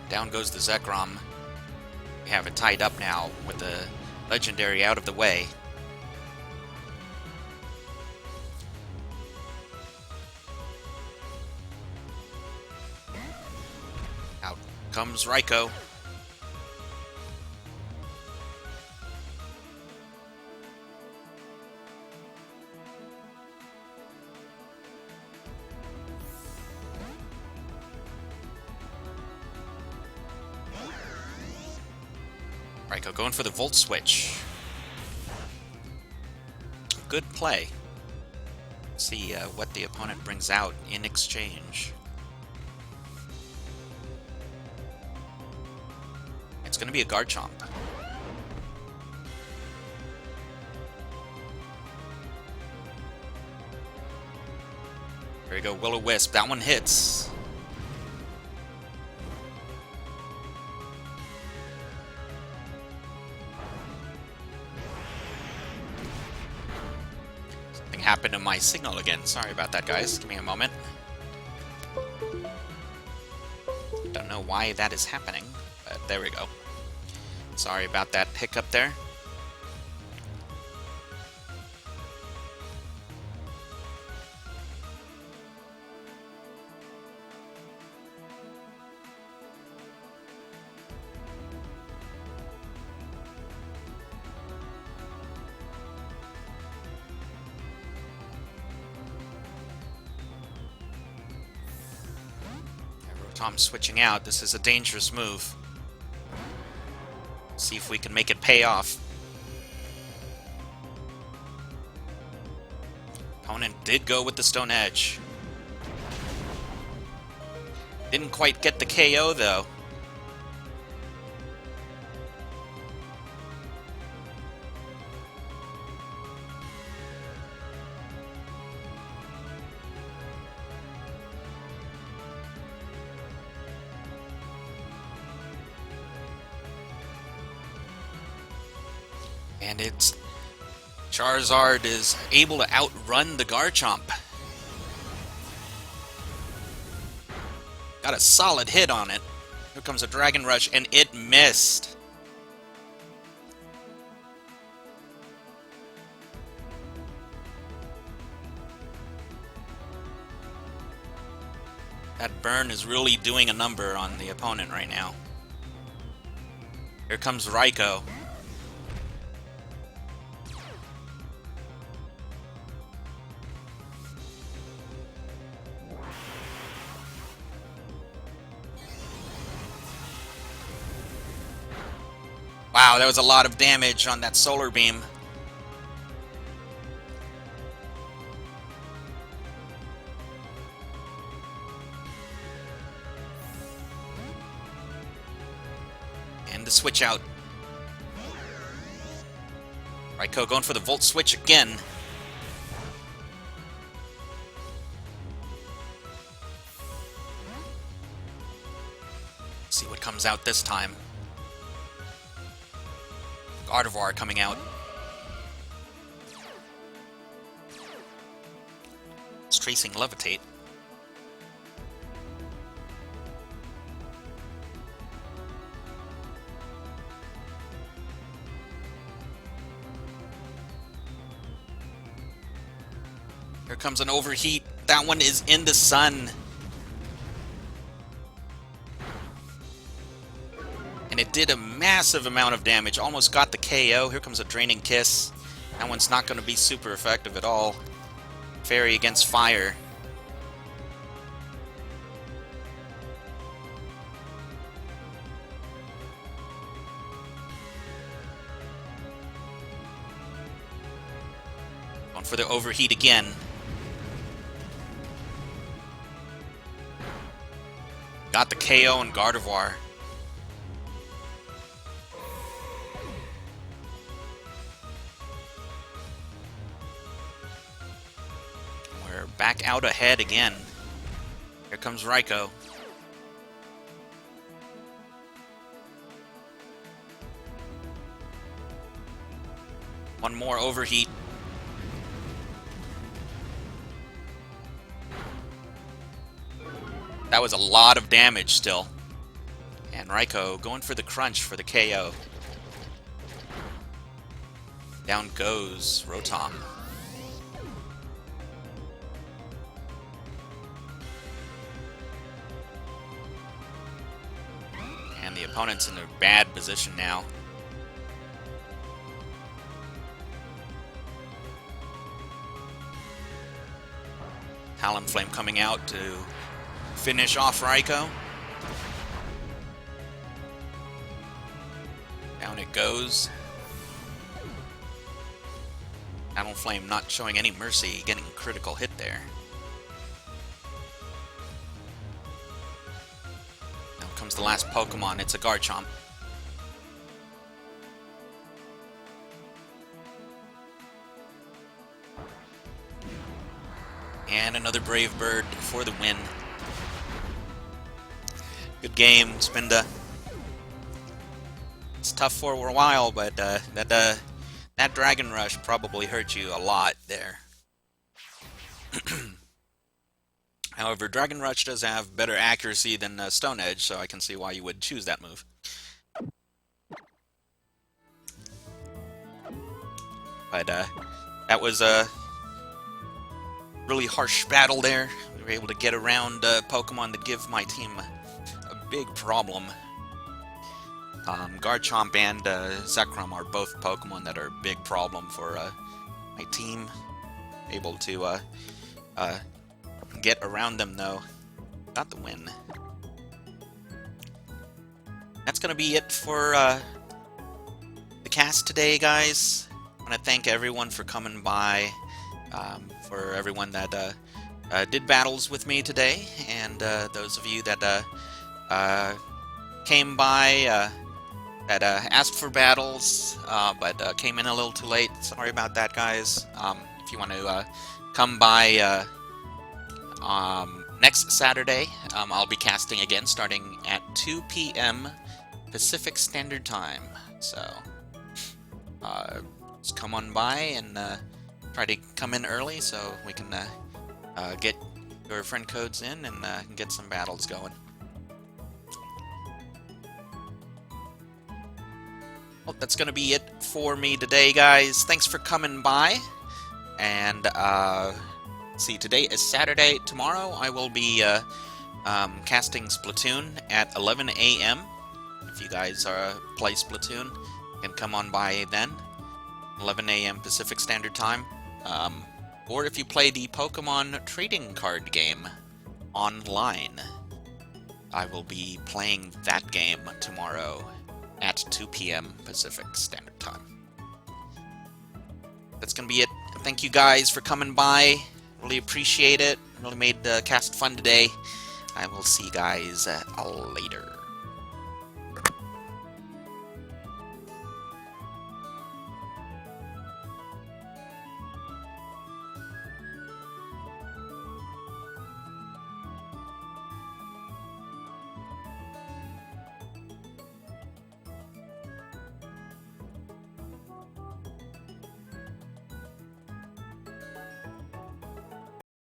Down goes the Zekrom. We have it tied up now with the Legendary out of the way. Out comes Raikou. Raikou going for the Volt Switch. Good play. See what the opponent brings out in exchange. It's going to be a Garchomp. There you go, Will-O-Wisp. That one hits. Something happened to my signal again. Sorry about that, guys. Give me a moment. Don't know why that is happening, but there we go. Sorry about that hiccup there. Rotom switching out. This is a dangerous move. See if we can make it pay off. Opponent did go with the Stone Edge. Didn't quite get the KO though. And it's Charizard is able to outrun the Garchomp. Got a solid hit on it. Here comes a Dragon Rush, and it missed. That burn is really doing a number on the opponent right now. Here comes Raikou. Wow, that was a lot of damage on that Solar Beam. And the switch out. Raikou going for the Volt Switch again. See what comes out this time. Gardevoir coming out. It's tracing Levitate. Here comes an Overheat. That one is in the sun. And it did a massive amount of damage. Almost got the KO. Here comes a Draining Kiss. That one's not going to be super effective at all. Fairy against Fire. Going for the Overheat again. Got the KO on Gardevoir. Back out ahead again. Here comes Raikou. One more Overheat. That was a lot of damage still. And Raikou going for the crunch for the KO. Down goes Rotom. And the opponent's in a bad position now. Talonflame coming out to finish off Raikou. Down Down it goes. Flame not showing any mercy, getting a critical hit there. Now comes the last Pokemon, it's a Garchomp. And another Brave Bird for the win. Good game, Spinda. It's tough for a while, but that Dragon Rush probably hurt you a lot there. However, Dragon Rush does have better accuracy than Stone Edge, so I can see why you would choose that move. But that was a really harsh battle there. We were able to get around Pokemon that give my team a big problem. Garchomp and Zekrom are both Pokemon that are a big problem for my team. Able to get around them, though. Got the win. That's going to be it for the cast today, guys. I want to thank everyone for coming by, for everyone that did battles with me today, and those of you that came by, that asked for battles, but came in a little too late. Sorry about that, guys. If you want to come by next Saturday, I'll be casting again starting at 2 p.m. Pacific Standard Time. So just come on by and try to come in early so we can get your friend codes in and get some battles going. Well, that's going to be it for me today, guys. Thanks for coming by. And, see, today is Saturday. Tomorrow I will be casting Splatoon at 11 a.m. If you guys play Splatoon, you can come on by then. 11 a.m. Pacific Standard Time. Or if you play the Pokemon trading card game online, I will be playing that game tomorrow at 2 p.m. Pacific Standard Time. That's going to be it. Thank you guys for coming by. Really appreciate it. Really made the cast fun today. I will see you guys later.